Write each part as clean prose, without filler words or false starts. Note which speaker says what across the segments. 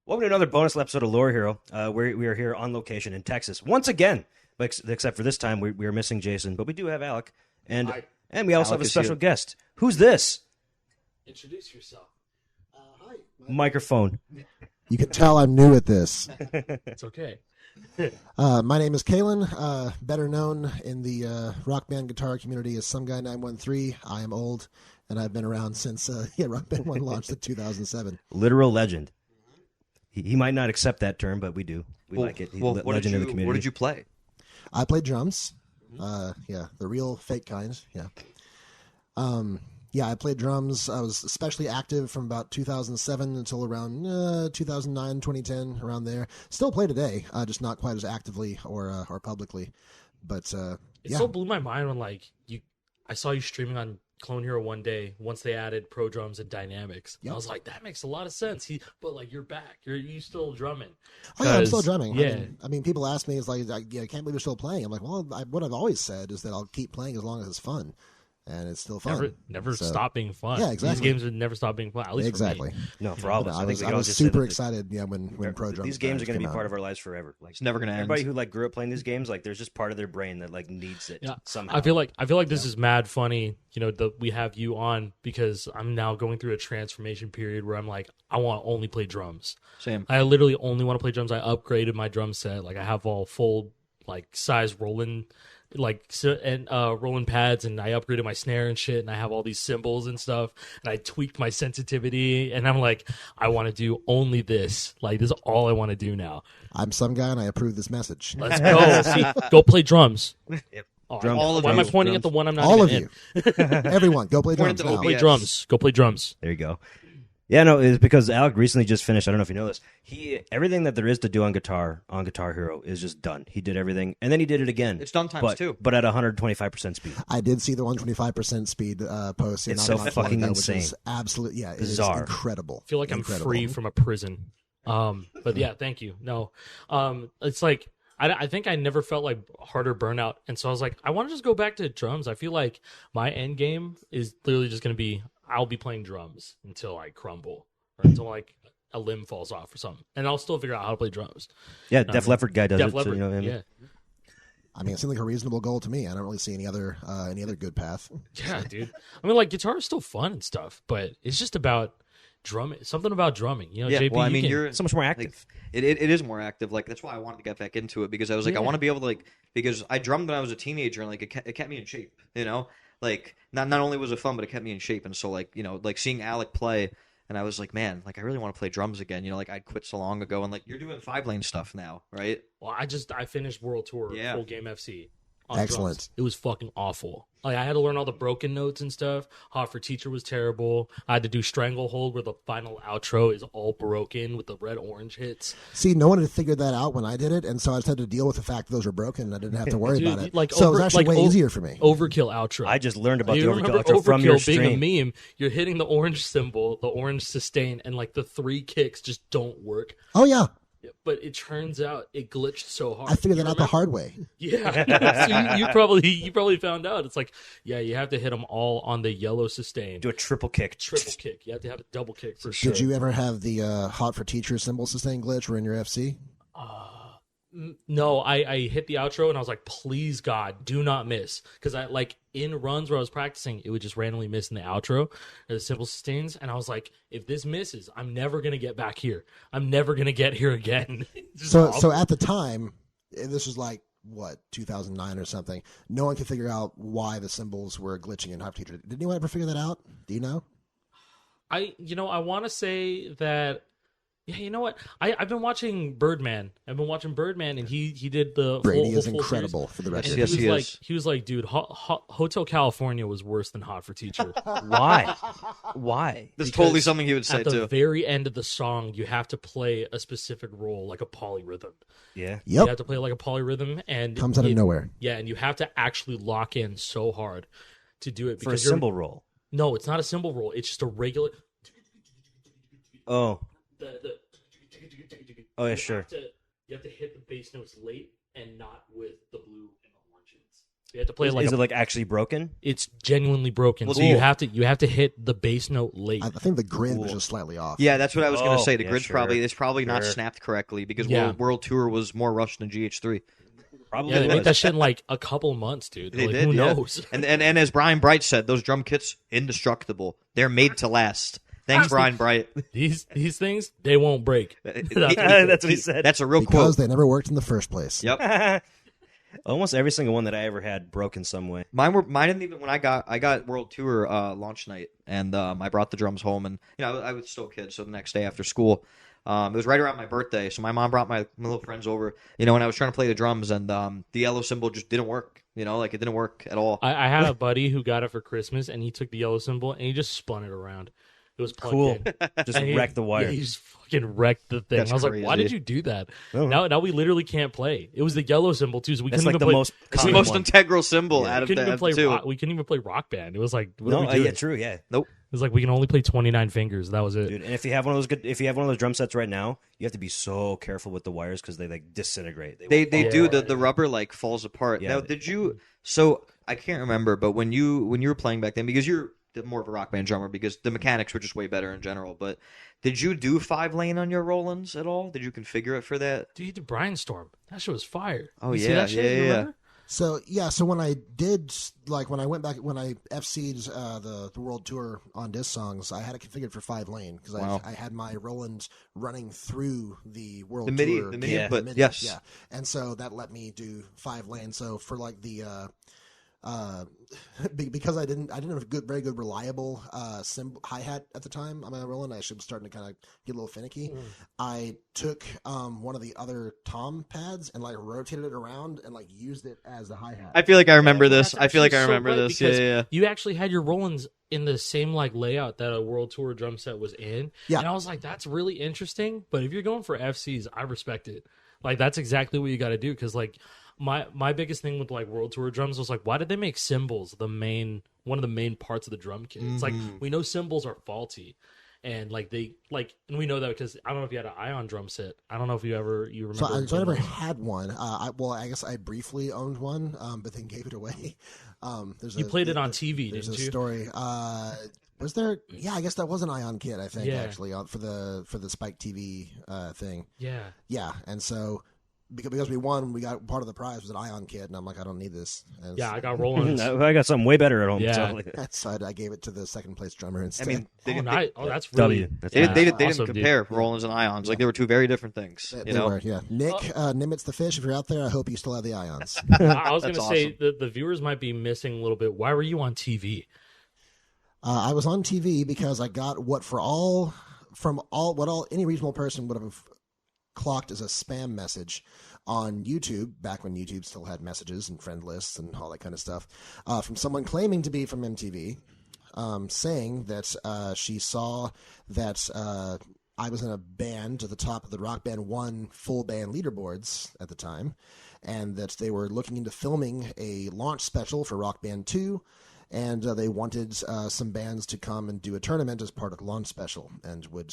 Speaker 1: Welcome to another bonus episode of Lore Hero. We are here on location in Texas once again, but except for this time we are missing Jason, but we do have Alec, and we also have a special guest. Who's this?
Speaker 2: Introduce yourself.
Speaker 3: Hi.
Speaker 1: Microphone.
Speaker 3: You can tell I'm new at this.
Speaker 2: It's okay.
Speaker 3: My name is Kalen, better known in the rock band guitar community as Some Guy 913. I am old, and I've been around since Rock Band 1 launched in 2007.
Speaker 1: Literal legend. He might not accept that term, but we do. We like it. He's legend of the community.
Speaker 4: What did you play?
Speaker 3: I played drums. The real fake kind. Yeah. I played drums. I was especially active from about 2007 until around 2009, 2010, around there. Still play today, just not quite as actively or publicly. But
Speaker 2: It still blew my mind when I saw you streaming on Clone Hero one day once they added pro drums and dynamics.
Speaker 3: Yep.
Speaker 2: I was like, that makes a lot of sense. But you're back. You still drumming.
Speaker 3: Oh yeah, I'm still drumming.
Speaker 2: Yeah.
Speaker 3: I mean, people ask me, I can't believe you're still playing. I'm like, well, what I've always said is that I'll keep playing as long as it's fun. And it's still fun.
Speaker 2: Never stop being fun.
Speaker 3: Yeah, exactly.
Speaker 2: These games would never stop being fun. At least
Speaker 3: exactly.
Speaker 2: For me.
Speaker 1: No, for all of us.
Speaker 3: I was super excited. Yeah, when Pro Drums.
Speaker 1: These games are going to be
Speaker 3: out.
Speaker 1: part of our lives forever.
Speaker 4: It's never going to end.
Speaker 1: Everybody who grew up playing these games, there's just part of their brain that needs it somehow.
Speaker 2: I feel like this is mad funny. We have you on because I'm now going through a transformation period where I'm like, I want to only play drums.
Speaker 4: Same.
Speaker 2: I literally only want to play drums. I upgraded my drum set. I have all full size rolling rolling pads, and I upgraded my snare and shit, and I have all these cymbals and stuff, and I tweaked my sensitivity, and I'm like, I want to do only this. This is all I want to do now.
Speaker 3: I'm Some Guy, and I approve this message.
Speaker 2: Let's go. See, go play drums.
Speaker 1: Yep.
Speaker 2: Why am I pointing at the one I'm not
Speaker 3: all of
Speaker 2: in?
Speaker 3: you, everyone, go play drums.
Speaker 2: Go play drums. Go play drums.
Speaker 1: There you go. Yeah, no, it's because Alec recently just finished. I don't know if you know this. Everything that there is to do on Guitar Hero is just done. He did everything, and then he did it again.
Speaker 4: It's done times two,
Speaker 1: but at 125% speed.
Speaker 3: I did see the 125% speed post.
Speaker 1: It's so fucking insane.
Speaker 3: Which is absolutely, yeah,
Speaker 1: bizarre.
Speaker 3: It is incredible.
Speaker 2: I feel like I'm free from a prison. But yeah, thank you. No, it's I think I never felt like harder burnout, and so I was like, I want to just go back to drums. I feel like my end game is literally just going to be I'll be playing drums until I crumble or until a limb falls off or something, and I'll still figure out how to play drums.
Speaker 1: Yeah, Def Leppard guy does
Speaker 2: Def
Speaker 1: it.
Speaker 2: Leppard,
Speaker 1: So,
Speaker 2: yeah.
Speaker 3: I mean, it seems like a reasonable goal to me. I don't really see any other good path.
Speaker 2: Yeah, dude. I mean, guitar is still fun and stuff, but it's just about drumming. Something about drumming. JP,
Speaker 4: well, I mean, you're
Speaker 1: so much more active.
Speaker 4: It is more active. That's why I wanted to get back into it, because I was I want to be able to because I drummed when I was a teenager, and it kept me in shape. Not only was it fun, but it kept me in shape. And so seeing Alec play, and I was like, man, I really want to play drums again. I'd quit so long ago, and you're doing 5-lane stuff now, right?
Speaker 2: Well, I finished World Tour Full Game FC.
Speaker 3: Excellent.
Speaker 2: Drums. It was fucking awful. I had to learn all the broken notes and stuff. Hot for Teacher was terrible. I had to do Stranglehold, where the final outro is all broken with the red orange hits.
Speaker 3: See, no one had figured that out when I did it, and so I just had to deal with the fact that those were broken, and I didn't have to worry about it. So it was actually way easier for me.
Speaker 2: Overkill outro.
Speaker 1: I just learned about
Speaker 2: you
Speaker 1: the
Speaker 2: remember
Speaker 1: Overkill outro from your stream.
Speaker 2: Being a meme, you're hitting the orange symbol, the orange sustain, and the 3 kicks just don't work.
Speaker 3: Oh yeah.
Speaker 2: But it turns out it glitched so hard.
Speaker 3: I figured that out the hard way.
Speaker 2: Yeah, so you probably found out. It's you have to hit them all on the yellow sustain.
Speaker 1: Do a triple kick.
Speaker 2: You have to have a double kick for sure.
Speaker 3: Did you ever have the Hot for Teacher symbol sustain glitch or in your FC?
Speaker 2: No, I hit the outro and I was like, please God, do not miss. Because in runs where I was practicing, it would just randomly miss in the outro or the simple sustains. And I was like, if this misses, I'm never going to get back here. I'm never going to get here again.
Speaker 3: So at the time, this was 2009 or something, no one could figure out why the symbols were glitching in Hot for Teacher. Did anyone ever figure that out? Do you know?
Speaker 2: I want to say that. Yeah, you know what? I've been watching Birdman. And he did the
Speaker 3: Brady
Speaker 2: whole
Speaker 3: is incredible for the record.
Speaker 4: Yes, he is.
Speaker 2: He was like, dude, Hotel California was worse than Hot for Teacher.
Speaker 1: Why? Why?
Speaker 4: That's totally something he would say,
Speaker 2: at the
Speaker 4: too.
Speaker 2: very end of the song, you have to play a specific role, like a polyrhythm.
Speaker 1: Yeah.
Speaker 3: Yep.
Speaker 2: You have to play like a polyrhythm, and
Speaker 3: Comes out of nowhere.
Speaker 2: Yeah, and you have to actually lock in so hard to do it.
Speaker 1: For a cymbal roll.
Speaker 2: No, it's not a cymbal roll. It's just a regular...
Speaker 1: Oh.
Speaker 2: Sure. You have to hit the bass notes late and not with the blue and the orange hits. You have to play
Speaker 1: Is it like actually broken?
Speaker 2: It's genuinely broken.
Speaker 4: Well,
Speaker 2: so you have to hit the bass note late.
Speaker 3: I think the grid was just slightly off.
Speaker 4: Yeah, that's what I was going to say. The grid's
Speaker 1: sure.
Speaker 4: probably not snapped correctly because World Tour was more rushed than GH3.
Speaker 1: Probably.
Speaker 2: Yeah, they made that shit in like a couple months, dude.
Speaker 4: They
Speaker 2: like,
Speaker 4: did,
Speaker 2: who
Speaker 4: yeah.
Speaker 2: knows?
Speaker 4: And as Brian Bright said, those drum kits indestructible. They're made to last. Thanks, Brian Bright.
Speaker 2: These things, they won't break.
Speaker 1: That's what he said.
Speaker 4: That's a real
Speaker 3: because
Speaker 4: quote.
Speaker 3: they never worked in the first place.
Speaker 4: Yep.
Speaker 1: Almost every single one that I ever had broke in some way.
Speaker 4: Mine didn't even when I got World Tour launch night, and I brought the drums home, and I was still a kid, so the next day after school, it was right around my birthday, so my mom brought my little friends over, and I was trying to play the drums, and the yellow cymbal just didn't work, like it didn't work at all.
Speaker 2: I had a buddy who got it for Christmas, and he took the yellow cymbal and he just spun it around. It was plugged
Speaker 1: Cool.
Speaker 2: in.
Speaker 1: Just
Speaker 2: And
Speaker 1: wreck the wire.
Speaker 2: Yeah, he just fucking wrecked the thing.
Speaker 4: That's
Speaker 2: I was
Speaker 4: crazy.
Speaker 2: like, why did you do that?
Speaker 1: I don't know.
Speaker 2: Now we literally can't play. It was the yellow cymbal too, so we
Speaker 1: That's
Speaker 2: couldn't
Speaker 1: like
Speaker 2: even
Speaker 1: the
Speaker 2: play.
Speaker 1: most
Speaker 4: It's the
Speaker 1: common
Speaker 4: most
Speaker 1: one.
Speaker 4: integral symbol
Speaker 2: we
Speaker 4: out of
Speaker 2: couldn't even play.
Speaker 4: two.
Speaker 2: We couldn't even play Rock Band. It was like, what
Speaker 1: No,
Speaker 2: are we doing?
Speaker 1: yeah, true, yeah.
Speaker 4: Nope.
Speaker 2: It was like we can only play 29 fingers. That was it.
Speaker 1: Dude, and if you have one of those drum sets right now, you have to be so careful with the wires because they like disintegrate.
Speaker 4: They
Speaker 1: won't
Speaker 4: do
Speaker 1: fall
Speaker 4: the rubber like falls apart.
Speaker 1: Yeah.
Speaker 4: Now, did you? So I can't remember, but when you were playing back then, because you're more of a Rock Band drummer, because the mechanics were just way better in general. But did you do 5-lane on your Rollins at all? Did you configure it for that?
Speaker 2: Dude, you did Brainstorm. That shit was fire.
Speaker 4: Oh,
Speaker 2: You see
Speaker 4: yeah,
Speaker 2: that shit?
Speaker 4: yeah,
Speaker 2: You
Speaker 4: yeah.
Speaker 2: remember?
Speaker 3: So when I did, like when I went back, when I FC'd the World Tour on disc songs, I had it configured for 5-lane because
Speaker 4: Wow.
Speaker 3: I had my Roland running through the World
Speaker 4: The MIDI-
Speaker 3: Tour.
Speaker 4: the MIDI
Speaker 3: kit,
Speaker 4: input,
Speaker 3: MIDI,
Speaker 4: yes.
Speaker 3: yeah, and so that let me do 5-lane. So for like the because I didn't have a very good reliable hi hat at the time on my Roland. I was starting to kind of get a little finicky. I took one of the other tom pads and like rotated it around and like used it as a hi hat.
Speaker 4: I feel like I remember
Speaker 2: Well,
Speaker 4: this.
Speaker 2: that's
Speaker 4: I feel like I
Speaker 2: actually so
Speaker 4: remember
Speaker 2: right,
Speaker 4: this. Yeah,
Speaker 2: because
Speaker 4: yeah.
Speaker 2: You actually had your Rollins in the same like layout that a World Tour drum set was in.
Speaker 3: Yeah.
Speaker 2: And I was like, that's really interesting. But if you're going for FCs, I respect it. Like that's exactly what you got to do. Because like my biggest thing with like World Tour drums was like, why did they make cymbals one of the main parts of the drum kit? It's like we know cymbals are faulty. And like and we know that because I don't know if you had an Ion drum set. I don't know if you remember.
Speaker 3: So I never had one. I guess I briefly owned one, but then gave it away.
Speaker 2: You played it on TV,
Speaker 3: there's
Speaker 2: didn't
Speaker 3: a
Speaker 2: you?
Speaker 3: story. Was there? Yeah, I guess that was an Ion kit. I think
Speaker 2: Yeah.
Speaker 3: actually for the Spike TV thing.
Speaker 2: Yeah.
Speaker 3: Yeah, and so because we won, we got part of the prize was an Ion kit, and I'm like, I don't need this. And
Speaker 2: Yeah, I got Rollins.
Speaker 1: I got something way better at home.
Speaker 2: Yeah.
Speaker 3: so I gave it to the second place drummer
Speaker 4: I
Speaker 3: instead.
Speaker 4: mean,
Speaker 2: That's really
Speaker 1: W. That's
Speaker 4: they
Speaker 1: awesome.
Speaker 4: didn't
Speaker 2: awesome, dude.
Speaker 4: compare Rollins and Ions. Like they were two very different things.
Speaker 3: They were, yeah. Nick Nimitz the Fish, if you're out there, I hope you still have the Ions.
Speaker 2: I was going to
Speaker 4: That's
Speaker 2: say the viewers might be missing a little bit. Why were you on TV?
Speaker 3: I was on TV because I got what any reasonable person would have clocked as a spam message on YouTube, back when YouTube still had messages and friend lists and all that kind of stuff, from someone claiming to be from MTV, saying that she saw that I was in a band at the top of the Rock Band 1 full band leaderboards at the time, and that they were looking into filming a launch special for Rock Band 2, and they wanted some bands to come and do a tournament as part of the launch special, and would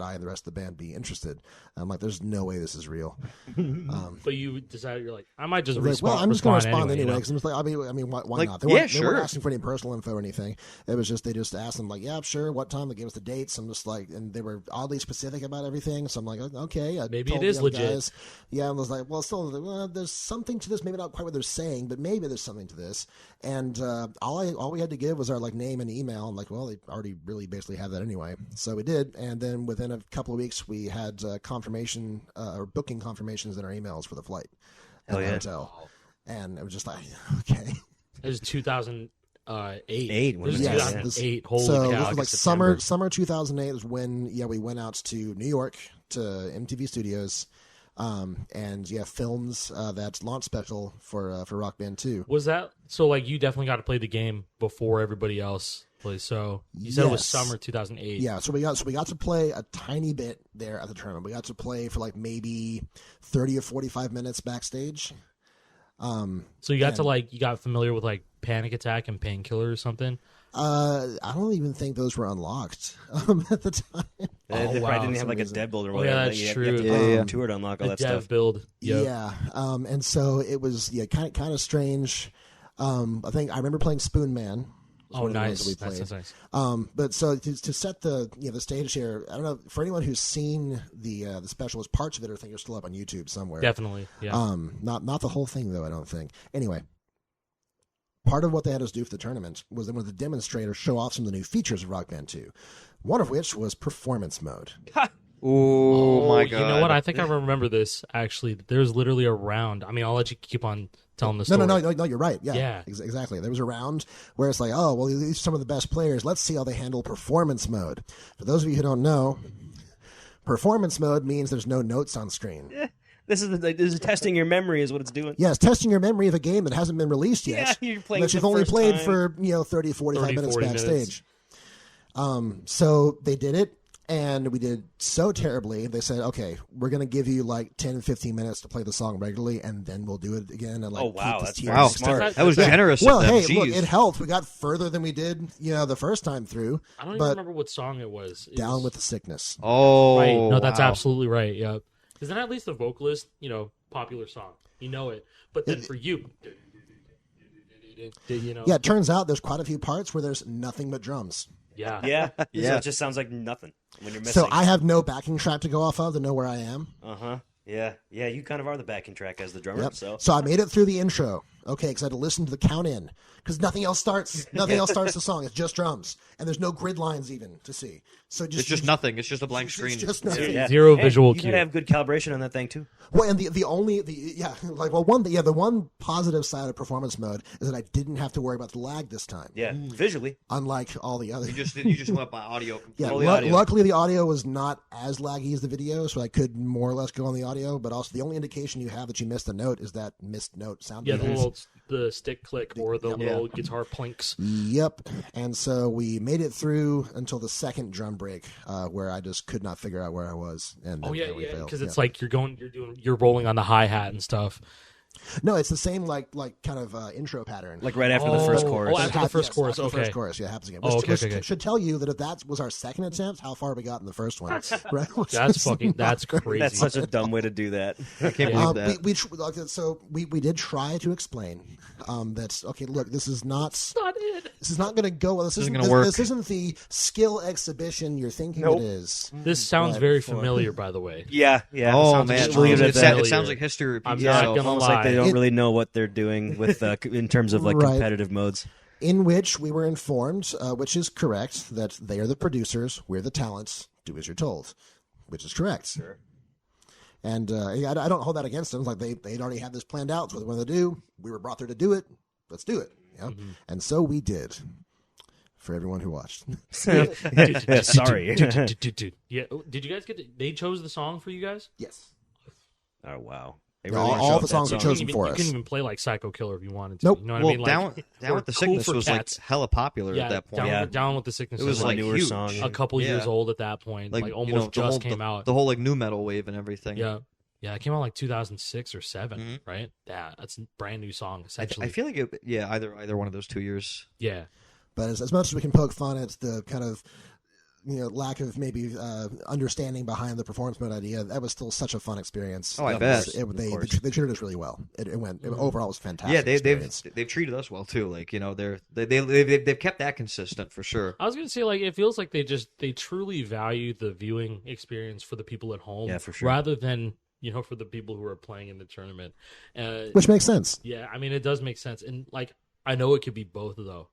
Speaker 3: I and the rest of the band be interested? I'm like, there's no way this is real.
Speaker 2: But you decided you're like, I might just
Speaker 3: Like,
Speaker 2: respond.
Speaker 3: well, I'm just going to respond
Speaker 2: anyway.
Speaker 3: anyway because I'm just like, I mean, why
Speaker 4: Like,
Speaker 3: not? They
Speaker 4: yeah,
Speaker 3: weren't, they
Speaker 4: sure.
Speaker 3: weren't asking for any personal info or anything. It was just they just asked them like, yeah, sure, what time? They gave us the dates. I'm just like, and they were oddly specific about everything. So I'm like, okay, I
Speaker 2: Maybe
Speaker 3: told
Speaker 2: it is
Speaker 3: the other
Speaker 2: legit.
Speaker 3: guys. Yeah, I was like, well, still, there's something to this. Maybe not quite what they're saying, but maybe there's something to this. And all we had to give was our like name and email. I'm like, well, they already really basically have that anyway. So we did, and then within a couple of weeks, we had confirmation or booking confirmations in our emails for the flight at the hotel. And it was just like, okay.
Speaker 2: It was 2008.
Speaker 1: Eight,
Speaker 2: It was
Speaker 1: wasn't it?
Speaker 2: 2008. Holy
Speaker 3: So
Speaker 2: cow.
Speaker 3: this was like
Speaker 1: September.
Speaker 3: summer 2008 is when we went out to New York to MTV Studios, and films that launch special for Rock Band 2.
Speaker 2: Was that so? Like, you definitely got to play the game before everybody else plays. So you said it was
Speaker 3: Yes.
Speaker 2: summer 2008.
Speaker 3: Yeah, so we got to play a tiny bit there at the tournament. We got to play for like maybe 30 or 45 minutes backstage.
Speaker 2: So you got familiar with like Panic Attack and Painkiller or something.
Speaker 3: I don't even think those were unlocked at the time.
Speaker 1: They
Speaker 2: wow,
Speaker 1: probably didn't have
Speaker 3: some
Speaker 1: like a
Speaker 3: reason.
Speaker 1: dev build or
Speaker 2: Oh,
Speaker 1: whatever.
Speaker 2: yeah, that's
Speaker 1: you
Speaker 2: true.
Speaker 1: have to play the tour to unlock all
Speaker 2: The
Speaker 1: that
Speaker 2: dev
Speaker 1: stuff.
Speaker 2: build. Yep.
Speaker 3: Yeah, and so it was kind of strange. I think I remember playing Spoon Man.
Speaker 2: Oh, nice.
Speaker 3: We played.
Speaker 2: That's nice.
Speaker 3: But so to set the the stage here, I don't know for anyone who's seen the specials, parts of it I think are still up on YouTube somewhere.
Speaker 2: Definitely. Yeah.
Speaker 3: Not the whole thing though. I don't think. Anyway, part of what they had us do for the tournament was they wanted the demonstrators show off some of the new features of Rock Band 2. One of which was performance mode.
Speaker 4: Oh my god!
Speaker 2: You know what? I think I remember this. Actually, there's literally a round. I mean, I'll let you keep on telling the story.
Speaker 3: No, you're right. Yeah,
Speaker 2: Yeah.
Speaker 3: Exactly. There was a round where it's like, oh, well, these are some of the best players. Let's see how they handle performance mode. For those of you who don't know, performance mode means there's no notes on screen.
Speaker 1: This is testing your memory, is what it's doing.
Speaker 3: Yeah, it's testing your memory of a game that hasn't been released yet.
Speaker 1: Yeah, you're playing
Speaker 3: that
Speaker 1: for
Speaker 3: you've
Speaker 1: the
Speaker 3: only
Speaker 1: first
Speaker 3: played
Speaker 1: time.
Speaker 3: for 30, 45 minutes
Speaker 2: 40
Speaker 3: backstage. So they did it, and we did so terribly. They said, okay, we're going to give you like 10, 15 minutes to play the song regularly, and then we'll do it again. And like,
Speaker 1: Oh, wow,
Speaker 3: keep the
Speaker 1: that's
Speaker 3: team
Speaker 4: Wow,
Speaker 1: smart.
Speaker 4: that was generous.
Speaker 3: Well,
Speaker 4: of them.
Speaker 3: hey, look,
Speaker 4: Jeez.
Speaker 3: it helped. We got further than we did, the first time through.
Speaker 2: I don't even
Speaker 3: but
Speaker 2: remember what song it was. It
Speaker 3: Down
Speaker 2: was-
Speaker 3: with the sickness.
Speaker 4: Oh,
Speaker 2: Right. No, that's
Speaker 4: wow.
Speaker 2: absolutely right. Yeah. Isn't that at least the vocalist, popular song? You know it. But then for you,
Speaker 3: Yeah, it turns out there's quite a few parts where there's nothing but drums.
Speaker 2: Yeah.
Speaker 1: Yeah,
Speaker 4: Yeah.
Speaker 1: So it just sounds like nothing when you're missing.
Speaker 3: So I have no backing track to go off of to know where I am.
Speaker 1: Yeah. You kind of are the backing track as the drummer.
Speaker 3: Yep.
Speaker 1: So
Speaker 3: I made it through the intro. Okay, because I had to listen to the count in because nothing else starts. Nothing else starts the song. It's just drums, and there's no grid lines even to see. So
Speaker 4: It's just nothing. It's just a blank
Speaker 3: It's
Speaker 4: screen.
Speaker 3: just nothing.
Speaker 1: yeah.
Speaker 2: Zero
Speaker 1: Hey,
Speaker 2: visual
Speaker 1: you
Speaker 2: cue.
Speaker 1: gotta have good calibration on that thing too.
Speaker 3: Well, and the one positive side of performance mode is that I didn't have to worry about the lag this time.
Speaker 1: Yeah, visually.
Speaker 3: Unlike all the others.
Speaker 4: You just went by audio.
Speaker 3: Yeah,
Speaker 1: All the audio.
Speaker 3: luckily the audio was not as laggy as the video, so I could more or less go on the audio. But also, the only indication you have that you missed a note is that missed note sound.
Speaker 2: Yeah,
Speaker 3: effects.
Speaker 2: the stick click or the little guitar plinks.
Speaker 3: Yep. And so we made it through until the second drum break, where I just could not figure out where I was. And
Speaker 2: Oh yeah,
Speaker 3: we failed.
Speaker 2: because it's like you're rolling on the hi hat and stuff.
Speaker 3: No, it's the same like kind of intro pattern.
Speaker 1: Like right after the first chorus.
Speaker 2: Oh, after the first chorus.
Speaker 3: After the
Speaker 2: Okay.
Speaker 3: first chorus, yeah, it happens again.
Speaker 2: Oh,
Speaker 3: Which,
Speaker 2: okay,
Speaker 3: which
Speaker 2: okay.
Speaker 3: should tell you that if that was our second attempt, how far we got in the first one. Right?
Speaker 2: That's crazy.
Speaker 1: That's such a dumb way to do that.
Speaker 4: I can't believe that.
Speaker 3: We did try to explain that. Okay, look, this is not
Speaker 2: not it.
Speaker 3: this is not going to go. This isn't
Speaker 4: gonna work.
Speaker 3: This isn't the skill exhibition you're thinking
Speaker 1: Nope.
Speaker 3: it is.
Speaker 2: This sounds very familiar, by the way.
Speaker 1: Yeah.
Speaker 4: Oh
Speaker 2: sounds
Speaker 4: man,
Speaker 1: We'll leave it at that.
Speaker 4: it sounds like history repeats
Speaker 2: I'm
Speaker 4: itself.
Speaker 2: not gonna
Speaker 1: Almost
Speaker 2: lie.
Speaker 1: like they don't
Speaker 3: It-
Speaker 1: really know what they're doing with in terms of like
Speaker 3: Right.
Speaker 1: competitive modes.
Speaker 3: In which we were informed, which is correct, that they are the producers, we're the talents. Do as you're told, which is correct. Sure. And I don't hold that against them. Like they'd already had this planned out. It's what they wanted to do. We were brought there to do it. Let's do it. And so we did. For everyone who watched.
Speaker 1: Sorry.
Speaker 2: Dude. Yeah. Did you guys they chose the song for you guys?
Speaker 3: Yes.
Speaker 1: Oh wow. They
Speaker 3: Yeah,
Speaker 1: really wanna
Speaker 3: all
Speaker 1: show
Speaker 3: the
Speaker 1: off that
Speaker 3: songs were
Speaker 1: song.
Speaker 3: chosen for
Speaker 2: You
Speaker 3: us.
Speaker 2: couldn't even play like Psycho Killer if you wanted to.
Speaker 3: Nope.
Speaker 2: You know what
Speaker 4: Well,
Speaker 2: I mean? Like,
Speaker 4: down
Speaker 2: or
Speaker 4: with the
Speaker 2: Cool
Speaker 4: sickness
Speaker 2: for
Speaker 4: was
Speaker 2: Cats.
Speaker 4: like hella popular
Speaker 2: Yeah,
Speaker 4: at that point.
Speaker 1: Yeah.
Speaker 2: Down with the Sickness.
Speaker 4: It was
Speaker 2: is
Speaker 4: like
Speaker 1: newer
Speaker 4: huge.
Speaker 1: song.
Speaker 2: a couple
Speaker 4: Yeah.
Speaker 2: years old at that point. Like almost
Speaker 4: the
Speaker 2: just
Speaker 4: whole,
Speaker 2: came out.
Speaker 4: The whole like new metal wave and everything.
Speaker 2: Yeah. Yeah, it came out like 2006 or 7,
Speaker 4: Mhm.
Speaker 2: right? Yeah, that's a brand new song
Speaker 4: I
Speaker 2: essentially.
Speaker 4: feel like either one of those 2 years.
Speaker 2: Yeah.
Speaker 3: But as much as we can poke fun at the kind of lack of maybe understanding behind the performance mode idea, that was still such a fun experience.
Speaker 4: Oh, I bet.
Speaker 3: They treated us really well. It went overall it was fantastic.
Speaker 4: Yeah,
Speaker 3: experience.
Speaker 4: they've treated us well too. Like they've kept that consistent for sure.
Speaker 2: I was gonna say, like, it feels like they truly value the viewing experience for the people at home,
Speaker 1: Yeah, for sure.
Speaker 2: rather than for the people who are playing in the tournament.
Speaker 3: Which makes sense.
Speaker 2: Yeah, I mean, it does make sense, and like I know it could be both though,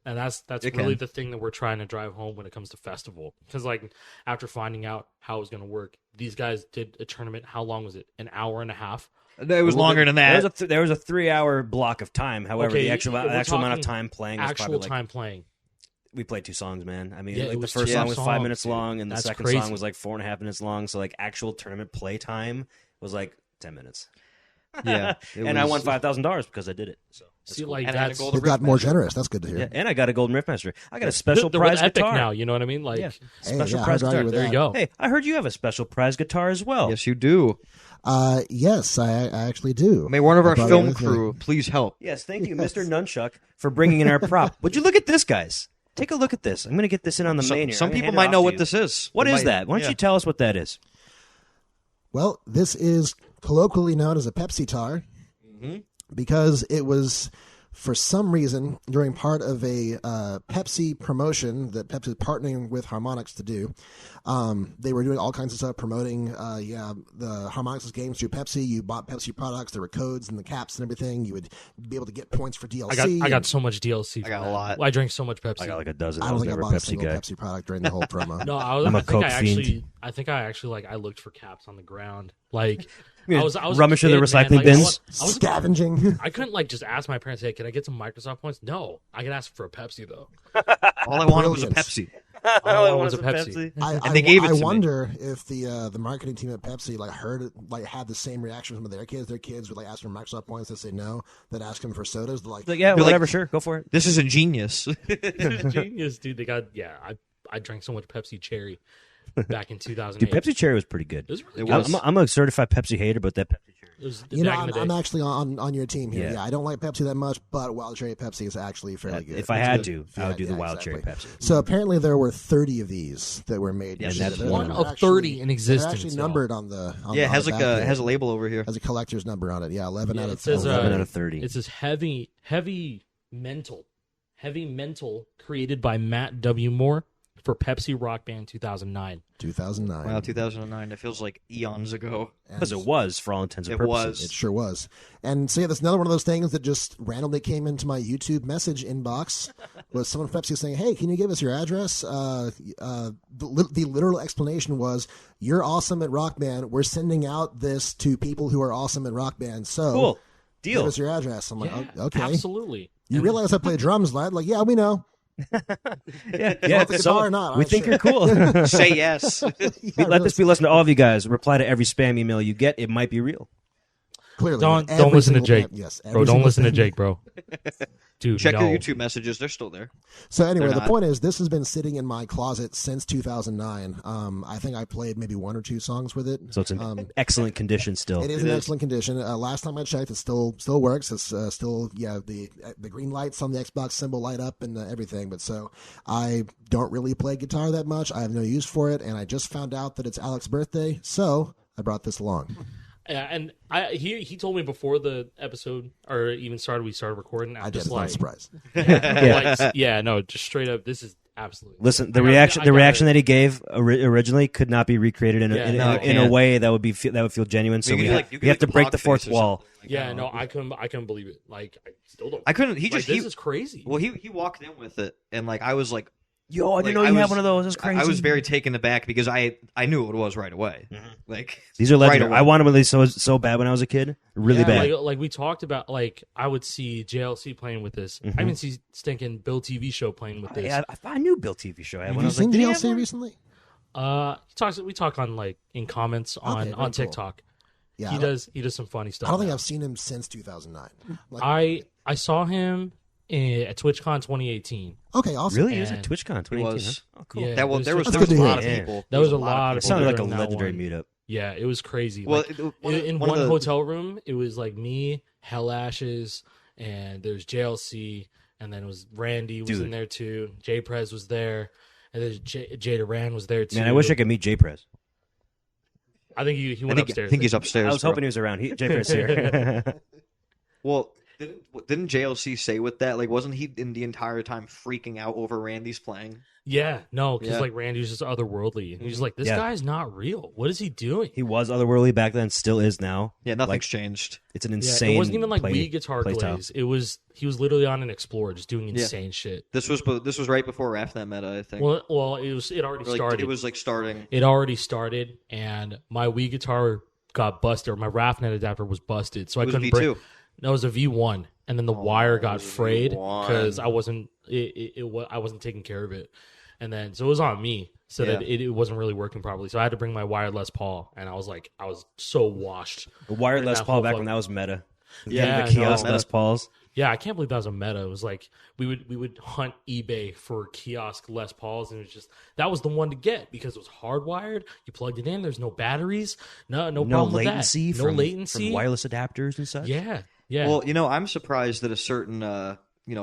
Speaker 2: and that's
Speaker 4: It
Speaker 2: really
Speaker 4: can.
Speaker 2: the thing that we're trying to drive home when it comes to festival. Because like after finding out how it was gonna work, these guys did a tournament. How long was it? An hour and a half.
Speaker 4: It was longer than that.
Speaker 1: There was a 3-hour block of time. However,
Speaker 2: Okay,
Speaker 1: the actual
Speaker 2: if we're
Speaker 1: amount of
Speaker 2: talking
Speaker 1: time playing was
Speaker 2: Actual
Speaker 1: probably like
Speaker 2: time playing.
Speaker 1: we played 2 songs, man. I mean,
Speaker 2: Yeah,
Speaker 1: like
Speaker 2: it
Speaker 1: the
Speaker 2: was
Speaker 1: first
Speaker 2: 2
Speaker 1: song was 5
Speaker 2: songs,
Speaker 1: minutes
Speaker 2: dude.
Speaker 1: long, and the
Speaker 2: That's
Speaker 1: second
Speaker 2: crazy.
Speaker 1: song was like 4.5 minutes long. So like actual tournament play time was like 10 minutes.
Speaker 4: Yeah,
Speaker 1: and I won $5,000 because I did it. So
Speaker 2: See, like
Speaker 4: And I had a
Speaker 2: that's
Speaker 4: gold
Speaker 3: You've got more generous. That's good to hear.
Speaker 1: yeah, and I got a golden riffmaster. I got a special
Speaker 2: they're with
Speaker 1: prize
Speaker 2: Epic
Speaker 1: guitar
Speaker 2: now. You know what I mean? Like,
Speaker 1: Yeah,
Speaker 3: Hey,
Speaker 1: special
Speaker 3: yeah,
Speaker 1: prize
Speaker 3: how'd I argue
Speaker 1: guitar.
Speaker 3: with
Speaker 2: there
Speaker 3: that?
Speaker 2: you go.
Speaker 1: Hey, I heard you have a special prize guitar as well.
Speaker 4: Yes, you do.
Speaker 3: Yes, I actually do.
Speaker 4: May one of
Speaker 3: I
Speaker 4: our
Speaker 3: brought it
Speaker 4: film
Speaker 3: with me.
Speaker 4: crew please help.
Speaker 1: Yes, thank you, Mr. Nunchuck, for bringing in our prop. Would you look at this, guys? Take a look at this. I'm going to get this in on the main here.
Speaker 4: Some
Speaker 1: I'm gonna
Speaker 4: people
Speaker 1: hand it
Speaker 4: might
Speaker 1: off
Speaker 4: know
Speaker 1: to
Speaker 4: what
Speaker 1: you.
Speaker 4: this is.
Speaker 1: What
Speaker 4: They
Speaker 1: is
Speaker 4: might-
Speaker 1: that? Why don't
Speaker 4: yeah.
Speaker 1: you tell us what that is?
Speaker 3: Well, this is colloquially known as a Pepsi tar because it was, for some reason, during part of a Pepsi promotion that Pepsi was partnering with Harmonix to do. They were doing all kinds of stuff, promoting the Harmonix's games through Pepsi. You bought Pepsi products. There were codes and the caps and everything. You would be able to get points for DLC.
Speaker 2: I got so much DLC.
Speaker 4: I got a lot.
Speaker 2: I drank so much Pepsi.
Speaker 1: I got like a dozen.
Speaker 3: I
Speaker 1: I
Speaker 3: don't
Speaker 1: was
Speaker 3: think I
Speaker 1: never a
Speaker 3: bought a
Speaker 1: Pepsi
Speaker 3: single
Speaker 1: guy.
Speaker 3: Pepsi product during the whole promo.
Speaker 2: No,
Speaker 1: I'm a Coke fiend.
Speaker 2: I think I actually I looked for caps on the ground. Like
Speaker 1: Yeah,
Speaker 2: I was a
Speaker 1: rummage through the
Speaker 2: kid, man.
Speaker 1: recycling
Speaker 2: Like,
Speaker 1: bins?
Speaker 2: I was
Speaker 3: Scavenging.
Speaker 2: I couldn't just ask my parents, "Hey, can I get some Microsoft points?" No, I could ask for a Pepsi though.
Speaker 4: All I wanted was a
Speaker 3: Brilliant.
Speaker 4: Pepsi.
Speaker 2: All I want is a Pepsi.
Speaker 4: And they gave it
Speaker 3: I
Speaker 4: to me.
Speaker 3: wonder if the marketing team at Pepsi heard it, had the same reaction from their kids. Their kids would ask for Microsoft points. They say no. They'd ask them for sodas. They're like,
Speaker 1: Like, yeah,
Speaker 4: You're
Speaker 1: whatever,
Speaker 4: like-
Speaker 1: sure, go for it.
Speaker 4: This is ingenious.
Speaker 2: Genius, dude. They got I drank so much Pepsi Cherry back in 2008.
Speaker 1: Dude, Pepsi Cherry was pretty good.
Speaker 2: It was really
Speaker 4: It
Speaker 2: good.
Speaker 4: was.
Speaker 1: I'm a certified Pepsi hater, but that Pepsi Cherry.
Speaker 2: It was
Speaker 3: you know,
Speaker 2: back in the day.
Speaker 3: I'm actually on your team here.
Speaker 1: Yeah.
Speaker 3: Yeah, I don't like Pepsi that much, but Wild Cherry Pepsi is actually fairly good.
Speaker 1: If I had to, I
Speaker 3: Yeah,
Speaker 1: would do the
Speaker 3: yeah,
Speaker 1: Wild
Speaker 3: exactly.
Speaker 1: Cherry Pepsi.
Speaker 3: So apparently there were 30 of these that were made.
Speaker 1: Yeah,
Speaker 3: this
Speaker 1: that's
Speaker 3: year. They're
Speaker 2: one of
Speaker 3: actually-
Speaker 2: 30 in
Speaker 3: they're
Speaker 2: existence,
Speaker 3: actually
Speaker 2: y'all.
Speaker 3: numbered on the. On
Speaker 4: Yeah,
Speaker 3: the,
Speaker 4: it has
Speaker 3: on
Speaker 4: like
Speaker 3: the back
Speaker 4: a
Speaker 3: here.
Speaker 4: has a label over here.
Speaker 3: Has a collector's number on it. Yeah, 11
Speaker 2: Yeah,
Speaker 3: out
Speaker 2: it
Speaker 3: of
Speaker 2: says
Speaker 1: 11 out of 30.
Speaker 2: It says heavy mental, created by Matt W. Moore for Pepsi Rock Band 2009.
Speaker 3: 2009.
Speaker 4: Wow, 2009. It feels like eons ago.
Speaker 1: Because it was, for all intents and
Speaker 4: It
Speaker 1: purposes.
Speaker 4: was.
Speaker 3: It sure was. And so yeah, that's another one of those things that just randomly came into my YouTube message inbox. Was someone from Pepsi saying, "Hey, can you give us your address?" The literal explanation was, "You're awesome at Rock Band. We're sending out this to people who are awesome at Rock Band. So
Speaker 1: Cool.
Speaker 3: give
Speaker 1: Deal.
Speaker 3: us your address." I'm like, "Oh, "Okay."
Speaker 2: Absolutely.
Speaker 3: You realize I play drums, lad? Like, yeah, we know.
Speaker 1: Yeah,
Speaker 3: want the guitar or not?
Speaker 1: we
Speaker 3: I'm
Speaker 1: think
Speaker 3: sure.
Speaker 1: you're cool.
Speaker 4: Say yes.
Speaker 1: Let this be a lesson to all of you guys. Reply to every spam email you get. It might be real.
Speaker 3: Clearly,
Speaker 2: Don't
Speaker 3: every
Speaker 2: listen to
Speaker 3: single
Speaker 2: Jake,
Speaker 3: band- yes,
Speaker 2: bro.
Speaker 3: every
Speaker 2: Don't
Speaker 3: single
Speaker 2: listen to
Speaker 3: thing.
Speaker 2: Jake, bro. Dude,
Speaker 4: Check
Speaker 2: no.
Speaker 4: your YouTube messages. They're still there.
Speaker 3: So anyway,
Speaker 4: They're
Speaker 3: the
Speaker 4: not.
Speaker 3: point is, this has been sitting in my closet since 2009. I think I played maybe one or two songs with it.
Speaker 1: So it's in excellent condition still.
Speaker 3: It is in excellent condition. Last time I checked, it still works. It's still the green lights on the Xbox symbol light up and everything. But so I don't really play guitar that much. I have no use for it, and I just found out that it's Alec's birthday, so I brought this along.
Speaker 2: Yeah, and he told me before the episode or even started, we started recording. I'm
Speaker 3: I did.
Speaker 2: just
Speaker 3: It's not a
Speaker 2: like,
Speaker 3: surprise.
Speaker 2: no, just straight up. This is absolutely.
Speaker 1: Listen, the
Speaker 2: I gotta-
Speaker 1: reaction
Speaker 2: I
Speaker 1: the
Speaker 2: gotta-
Speaker 1: reaction that he gave originally could not be recreated in a,
Speaker 2: Yeah,
Speaker 1: in,
Speaker 2: no,
Speaker 1: a,
Speaker 2: it
Speaker 1: in a
Speaker 4: can't.
Speaker 1: way that would feel genuine. So
Speaker 4: You
Speaker 1: we,
Speaker 4: could, like, you
Speaker 1: we
Speaker 4: could,
Speaker 1: have to
Speaker 4: like,
Speaker 1: break
Speaker 4: block
Speaker 1: the fourth
Speaker 4: face or
Speaker 1: wall.
Speaker 4: something, like,
Speaker 2: Yeah,
Speaker 4: I
Speaker 2: no,
Speaker 4: don't know.
Speaker 2: I couldn't believe it. Like, I still don't.
Speaker 4: I couldn't. He
Speaker 2: Like,
Speaker 4: just
Speaker 2: this
Speaker 4: he
Speaker 2: is crazy.
Speaker 4: well he walked in with it, and like I was like,
Speaker 1: Yo, I didn't
Speaker 4: like,
Speaker 1: know you
Speaker 4: I
Speaker 1: had
Speaker 4: was-
Speaker 1: one of those. That's crazy.
Speaker 4: I was very taken aback because I knew what it was right away. Like
Speaker 1: These are
Speaker 4: right
Speaker 1: legendary.
Speaker 4: away.
Speaker 1: I wanted one of these so bad when I was a kid. Really
Speaker 3: Yeah,
Speaker 1: bad.
Speaker 2: Like we talked about, like I would see JLC playing with this. I even see stinking Bill TV show playing with this.
Speaker 1: Yeah, I knew Bill TV show. I had
Speaker 3: Have
Speaker 1: one. I
Speaker 3: you
Speaker 1: was
Speaker 3: seen
Speaker 1: like, did he have
Speaker 3: DLC
Speaker 1: one?
Speaker 3: recently?
Speaker 2: We talk on like in comments on
Speaker 3: very cool.
Speaker 2: TikTok.
Speaker 3: Yeah,
Speaker 2: He does some funny stuff.
Speaker 3: I don't think
Speaker 2: now.
Speaker 3: I've seen him since 2009. Like,
Speaker 2: I saw him at TwitchCon 2018.
Speaker 3: okay, awesome.
Speaker 1: Really? He was at
Speaker 2: And-
Speaker 1: TwitchCon 2018.
Speaker 4: was.
Speaker 1: Huh? Oh, cool.
Speaker 2: Yeah,
Speaker 4: That was there was
Speaker 3: That's
Speaker 4: there was
Speaker 3: good
Speaker 4: a
Speaker 3: to
Speaker 4: lot of
Speaker 3: hear.
Speaker 4: people.
Speaker 2: There was a lot
Speaker 1: It
Speaker 2: of
Speaker 1: sounded like a
Speaker 2: during that
Speaker 1: legendary
Speaker 2: one.
Speaker 1: meetup.
Speaker 2: Yeah, it was crazy.
Speaker 4: Well,
Speaker 2: Like,
Speaker 4: one
Speaker 2: in one
Speaker 4: of the-
Speaker 2: hotel room, it was like me, Hell Ashes, and there's JLC, and then it was Randy was
Speaker 1: Dude.
Speaker 2: in there too. J Prez was there, and there's Jada Rand was there too.
Speaker 1: Man, I wish I could meet J Prez.
Speaker 2: I think he
Speaker 4: I
Speaker 2: went
Speaker 4: think,
Speaker 2: upstairs.
Speaker 4: I think he's upstairs.
Speaker 1: I was
Speaker 4: bro.
Speaker 1: hoping he was around. J Prez here.
Speaker 4: Well, didn't JLC say with that? Like, wasn't he in the entire time freaking out over Randy's playing?
Speaker 2: Yeah, no, because
Speaker 4: Yeah.
Speaker 2: like Randy was just otherworldly, and he's like, this
Speaker 1: Yeah.
Speaker 2: guy's not real. What is he doing?
Speaker 1: He was otherworldly back then. Still is now.
Speaker 4: Yeah, nothing's
Speaker 1: Like,
Speaker 4: changed.
Speaker 1: It's an
Speaker 2: Yeah,
Speaker 1: insane.
Speaker 2: it wasn't even like
Speaker 1: play,
Speaker 2: Wii guitar
Speaker 1: play style.
Speaker 2: glaze. It was he was literally on an Explorer, just doing
Speaker 4: Yeah.
Speaker 2: insane shit.
Speaker 4: This was right before AFNet Meta, I think.
Speaker 2: Well, it already
Speaker 4: Or, like,
Speaker 2: started.
Speaker 4: It was like starting.
Speaker 2: It already started, and my Wii guitar got busted, or my RAFnet adapter was busted, so I
Speaker 4: It was
Speaker 2: couldn't
Speaker 4: V2.
Speaker 2: bring. No, it was a V1, and then the wire got
Speaker 4: it was a
Speaker 2: frayed
Speaker 4: V1.
Speaker 2: because I wasn't taking care of it, and then so it was on me. so that it wasn't really working properly. So I had to bring my wired Les Paul, and I was so washed.
Speaker 1: The wired Les Paul back when that was meta. The kiosk Les Pauls.
Speaker 2: Yeah, I can't believe that was a meta. It was like we would hunt eBay for kiosk Les Pauls, and it was just that was the one to get because it was hardwired. You plugged it in. There's no batteries. No problem
Speaker 1: latency.
Speaker 2: With that. No latency
Speaker 1: from wireless adapters and such.
Speaker 2: Yeah.
Speaker 4: Well, I'm surprised that a certain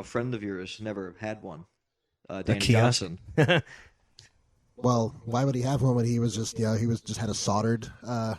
Speaker 4: friend of yours never had one. Danny Johnson.
Speaker 3: Well, why would he have one when he was just had a soldered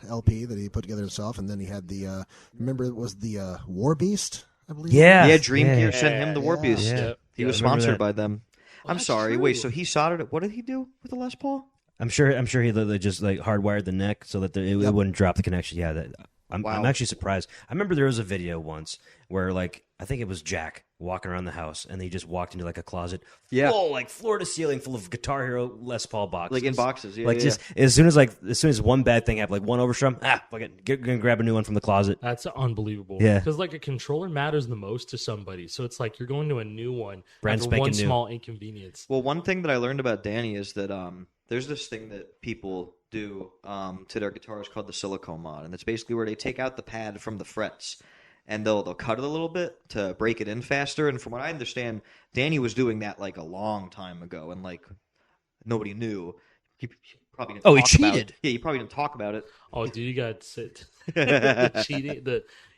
Speaker 3: LP that he put together himself, and then he had the remember it was the War Beast, I believe.
Speaker 1: Yeah,
Speaker 4: Dream Gear sent him the War Beast.
Speaker 1: Yeah.
Speaker 4: He was sponsored by them.
Speaker 2: Well,
Speaker 4: I'm sorry.
Speaker 2: true.
Speaker 4: Wait, so he soldered it? What did he do with the Les Paul?
Speaker 1: I'm sure he literally just like hardwired the neck so that it wouldn't drop the connection. Yeah, I'm actually surprised. I remember there was a video once where like I think it was Jack walking around the house and he just walked into like a closet full, like floor to ceiling full of Guitar Hero Les Paul boxes.
Speaker 4: Like in boxes, yeah.
Speaker 1: Like just as soon as one bad thing happened, like one overstrum, fuck it, gonna grab a new one from the closet.
Speaker 2: That's unbelievable.
Speaker 1: Yeah.
Speaker 2: Because like a controller matters the most to somebody. So it's like you're going to a new one
Speaker 1: Brand
Speaker 2: after
Speaker 1: spanking
Speaker 2: one
Speaker 1: new.
Speaker 2: small inconvenience.
Speaker 4: Well, one thing that I learned about Danny is that there's this thing that people do to their guitars called the silicone mod, and it's basically where they take out the pad from the frets and they'll cut it a little bit to break it in faster. And from what I understand, Danny was doing that like a long time ago, and like nobody knew. He probably didn't.
Speaker 1: He
Speaker 4: talk
Speaker 1: cheated.
Speaker 4: About it. Yeah, he probably didn't talk about it.
Speaker 2: Oh, dude, you got sit. Cheating.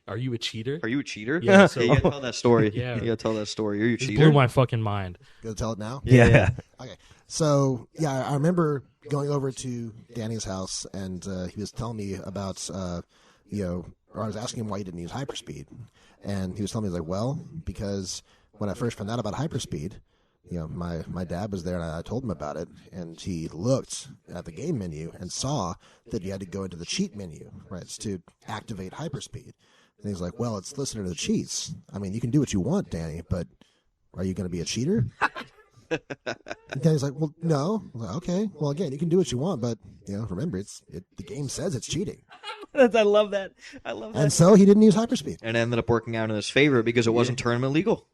Speaker 2: Are you a cheater?
Speaker 4: Are you a cheater?
Speaker 2: Yeah, so-
Speaker 4: you gotta tell that story.
Speaker 2: Yeah.
Speaker 4: You gotta tell that story. Are you a
Speaker 2: It
Speaker 4: cheater?
Speaker 2: blew my fucking mind.
Speaker 3: Gonna tell it now?
Speaker 1: Yeah.
Speaker 3: Okay. So I remember going over to Danny's house, and he was telling me about or I was asking him why he didn't use hyperspeed, and he was telling me, like, well, because when I first found out about hyperspeed, my dad was there, and I told him about it, and he looked at the game menu and saw that you had to go into the cheat menu, right, to activate hyperspeed. And he's like, well, it's listed in the cheats. I mean, you can do what you want, Danny, but are you going to be a cheater? And Danny's like, well, no. I'm like, okay, well, again, you can do what you want, but remember, the game says it's cheating.
Speaker 1: I love that.
Speaker 3: And so he didn't use hyperspeed.
Speaker 4: And it ended up working out in his favor because it wasn't tournament legal.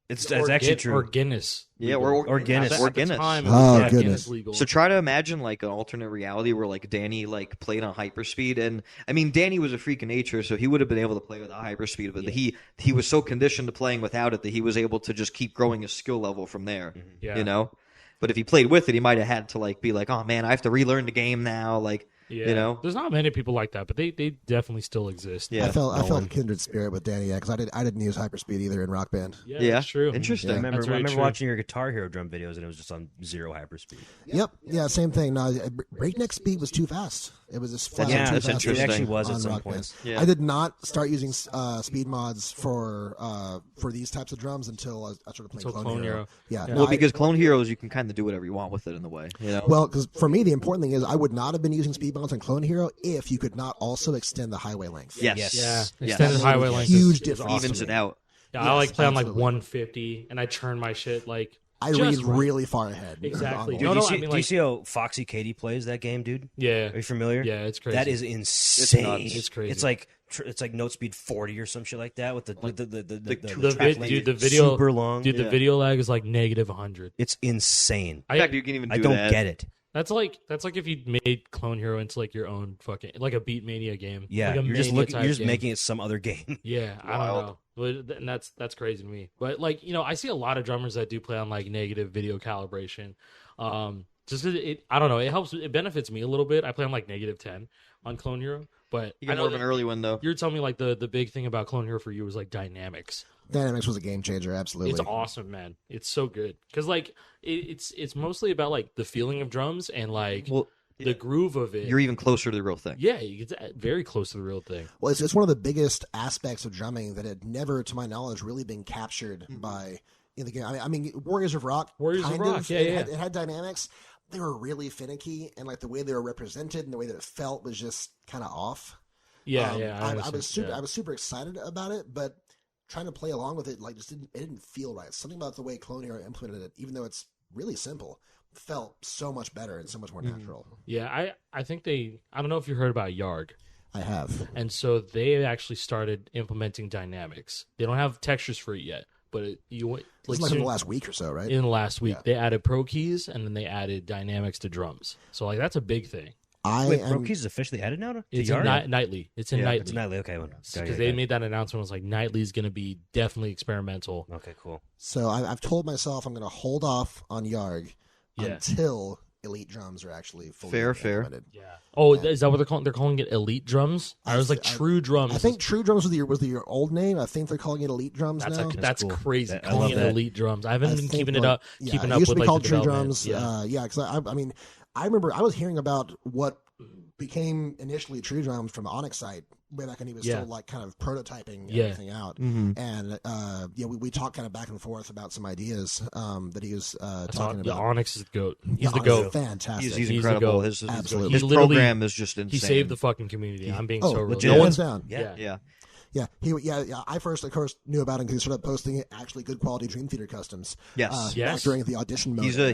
Speaker 1: It's actually true.
Speaker 2: Or Guinness.
Speaker 4: Yeah,
Speaker 1: or Guinness.
Speaker 2: At
Speaker 4: Or
Speaker 2: the
Speaker 4: Guinness.
Speaker 2: time, it
Speaker 3: Oh,
Speaker 2: was,
Speaker 3: goodness.
Speaker 2: Guinness legal.
Speaker 4: So try to imagine like an alternate reality where like Danny like played on hyperspeed, and I mean Danny was a freak of nature, so he would have been able to play without hyperspeed, but he was so conditioned to playing without it that he was able to just keep growing his skill level from there.
Speaker 2: Yeah.
Speaker 4: But if he played with it, he might have had to like be like, oh man, I have to relearn the game now, like
Speaker 2: There's not many people like that, but they definitely still exist.
Speaker 4: Yeah.
Speaker 3: I felt a kindred spirit with Danny, because I didn't use hyperspeed either in Rock Band.
Speaker 2: Yeah, that's true.
Speaker 4: Interesting.
Speaker 1: I
Speaker 3: Yeah.
Speaker 1: remember,
Speaker 2: That's very true.
Speaker 1: watching your Guitar Hero drum videos, and it was just on 0 hyperspeed.
Speaker 3: Yep. Yeah, same thing. No, breakneck speed was too fast. It was just flat
Speaker 1: Yeah,
Speaker 3: too
Speaker 4: that's
Speaker 3: fast.
Speaker 4: interesting.
Speaker 1: It actually was
Speaker 3: on
Speaker 1: at some
Speaker 3: Rock
Speaker 1: points.
Speaker 3: Band.
Speaker 4: Yeah.
Speaker 3: I did not start using speed mods for these types of drums until I started playing
Speaker 2: Until
Speaker 3: Clone
Speaker 2: Clone
Speaker 3: Hero.
Speaker 2: Hero.
Speaker 3: Yeah.
Speaker 4: Well, because Clone Heroes, you can kind of do whatever you want with it in a way.
Speaker 3: Well, because for me, the important thing is I would not have been using speed mods on Clone Hero if you could not also extend the highway length.
Speaker 4: Yes.
Speaker 2: Yeah,
Speaker 4: Yes.
Speaker 2: extended highway length
Speaker 3: Huge
Speaker 2: is
Speaker 3: difference.
Speaker 2: awesome.
Speaker 4: Evens it out.
Speaker 2: Yeah, I like
Speaker 3: Yes,
Speaker 2: play on like
Speaker 3: absolutely.
Speaker 2: 150, and I turn my shit like
Speaker 3: I
Speaker 2: just
Speaker 3: read
Speaker 2: right.
Speaker 3: really far ahead.
Speaker 2: Exactly.
Speaker 3: on
Speaker 2: You
Speaker 3: the-
Speaker 2: know,
Speaker 1: do you see,
Speaker 2: I mean,
Speaker 1: do you
Speaker 2: like-
Speaker 1: see how Foxy Katie plays that game, dude?
Speaker 2: Yeah,
Speaker 1: Are you familiar?
Speaker 2: yeah, it's crazy.
Speaker 1: That is insane.
Speaker 4: nuts.
Speaker 2: It's crazy.
Speaker 1: It's like note speed 40 or some shit like that with the
Speaker 2: the
Speaker 1: track length
Speaker 2: the video
Speaker 1: super long.
Speaker 2: Dude, the video lag is like negative 100.
Speaker 1: It's insane.
Speaker 4: In fact, you can even do
Speaker 1: I don't
Speaker 4: that.
Speaker 1: get it.
Speaker 2: That's like if you made Clone Hero into like your own fucking like a Beat Mania game.
Speaker 1: Yeah,
Speaker 2: like a
Speaker 1: you're just
Speaker 2: Mania
Speaker 1: looking.
Speaker 2: type
Speaker 1: You're just
Speaker 2: game.
Speaker 1: making it some other game.
Speaker 2: Yeah, I don't know, but and that's crazy to me. But like I see a lot of drummers that do play on like negative video calibration. Just 'cause I don't know, it helps. It benefits me a little bit. I play on like negative 10 on Clone Hero, but
Speaker 4: You
Speaker 2: I
Speaker 4: get
Speaker 2: know
Speaker 4: more of an
Speaker 2: that
Speaker 4: early window.
Speaker 2: you're telling me like the big thing about Clone Hero for you was like dynamics.
Speaker 3: Dynamics was a game changer, absolutely.
Speaker 2: It's awesome, man. It's so good because like it's mostly about like the feeling of drums and like
Speaker 4: Well,
Speaker 2: the groove of it.
Speaker 4: you're even closer to the real thing.
Speaker 2: Yeah, you get very close to the real thing.
Speaker 3: Well, it's one of the biggest aspects of drumming that had never, to my knowledge, really been captured by in the game. I mean, Warriors of Rock.
Speaker 2: Warriors of
Speaker 3: kind
Speaker 2: Rock, yeah,
Speaker 3: it had dynamics. They were really finicky, and like the way they were represented and the way that it felt was just kind of off.
Speaker 2: Yeah,
Speaker 3: I was super excited about it, but trying to play along with it, like just didn't feel right. Something about the way Clone Hero implemented it, even though it's really simple, felt so much better and so much more natural.
Speaker 2: Yeah, I think I don't know if you heard about Yarg.
Speaker 3: I have.
Speaker 2: And so they actually started implementing dynamics. They don't have textures for it yet, but
Speaker 3: It's like in the last week or so, right?
Speaker 2: in the last week
Speaker 3: Yeah.
Speaker 2: they added Pro Keys and then they added dynamics to drums. So like that's a big thing.
Speaker 1: Wait, Pro Keys is officially added now?
Speaker 2: It's in nightly. It's in nightly.
Speaker 1: It's nightly. Okay,
Speaker 2: Because they made that announcement. It was like nightly's going to be definitely experimental.
Speaker 1: Okay, cool.
Speaker 3: So I've told myself I'm going to hold off on Yarg until Elite drums are actually fully
Speaker 4: Fair.
Speaker 3: implemented.
Speaker 2: Yeah. Oh, is that what they're calling? They're calling it Elite drums. I was like True Drums.
Speaker 3: I think True Drums was your old name. I think they're calling it Elite Drums now.
Speaker 2: That's
Speaker 1: cool.
Speaker 2: crazy.
Speaker 1: I
Speaker 2: Calling
Speaker 1: love
Speaker 2: it
Speaker 1: that.
Speaker 2: Elite drums. I haven't been keeping
Speaker 3: it
Speaker 2: up.
Speaker 3: Yeah,
Speaker 2: Keeping
Speaker 3: it
Speaker 2: up
Speaker 3: used
Speaker 2: with
Speaker 3: to be
Speaker 2: like
Speaker 3: called
Speaker 2: the
Speaker 3: True
Speaker 2: development.
Speaker 3: Drums. Because I mean, I remember I was hearing about what became initially True Drums from Onyxite way back when he was still like kind of prototyping everything out. And we talked kind of back and forth about some ideas that he was talking about.
Speaker 2: Onyx is the GOAT. He's the
Speaker 3: Onyx
Speaker 2: GOAT.
Speaker 3: is fantastic.
Speaker 4: He's incredible.
Speaker 2: the GOAT.
Speaker 3: Absolutely.
Speaker 4: His program is just insane.
Speaker 2: He saved the fucking community. I'm being so real.
Speaker 1: legit.
Speaker 2: No
Speaker 1: Hands
Speaker 2: one's
Speaker 3: down.
Speaker 4: Yeah.
Speaker 3: Yeah. I first, of course, knew about him because he started posting actually good quality Dream Theater customs.
Speaker 4: Yes.
Speaker 2: Yes.
Speaker 3: During the audition mode.
Speaker 4: He's a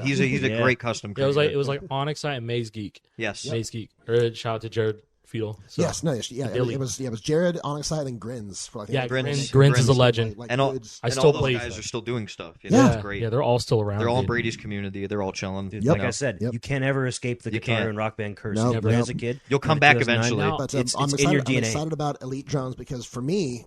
Speaker 4: great custom
Speaker 2: Yeah,
Speaker 4: creator.
Speaker 2: it was like Onyxite and Maze Geek.
Speaker 4: Yes.
Speaker 2: Maze Geek. Or shout out to Jared Feudal. So.
Speaker 3: Yes, no, yeah,
Speaker 2: Billy.
Speaker 3: it was Jared, Onyxite, and Grins. For,
Speaker 2: Yeah,
Speaker 4: Grins.
Speaker 2: Grins is a legend.
Speaker 3: Like
Speaker 4: And all,
Speaker 3: goods.
Speaker 2: I
Speaker 4: and
Speaker 2: still
Speaker 4: all those
Speaker 2: play-
Speaker 4: guys are still doing stuff. You
Speaker 3: Yeah.
Speaker 4: know, it's great.
Speaker 2: Yeah, they're all still around.
Speaker 4: They're all in
Speaker 2: dude.
Speaker 4: Brady's community. They're all chilling.
Speaker 1: Dude,
Speaker 4: You
Speaker 1: like
Speaker 4: know?
Speaker 1: I said,
Speaker 3: Yep.
Speaker 1: you can't ever escape the
Speaker 4: You
Speaker 1: guitar
Speaker 4: can't.
Speaker 1: and rock band curse.
Speaker 3: Nope,
Speaker 1: Never
Speaker 3: nope.
Speaker 1: as a kid.
Speaker 4: You'll come
Speaker 1: In
Speaker 4: back
Speaker 1: 2009.
Speaker 4: eventually.
Speaker 2: Now-
Speaker 3: But
Speaker 1: It's
Speaker 3: I'm
Speaker 1: in
Speaker 3: excited,
Speaker 1: your
Speaker 3: I'm
Speaker 1: DNA.
Speaker 3: excited about Elite drums because for me,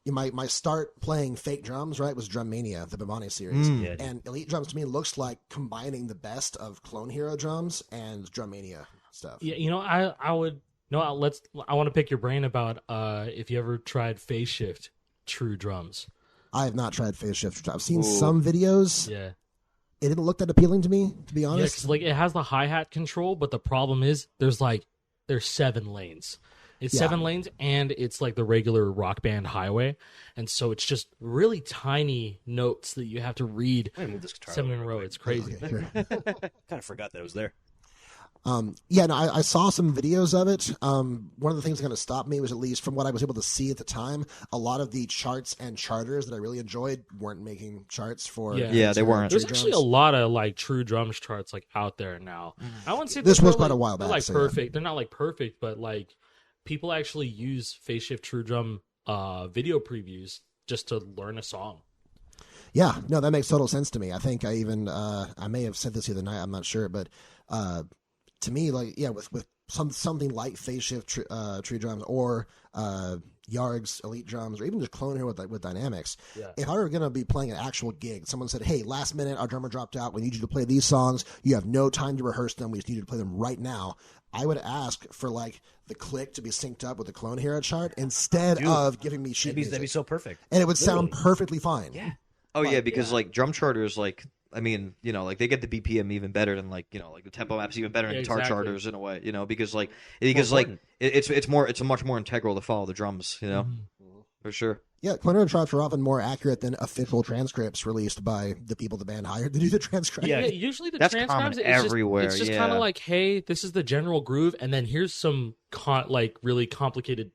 Speaker 3: my start playing fake drums, right, was Drum Mania, the Bimani series.
Speaker 1: Yeah, dude.
Speaker 3: And Elite drums to me looks like combining the best of Clone Hero drums and Drum Mania stuff.
Speaker 2: Yeah, you know, I would no. I want to pick your brain about if you ever tried Phase Shift True Drums.
Speaker 3: I have not tried Phase Shift. I've seen some videos.
Speaker 2: Yeah,
Speaker 3: It didn't look that appealing to me, to be
Speaker 2: yeah,
Speaker 3: honest.
Speaker 2: because like it has the hi hat control, but the problem is there's 7 lanes. It's
Speaker 3: Yeah.
Speaker 2: 7 lanes, and it's like the regular Rock Band highway, and so it's just really tiny notes that you have to read
Speaker 1: I'm gonna move this guitar
Speaker 2: 7
Speaker 1: over
Speaker 2: in a row.
Speaker 1: real
Speaker 2: It's crazy.
Speaker 3: Okay, here.
Speaker 1: quick. Kind of forgot that it was there.
Speaker 3: Yeah, no, I saw some videos of it. One of the things that kind of stopped me was, at least from what I was able to see at the time, a lot of the charts and charters that I really enjoyed weren't making charts for.
Speaker 2: Yeah.
Speaker 4: they weren't.
Speaker 2: There's
Speaker 3: True
Speaker 2: actually a
Speaker 3: drums.
Speaker 2: lot of like True Drums charts like out there now. I wouldn't say
Speaker 3: This
Speaker 2: they're
Speaker 3: was quite
Speaker 2: like-
Speaker 3: a while
Speaker 2: they're
Speaker 3: back,
Speaker 2: like
Speaker 3: so yeah.
Speaker 2: perfect. They're not like perfect, but like people actually use Phase Shift True Drum video previews just to learn a song.
Speaker 3: Yeah, no, that makes total sense to me. I think I even I may have said this the other night. I'm not sure, but to me, like, yeah, with something like Phase Shift True Drums or Yarg's Elite Drums, or even just Clone Hero with Dynamics.
Speaker 2: Yeah.
Speaker 3: If I were going to be playing an actual gig, someone said, "Hey, last minute, our drummer dropped out. We need you to play these songs. You have no time to rehearse them. We just need you to play them right now." I would ask for like the click to be synced up with the Clone Hero chart instead of giving me sheet
Speaker 1: That'd be
Speaker 3: music,
Speaker 1: so perfect.
Speaker 3: and it would sound
Speaker 1: Literally.
Speaker 3: perfectly fine.
Speaker 1: Yeah.
Speaker 4: Oh yeah,
Speaker 3: Like,
Speaker 4: because like drum charters, like I mean, you know, like they get the BPM even better than like like the tempo maps even better than
Speaker 2: Yeah,
Speaker 4: guitar
Speaker 2: exactly.
Speaker 4: charters in a way, because like it's a much more integral to follow the drums, for sure.
Speaker 3: Yeah, Clone Hero charts are often more accurate than official transcripts released by the people the band hired to do the transcript.
Speaker 1: Yeah.
Speaker 2: Yeah, usually the
Speaker 4: That's
Speaker 2: transcribes
Speaker 4: common
Speaker 2: it's just-
Speaker 4: everywhere,
Speaker 2: It's just
Speaker 4: yeah.
Speaker 2: kind of like, hey, this is the general groove, and then here's some like really complicated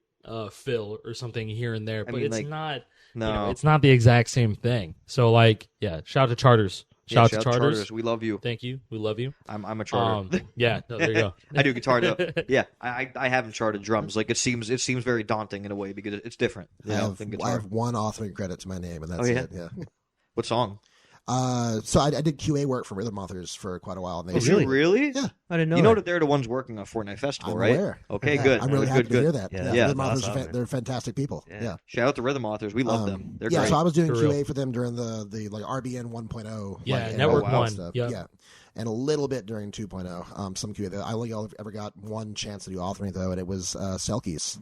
Speaker 2: fill or something here and there, but
Speaker 4: mean,
Speaker 2: it's
Speaker 4: like,
Speaker 2: not.
Speaker 4: No,
Speaker 2: It's not the exact same thing. So like, yeah, shout out to Charters.
Speaker 4: Yeah,
Speaker 2: Shout out to Charters.
Speaker 4: We love you.
Speaker 2: Thank you. We love you.
Speaker 4: I'm a charter.
Speaker 2: Yeah, no, there you go.
Speaker 4: I do guitar though. Yeah, I haven't charted drums. Like it seems very daunting in a way because it's different.
Speaker 3: I
Speaker 4: than
Speaker 3: have
Speaker 4: guitar.
Speaker 3: one authoring credit to my name, and that's
Speaker 4: Oh, yeah?
Speaker 3: it. Yeah.
Speaker 4: What song?
Speaker 3: So I did QA work for Rhythm Authors for quite a while. And they
Speaker 4: Did you really?
Speaker 3: Yeah.
Speaker 1: I didn't know.
Speaker 4: You know
Speaker 1: that.
Speaker 4: that they're the ones working on Fortnite Festival,
Speaker 3: I'm
Speaker 4: right?
Speaker 3: aware.
Speaker 4: Okay,
Speaker 3: Yeah,
Speaker 4: good.
Speaker 3: I'm really
Speaker 4: good,
Speaker 3: happy
Speaker 4: good.
Speaker 3: to hear that.
Speaker 1: Yeah,
Speaker 3: Rhythm
Speaker 1: that's
Speaker 3: Authors,
Speaker 1: awesome, man.
Speaker 3: they're fantastic people.
Speaker 1: Yeah.
Speaker 3: Yeah.
Speaker 4: Shout out to Rhythm Authors. We love them. They're
Speaker 3: Yeah,
Speaker 4: great.
Speaker 3: so I was doing
Speaker 2: For real.
Speaker 3: QA for them during the like RBN 1.0.
Speaker 2: Yeah,
Speaker 3: like,
Speaker 2: Network
Speaker 3: and all that
Speaker 2: 1,
Speaker 3: stuff.
Speaker 2: yep.
Speaker 3: Yeah. And a little bit during 2.0. Some QA. I only ever got one chance to do authoring, though, and it was Selkies.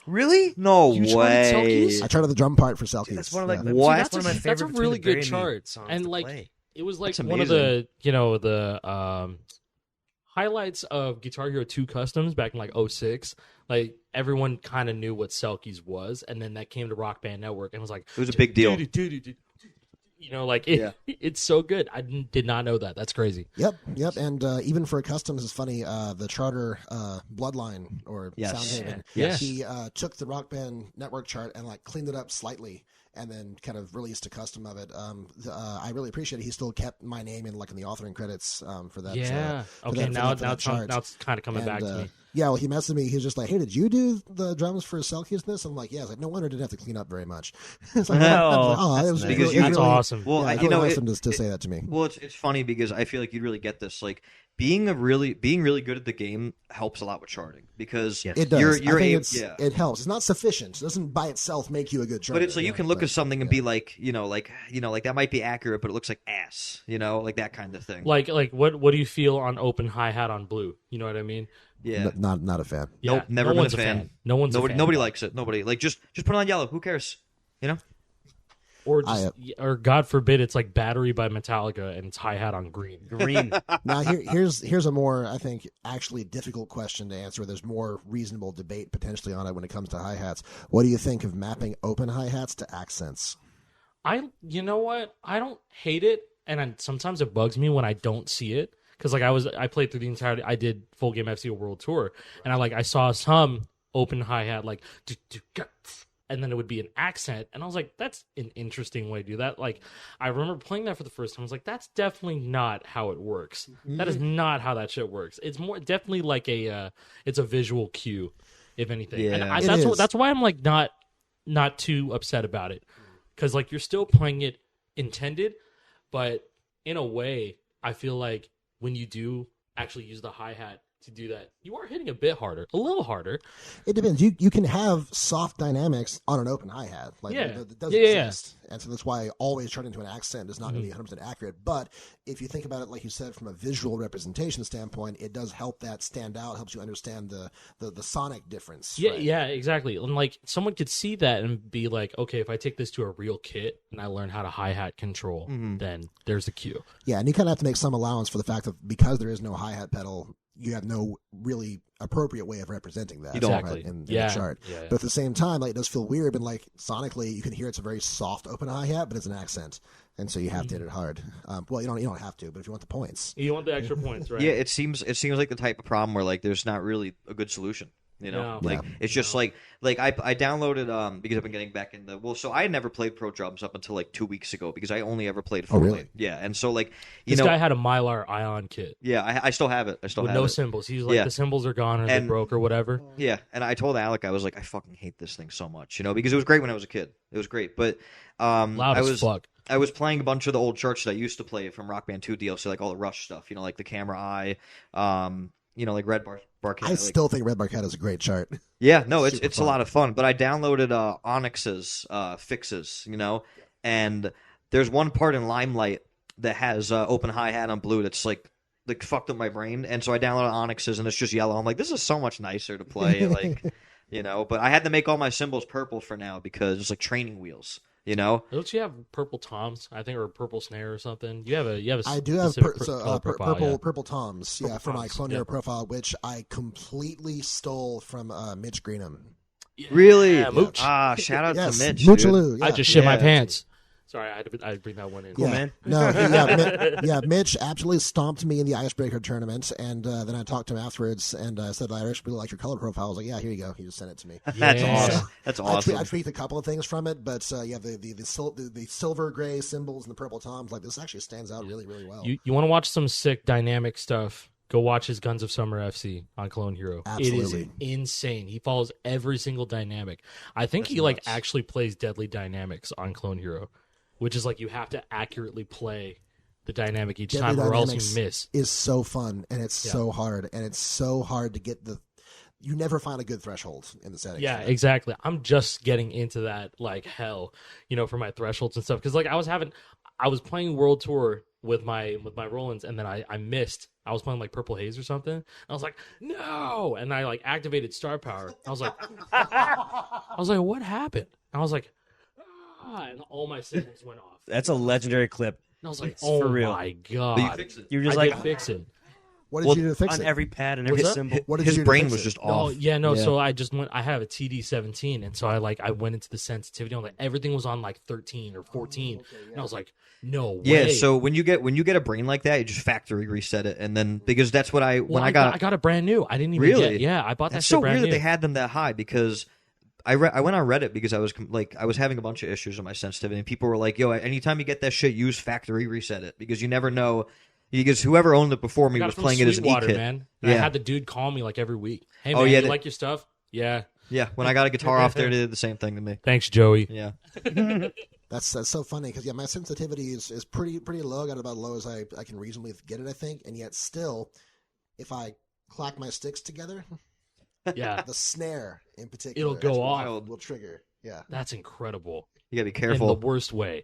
Speaker 4: Really? No
Speaker 2: You charted
Speaker 4: way.
Speaker 2: Selkies?
Speaker 3: I charted the drum part for Selkies.
Speaker 1: That's one of like
Speaker 3: yeah.
Speaker 4: What?
Speaker 1: That's one of my favorite.
Speaker 2: That's a
Speaker 1: Between
Speaker 2: really
Speaker 1: the Gray
Speaker 2: good
Speaker 1: and Me
Speaker 2: chart.
Speaker 1: songs
Speaker 2: And
Speaker 1: to
Speaker 2: like
Speaker 1: play.
Speaker 2: it was like
Speaker 4: That's
Speaker 2: one of the the highlights of Guitar Hero 2 Customs back in like 06. Like everyone kind of knew what Selkies was, and then that came to Rock Band Network and was like
Speaker 4: It was a big deal.
Speaker 2: Like it's so good. I did not know that. That's crazy.
Speaker 3: Yep. And even for customs, it's funny. The charter Bloodline or
Speaker 4: Yes.
Speaker 3: Soundhaven,
Speaker 2: Yes.
Speaker 3: he took the Rock Band Network chart and like cleaned it up slightly, and then kind of released a custom of it. I really appreciate it. He still kept my name in the authoring credits for that.
Speaker 2: Yeah.
Speaker 3: for
Speaker 2: Okay.
Speaker 3: that- for
Speaker 2: Now
Speaker 3: that chart.
Speaker 2: it's kind of coming
Speaker 3: And,
Speaker 2: back to me.
Speaker 3: Yeah, well, he messaged me. He was just like, "Hey, did you do the drums for Selkies this?" I'm like, "Yeah." I was like, "No wonder I didn't have to clean up very much." It's like, it was
Speaker 4: because
Speaker 3: really,
Speaker 2: that's awesome.
Speaker 4: Well,
Speaker 3: yeah,
Speaker 4: you know,
Speaker 3: awesome to say that to me.
Speaker 4: Well, it's funny because I feel like you'd really get this. Like being really good at the game helps a lot with charting because
Speaker 3: It does.
Speaker 4: You're able,
Speaker 3: it helps. It's not sufficient. It doesn't by itself make you a good charter.
Speaker 4: But it's like you can look at something and be like, like that might be accurate, but it looks like ass, like that kind of thing.
Speaker 2: Like what do you feel on open hi-hat on blue? You know what I mean?
Speaker 4: Yeah.
Speaker 3: Not a fan.
Speaker 2: Yeah,
Speaker 4: Nope, never been a fan. Nobody likes it. Nobody just put it on yellow. Who cares?
Speaker 2: Or or God forbid, it's like Battery by Metallica and it's hi-hat on green.
Speaker 3: Now here's a more, I think, actually difficult question to answer. There's more reasonable debate potentially on it when it comes to hi-hats. What do you think of mapping open hi-hats to accents?
Speaker 2: You know what? I don't hate it, and sometimes it bugs me when I don't see it. Because I played through the entirety. I did full game FC World Tour, and I saw some open hi-hat like, and then it would be an accent, and I was like, that's an interesting way to do that. Like, I remember playing that for the first time. I was like, that's definitely not how it works. That is not how that shit works. It's more definitely like it's a visual cue, if anything.
Speaker 4: Yeah.
Speaker 2: And that's why I'm like not too upset about it, because like you're still playing it intended, but in a way, I feel like when you do actually use the hi-hat to do that, you are hitting a little harder.
Speaker 3: It depends. You can have soft dynamics on an open hi-hat. Like, it does exist. And so that's why always turning into an accent is not going to be 100% accurate. But if you think about it, like you said, from a visual representation standpoint, it does help that stand out, helps you understand the sonic difference.
Speaker 2: Yeah,
Speaker 3: right?
Speaker 2: yeah, exactly. And like someone could see that and be like, okay, if I take this to a real kit and I learn how to hi-hat control, then there's a cue.
Speaker 3: Yeah, and you kind of have to make some allowance for the fact that because there is no hi-hat pedal, you have no really appropriate way of representing that.
Speaker 2: Exactly.
Speaker 3: In the chart.
Speaker 2: Yeah.
Speaker 3: But at the same time, like, it does feel weird, and like sonically you can hear it's a very soft open hi-hat, but it's an accent. And so you have to hit it hard. Well, you don't have to, but if you want the points.
Speaker 2: You want the extra points, right?
Speaker 4: Yeah, it seems like the type of problem where like there's not really a good solution.
Speaker 2: No.
Speaker 4: Like it's just like I downloaded because I've been getting back into so I had never played Pro Drums up until like 2 weeks ago because I only ever played Fortnite.
Speaker 3: Really?
Speaker 4: Yeah, and so like
Speaker 2: this guy had a Mylar Ion kit.
Speaker 4: Yeah, I still have it.
Speaker 2: With no cymbals. He's like the cymbals are gone or they broke or whatever.
Speaker 4: Yeah, and I told Alec I was like I fucking hate this thing so much, because it was great when I was a kid. It was great, but
Speaker 2: loud as fuck.
Speaker 4: I was playing a bunch of the old charts that I used to play from Rock Band 2 DLC, like all the Rush stuff, like the Camera Eye, like Red Barcade.
Speaker 3: I still think Red Barcade is a great chart.
Speaker 4: Yeah, no, it's a lot of fun. But I downloaded Onyx's fixes, and there's one part in Limelight that has open hi-hat on blue that's like fucked up my brain, and so I downloaded Onyx's and it's just yellow. I'm like, this is so much nicer to play, but I had to make all my cymbals purple for now because it's like training wheels.
Speaker 2: Don't you have purple toms? I think, or purple snare or something. You have a.
Speaker 3: I do have purple toms. Yeah, for my Clone Hero profile, which I completely stole from Mitch Greenham.
Speaker 2: Yeah,
Speaker 4: really?
Speaker 2: Mooch.
Speaker 4: Shout out to Mitch.
Speaker 3: Moochalooo.
Speaker 2: I just shit my pants. Sorry, I had to bring that one in.
Speaker 3: Cool,
Speaker 1: man.
Speaker 3: No, Mitch absolutely stomped me in the Icebreaker tournament, and then I talked to him afterwards, and said, I actually really like your color profile. I was like, yeah, here you go. He just sent it to me.
Speaker 4: That's awesome. That's awesome.
Speaker 3: I tweaked a couple of things from it, but the silver gray symbols and the purple toms, like this actually stands out really, really well.
Speaker 2: You want to watch some sick dynamic stuff? Go watch his Guns of Summer FC on Clone Hero.
Speaker 3: Absolutely.
Speaker 2: It is insane. He follows every single dynamic. I think he actually plays Deadly Dynamics on Clone Hero, which is like you have to accurately play the dynamic each time or else you miss.
Speaker 3: Is so fun, and it's so hard, and it's so hard to get you never find a good threshold in the settings.
Speaker 2: Yeah, exactly. I'm just getting into that like hell, for my thresholds and stuff. Because like I was playing World Tour with my Rolands, and then I missed. I was playing like Purple Haze or something. And I was like, no, and I like activated Star Power. I was like, what happened? And I was like, and all my signals went off.
Speaker 1: That's a legendary clip.
Speaker 2: And I was like,
Speaker 1: It's for real.
Speaker 2: My god!
Speaker 4: But you fixed it.
Speaker 1: You're just
Speaker 2: I did fix it.
Speaker 3: What did you do to fix
Speaker 1: on
Speaker 3: it?
Speaker 1: every pad and every symbol?
Speaker 3: What did
Speaker 4: His
Speaker 3: you do to
Speaker 4: brain
Speaker 3: fix
Speaker 4: was
Speaker 3: it?
Speaker 4: just
Speaker 2: Oh
Speaker 4: off.
Speaker 2: yeah, no. So I just went. I have a TD-17, and so I went into the sensitivity. I'm like, everything was on like 13 or 14, and I was like, no way.
Speaker 4: Yeah, so when you get a brain like that, you just factory reset it, and then because that's what I
Speaker 2: got it brand new. I didn't even
Speaker 4: really.
Speaker 2: I bought that.
Speaker 4: It's
Speaker 2: shit
Speaker 4: so
Speaker 2: brand
Speaker 4: weird
Speaker 2: new.
Speaker 4: that they had them that high because I went on Reddit because I was having a bunch of issues with my sensitivity, and people were like, "Yo, anytime you get that shit, use factory reset it because you never know." Because whoever owned it before me
Speaker 2: I got
Speaker 4: was
Speaker 2: from
Speaker 4: playing it as an
Speaker 2: Sweetwater,
Speaker 4: e-kit.
Speaker 2: man. And I had the dude call me like every week. Hey man, you like your stuff? Yeah.
Speaker 4: Yeah, when I got a guitar off there, they did the same thing to me.
Speaker 2: Thanks, Joey.
Speaker 4: Yeah.
Speaker 3: That's so funny because my sensitivity is pretty low. I got about as low as I can reasonably get it, I think. And yet still, if I clack my sticks together,
Speaker 2: yeah,
Speaker 3: the snare in particular,
Speaker 2: it'll go off.
Speaker 3: Will trigger. Yeah,
Speaker 2: that's incredible.
Speaker 4: You gotta be careful.
Speaker 2: In the worst way.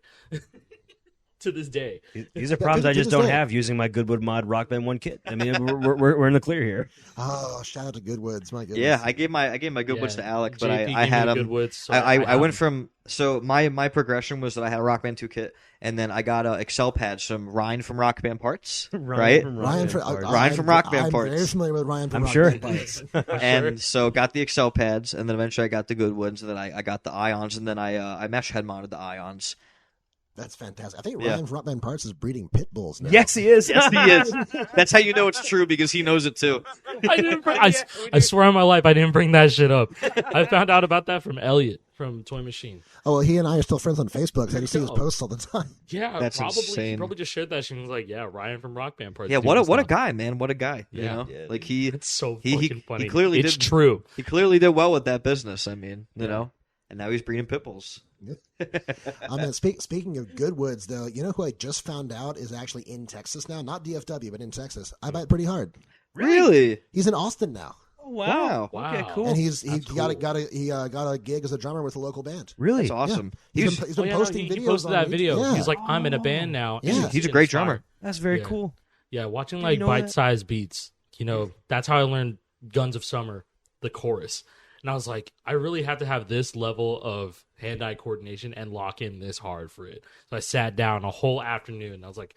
Speaker 2: To this day,
Speaker 1: these are problems I just don't have using my Goodwood Mod Rock Band 1 kit. I mean, we're in the clear here.
Speaker 3: Oh, shout out to Goodwoods, my goodness.
Speaker 4: Yeah, I gave my Goodwoods to Alec, but
Speaker 2: JP
Speaker 4: I had them.
Speaker 2: Goodwoods, so
Speaker 4: I went from my progression was that I had a Rock Band 2 kit, and then I got Excel pads from Ryan from Rock Band Parts, right?
Speaker 3: Ryan from
Speaker 4: Rock Band Parts.
Speaker 3: I'm very familiar with Ryan from
Speaker 1: I'm
Speaker 3: Rock
Speaker 1: sure.
Speaker 3: Band Parts.
Speaker 4: And so got the Excel pads, and then eventually I got the Goodwoods, and then I got the Ions, and then I mesh head mounted the Ions.
Speaker 3: That's fantastic. I think Ryan from Rock Band Parts is breeding pit bulls now.
Speaker 1: Yes, he is.
Speaker 4: Yes, he is. That's how you know it's true because he knows it too.
Speaker 2: I swear on my life I didn't bring that shit up. I found out about that from Elliot from Toy Machine.
Speaker 3: Oh, well, he and I are still friends on Facebook. So I just see his posts all the time.
Speaker 2: Yeah,
Speaker 4: that's
Speaker 2: probably.
Speaker 4: insane.
Speaker 2: He probably just shared that shit and was like, "Yeah, Ryan from Rock Band Parts."
Speaker 4: Yeah, what a guy, man! What a guy.
Speaker 2: Yeah.
Speaker 4: You know?
Speaker 2: Yeah.
Speaker 4: Like it's
Speaker 2: so fucking funny.
Speaker 4: He clearly
Speaker 2: it's
Speaker 4: did.
Speaker 2: True.
Speaker 4: He clearly did well with that business. I mean, you know, and now he's breeding pit bulls.
Speaker 3: I mean, speaking of Goodwoods, though, you know who I just found out is actually in Texas now? Not DFW, but in Texas. I buy it pretty hard.
Speaker 4: Really?
Speaker 3: He's in Austin now.
Speaker 1: Oh, wow. Okay, cool.
Speaker 3: And he got a gig as a drummer with a local band.
Speaker 1: Really?
Speaker 4: That's awesome.
Speaker 3: Yeah. He's been posting videos.
Speaker 2: He posted that video.
Speaker 3: Yeah.
Speaker 2: He's like, I'm in a band now.
Speaker 3: Yeah.
Speaker 4: He's a great drummer.
Speaker 1: That's very cool.
Speaker 2: Yeah, watching like bite-sized beats. You know, that's how I learned Guns of Summer, the chorus. And I was like, I really have to have this level of hand-eye coordination and lock in this hard for it. So I sat down a whole afternoon. And I was like,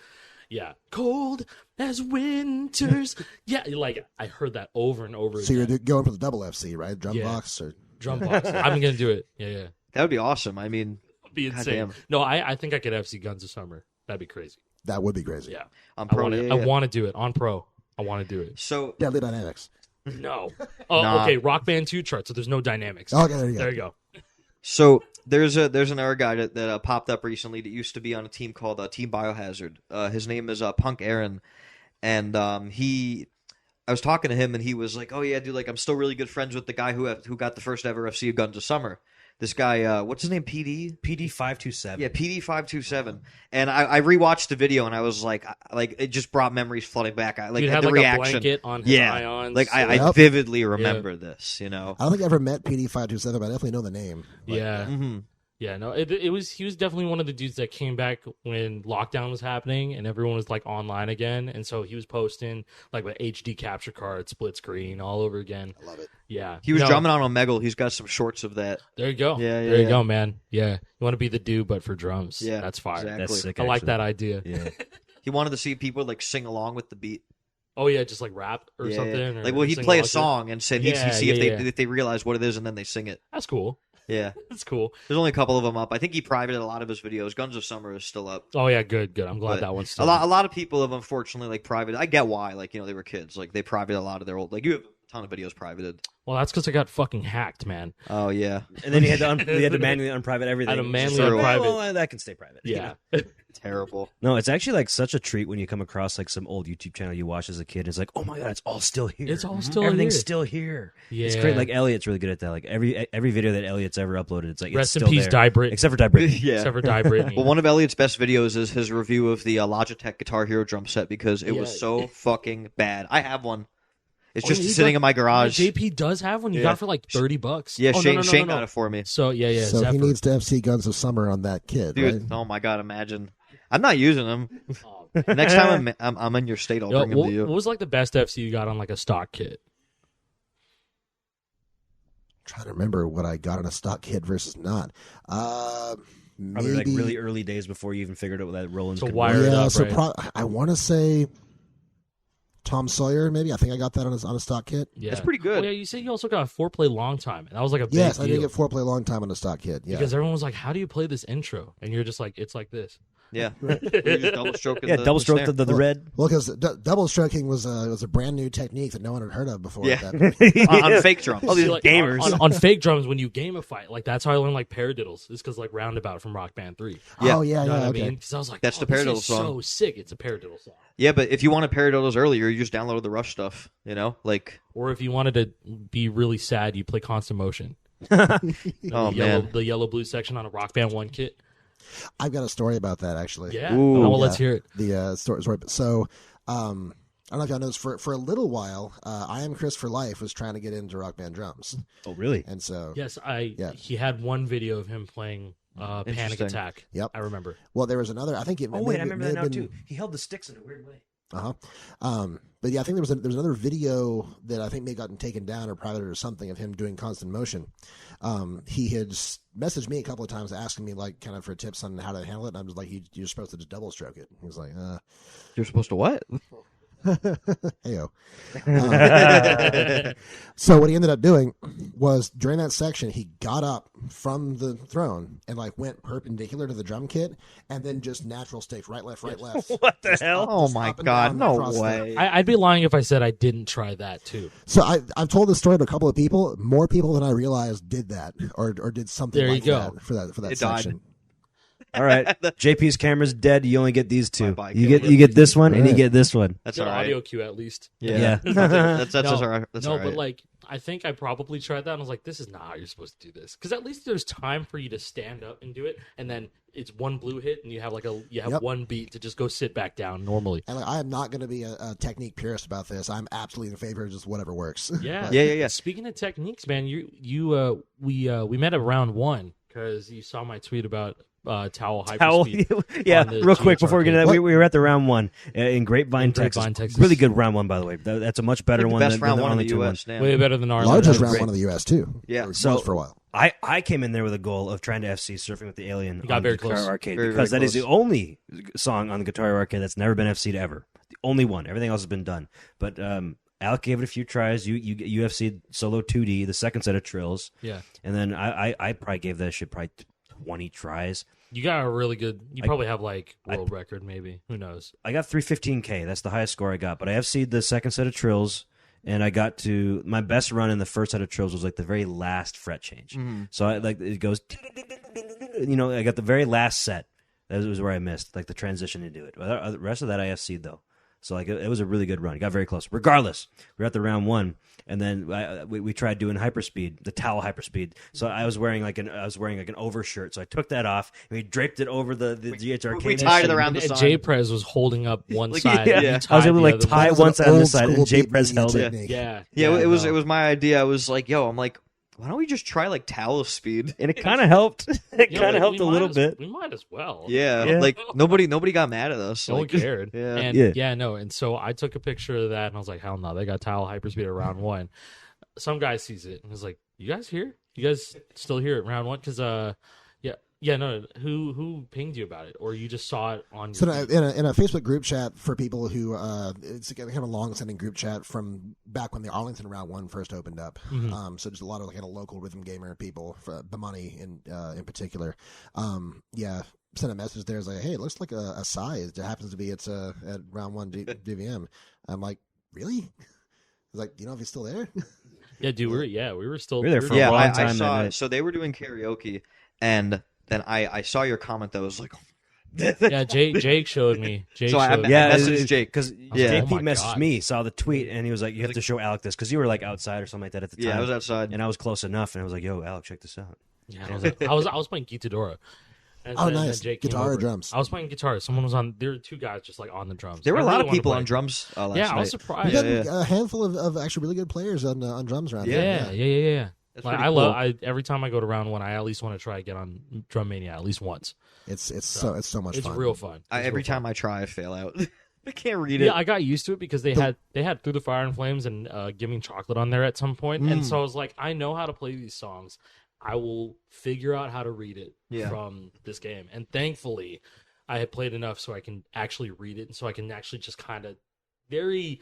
Speaker 2: yeah, cold as winters. Yeah, like I heard that over and over
Speaker 3: So
Speaker 2: again.
Speaker 3: you're going for the double FC, right? Drum box or
Speaker 2: drum box. I'm gonna do it. Yeah.
Speaker 4: That would be awesome. I mean,
Speaker 2: It'd be insane. No, I think I could FC Guns of Summer. That'd be crazy.
Speaker 3: that would be crazy.
Speaker 2: Yeah,
Speaker 4: on pro.
Speaker 2: I want to do it on pro. I want to do it.
Speaker 4: So
Speaker 3: Deadly Dynamics.
Speaker 2: No. Oh, okay. Rock Band 2 chart. So there's no dynamics.
Speaker 3: Okay, there you go.
Speaker 2: There you go.
Speaker 4: So there's another guy that popped up recently that used to be on a team called Team Biohazard. His name is Punk Aaron, and I was talking to him and he was like, "Oh yeah, dude, like I'm still really good friends with the guy who got the first ever FC of Guns of Summer." This guy, what's his name? PD
Speaker 1: 527.
Speaker 4: Yeah, PD 527. And I rewatched the video and I was like it just brought memories flooding back.
Speaker 2: Like had
Speaker 4: the
Speaker 2: like
Speaker 4: reaction.
Speaker 2: a blanket on his ions.
Speaker 4: Like I vividly remember this. You know,
Speaker 3: I don't think I ever met PD527, but I definitely know the name.
Speaker 2: Yeah.
Speaker 4: Mm-hmm.
Speaker 2: Yeah, no, he was definitely one of the dudes that came back when lockdown was happening and everyone was like online again, and so he was posting like with HD capture card, split screen, all over again.
Speaker 3: I love it.
Speaker 2: Yeah,
Speaker 4: he was drumming on Omegle. He's got some shorts of that.
Speaker 2: There you go.
Speaker 4: Yeah,
Speaker 2: there you go, man. Yeah, you want to be the dude, but for drums.
Speaker 4: Yeah,
Speaker 2: that's fire.
Speaker 4: Exactly.
Speaker 1: That's sick.
Speaker 2: I like that idea.
Speaker 1: Yeah,
Speaker 4: he wanted to see people like sing along with the beat.
Speaker 2: Oh yeah, just like rap or something.
Speaker 4: Yeah.
Speaker 2: Or
Speaker 4: like, well, he'd play a song and said he'd see if they realize what it is, and then they sing it.
Speaker 2: That's cool.
Speaker 4: Yeah,
Speaker 2: that's cool.
Speaker 4: There's only a couple of them up. I think he privated a lot of his videos. Guns of Summer is still up.
Speaker 2: Oh yeah, good. I'm glad that one's still
Speaker 4: a lot of people have unfortunately like privated. I get why. Like, you know, they were kids. Like they privated a lot of their old. Like you have a ton of videos privated.
Speaker 2: Well, that's because I got fucking hacked, man.
Speaker 4: Oh yeah.
Speaker 1: And then you had to manually unprivate everything.
Speaker 2: I had to manually unprivate.
Speaker 1: Well, that can stay private.
Speaker 2: Yeah.
Speaker 4: Terrible.
Speaker 1: No, it's actually like such a treat when you come across like some old YouTube channel you watch as a kid. And it's like, oh my god, it's all still here.
Speaker 2: It's all still
Speaker 1: Everything's
Speaker 2: here.
Speaker 1: still here.
Speaker 2: Yeah.
Speaker 1: It's great. Like Elliot's really good at that. Like every video that Elliot's ever uploaded, it's like
Speaker 2: Rest
Speaker 1: it's
Speaker 2: in
Speaker 1: still
Speaker 2: peace,
Speaker 1: there.
Speaker 2: Die Brit.
Speaker 1: Except for Die Brit.
Speaker 4: Yeah.
Speaker 2: Except for Die Britney.
Speaker 4: Well, one of Elliot's best videos is his review of the Logitech Guitar Hero drum set because it was so fucking bad. I have one. It's just sitting in my garage.
Speaker 2: JP does have one. You got it for like $30.
Speaker 4: Yeah,
Speaker 2: oh,
Speaker 4: Shane got it for me.
Speaker 2: So yeah.
Speaker 3: So
Speaker 2: Zephyr.
Speaker 3: he needs to FC Guns of Summer on that kid,
Speaker 4: Dude,
Speaker 3: right?
Speaker 4: oh my god, imagine. I'm not using them. Next time I'm in your state, I'll bring them to you.
Speaker 2: What was like the best FC you got on like a stock kit?
Speaker 3: I'm trying to remember what I got on a stock kit versus not. Maybe
Speaker 1: Probably like really early days before you even figured out that Roland's
Speaker 2: So
Speaker 1: could
Speaker 2: wire
Speaker 1: work.
Speaker 2: it
Speaker 3: yeah.
Speaker 2: up,
Speaker 3: So
Speaker 2: right?
Speaker 3: I want to say Tom Sawyer. Maybe I think I got that on a stock kit.
Speaker 2: Yeah,
Speaker 4: That's pretty good.
Speaker 2: Oh, yeah, you said you also got a 4-play long time, and that was like a big
Speaker 3: Yes,
Speaker 2: deal.
Speaker 3: I did get foreplay long time on a stock kit. Yeah.
Speaker 2: Because everyone was like, "How do you play this intro?" And you're just like, "It's like this."
Speaker 4: Yeah. You just double stroking
Speaker 1: double stroke
Speaker 4: snare.
Speaker 1: the red.
Speaker 3: Well, because double stroking was a brand new technique that no one had heard of before.
Speaker 4: Yeah.
Speaker 3: At that point.
Speaker 4: on fake drums.
Speaker 1: All these
Speaker 2: See, like,
Speaker 1: gamers.
Speaker 2: on fake drums when you gamify, like that's how I learned like paradiddles. It's because like Roundabout from Rock Band 3.
Speaker 4: Yeah.
Speaker 3: Oh yeah,
Speaker 2: You know
Speaker 3: yeah.
Speaker 2: what
Speaker 3: Okay.
Speaker 2: I mean? Because I was like,
Speaker 4: That's the
Speaker 2: this
Speaker 4: paradiddle
Speaker 2: is
Speaker 4: song.
Speaker 2: so sick. It's a paradiddle song.
Speaker 4: Yeah, but if you wanted paradiddles earlier, you just downloaded the Rush stuff, like...
Speaker 2: Or if you wanted to be really sad, you play Constant Motion.
Speaker 4: Oh,
Speaker 2: The yellow blue section on a Rock Band 1 kit.
Speaker 3: I've got a story about that actually.
Speaker 2: Yeah.
Speaker 4: Ooh.
Speaker 2: Well, let's hear it.
Speaker 3: The story. So, I don't know if y'all know this. For a little while, I Am Chris for Life was trying to get into Rock Band drums,
Speaker 1: Oh, really?
Speaker 3: and so
Speaker 2: Yes,
Speaker 3: Yeah.
Speaker 2: he had one video of him playing Panic
Speaker 4: Interesting.
Speaker 2: Attack.
Speaker 3: Yep.
Speaker 2: I remember.
Speaker 3: well, there was another. I think it.
Speaker 1: Oh, wait, I remember that now, too. He held the sticks in a weird way.
Speaker 3: But yeah, I think there was another video that I think may have gotten taken down or private or something of him doing Constant Motion. He had messaged me a couple of times asking me like kind of for tips on how to handle it. And I was like, you're supposed to just double stroke it. He was like,
Speaker 4: You're supposed to what?
Speaker 3: heyo. So what he ended up doing was during that section, he got up from the throne and like went perpendicular to the drum kit and then just natural staked right, left.
Speaker 1: What the hell?
Speaker 4: Oh, my
Speaker 3: up and
Speaker 4: God.
Speaker 3: down
Speaker 4: No
Speaker 3: across the-
Speaker 4: way.
Speaker 2: I'd be lying if I said I didn't try that too.
Speaker 3: So I've told this story to a couple of people. More people than I realized did that or did something
Speaker 2: There you
Speaker 3: like
Speaker 2: go.
Speaker 3: that for that
Speaker 4: It died.
Speaker 3: section.
Speaker 1: All right. JP's camera's dead. You only get these two.
Speaker 4: Bye-bye,
Speaker 1: You
Speaker 4: camera.
Speaker 1: get this one and you
Speaker 3: Right.
Speaker 1: get this one.
Speaker 4: That's
Speaker 2: Good
Speaker 4: all right.
Speaker 2: audio cue at least.
Speaker 1: Yeah.
Speaker 4: That's
Speaker 2: No,
Speaker 4: all right. That's
Speaker 2: no,
Speaker 4: all right.
Speaker 2: but like I think I probably tried that and I was like, this is not how you're supposed to do this. Because at least there's time for you to stand up and do it, and then it's one blue hit and you have
Speaker 3: Yep.
Speaker 2: one beat to just go sit back down normally.
Speaker 3: And like, I am not going to be a technique purist about this. I'm absolutely in favor of just whatever works.
Speaker 2: Yeah.
Speaker 4: Yeah.
Speaker 2: Speaking of techniques, man, we met at round 1 because you saw my tweet about towel hyperspeed.
Speaker 1: Yeah,
Speaker 2: on the
Speaker 1: real quick
Speaker 2: GH
Speaker 1: before we get into that,
Speaker 3: Arcade.
Speaker 1: we were at the round 1 in Grapevine,
Speaker 2: Grapevine,
Speaker 1: Texas.
Speaker 2: Texas.
Speaker 1: Really good round 1, by the way. That's a much better
Speaker 4: Like the
Speaker 1: one
Speaker 4: best
Speaker 1: than
Speaker 4: round
Speaker 1: the
Speaker 4: one in the
Speaker 1: Arlington one.
Speaker 4: U.S. now.
Speaker 2: Way better than ours.
Speaker 3: Largest
Speaker 1: was
Speaker 3: round
Speaker 1: great.
Speaker 3: one in the U.S. too.
Speaker 4: Yeah.
Speaker 3: It
Speaker 1: So-
Speaker 3: was for a while.
Speaker 1: I came in there with a goal of trying to FC Surfing with the Alien
Speaker 2: You got
Speaker 1: on
Speaker 2: very
Speaker 1: Guitar
Speaker 2: close.
Speaker 1: Arcade
Speaker 4: Very,
Speaker 1: because
Speaker 4: very
Speaker 1: that is the
Speaker 4: close.
Speaker 1: only song on the Guitar Arcade that's never been FC'd ever. The only one. Everything else has been done. But Alec gave it a few tries. You UFC'd solo 2D, the second set of trills.
Speaker 2: Yeah.
Speaker 1: And then I probably gave that shit probably 20 tries.
Speaker 2: You got a really good. You probably have like world record, maybe. Who knows?
Speaker 1: I got 315K. That's the highest score I got. But I FC'd the second set of trills, and I got to my best run in the first set of trills was like the very last fret change. So it goes, I got the very last set. That was where I missed, like the transition into it. The rest of that I FC'd though. So like it was a really good run. It got very close. Regardless, we're at the round 1, and then we tried doing hyperspeed, the towel hyperspeed. So I was wearing like an overshirt. So I took that off and we draped it over the GH Arcade.
Speaker 4: we tied it around the
Speaker 2: And
Speaker 4: side.
Speaker 2: J Prez was holding up one
Speaker 4: Like,
Speaker 2: side.
Speaker 4: yeah.
Speaker 2: and you
Speaker 4: I
Speaker 1: I was
Speaker 2: tied
Speaker 1: able to
Speaker 2: the
Speaker 1: like
Speaker 2: other
Speaker 1: tie
Speaker 3: That was
Speaker 1: one
Speaker 3: an
Speaker 1: side on
Speaker 3: old
Speaker 1: this side,
Speaker 3: school
Speaker 1: and J
Speaker 3: beat
Speaker 1: Prez
Speaker 3: media
Speaker 1: held it.
Speaker 3: technique.
Speaker 2: Yeah.
Speaker 4: Yeah, it was
Speaker 2: no.
Speaker 4: it was my idea. I was like, I'm like, why don't we just try like towel speed?
Speaker 1: And it kind of helped. It
Speaker 2: You know,
Speaker 1: kind of helped
Speaker 2: we
Speaker 1: a
Speaker 2: might
Speaker 1: little
Speaker 2: as-
Speaker 1: bit.
Speaker 2: We might as well.
Speaker 4: Yeah,
Speaker 1: Yeah.
Speaker 4: like nobody got mad at us.
Speaker 2: No one
Speaker 4: Like,
Speaker 2: cared.
Speaker 4: Yeah.
Speaker 2: And
Speaker 1: Yeah.
Speaker 2: no. And so I took a picture of that and I was like, hell no, they got towel hyperspeed at round 1. Some guy sees it and was like, you guys here? You guys still here at round 1? Because no. Who pinged you about it, or you just saw it on? Your
Speaker 3: So
Speaker 2: feed?
Speaker 3: in a Facebook group chat for people who it's kind of a long-standing group chat from back when the Arlington Round 1 first opened up.
Speaker 2: Mm-hmm.
Speaker 3: So just a lot of kind of local rhythm gamer people, for the money in particular. Sent a message there. It's like, hey, it looks like a size. It happens to be at Round 1 DVM. I'm like, really? I was like, you know if he's still there?
Speaker 2: Yeah, dude. We were still
Speaker 1: We were there for a
Speaker 4: Yeah,
Speaker 1: long
Speaker 4: I
Speaker 1: time that
Speaker 4: saw.
Speaker 1: night.
Speaker 4: So they were doing karaoke, and then I saw your comment that was like,
Speaker 2: Yeah, Jake showed me. Jake
Speaker 4: So I-
Speaker 2: showed me.
Speaker 1: Yeah,
Speaker 4: messaged Jake.
Speaker 1: because
Speaker 4: Yeah.
Speaker 1: JP
Speaker 2: Oh my
Speaker 1: messaged
Speaker 2: God.
Speaker 1: me, saw the tweet, and he was like, "You have to show Alec this," because you were like outside or something like that at the time.
Speaker 4: yeah, I was outside.
Speaker 1: and I was close enough, and I was like, "Yo, Alec, check this out."
Speaker 2: Yeah, I was playing Guitadora. And
Speaker 3: Oh,
Speaker 2: then
Speaker 3: nice.
Speaker 2: Jake came
Speaker 3: Guitar or
Speaker 2: over.
Speaker 3: drums?
Speaker 2: I was playing guitar. Someone was on. There were 2 guys just like on the drums.
Speaker 4: There were
Speaker 2: I
Speaker 4: a lot
Speaker 2: really
Speaker 4: of
Speaker 2: wanted to
Speaker 4: people
Speaker 2: play.
Speaker 4: on drums last
Speaker 2: Yeah, I was
Speaker 4: night.
Speaker 3: We
Speaker 2: surprised.
Speaker 3: got
Speaker 4: Yeah.
Speaker 3: a handful of actually really good players on drums around
Speaker 2: Yeah,
Speaker 3: here.
Speaker 2: yeah.
Speaker 4: That's
Speaker 2: Like,
Speaker 4: pretty
Speaker 2: I
Speaker 4: cool.
Speaker 2: love. Every time I go to round 1, I at least want to try to get on Drum Mania at least once.
Speaker 3: It's so much
Speaker 2: It's
Speaker 3: fun.
Speaker 2: real fun.
Speaker 4: Every time I try, I fail out. I can't read
Speaker 2: Yeah,
Speaker 4: it.
Speaker 2: I got used to it because they had Through the Fire and Flames and Give Me Chocolate on there at some point. And so I was like, I know how to play these songs. I will figure out how to read it from this game. And thankfully, I had played enough so I can actually read it, and so I can actually just kind of very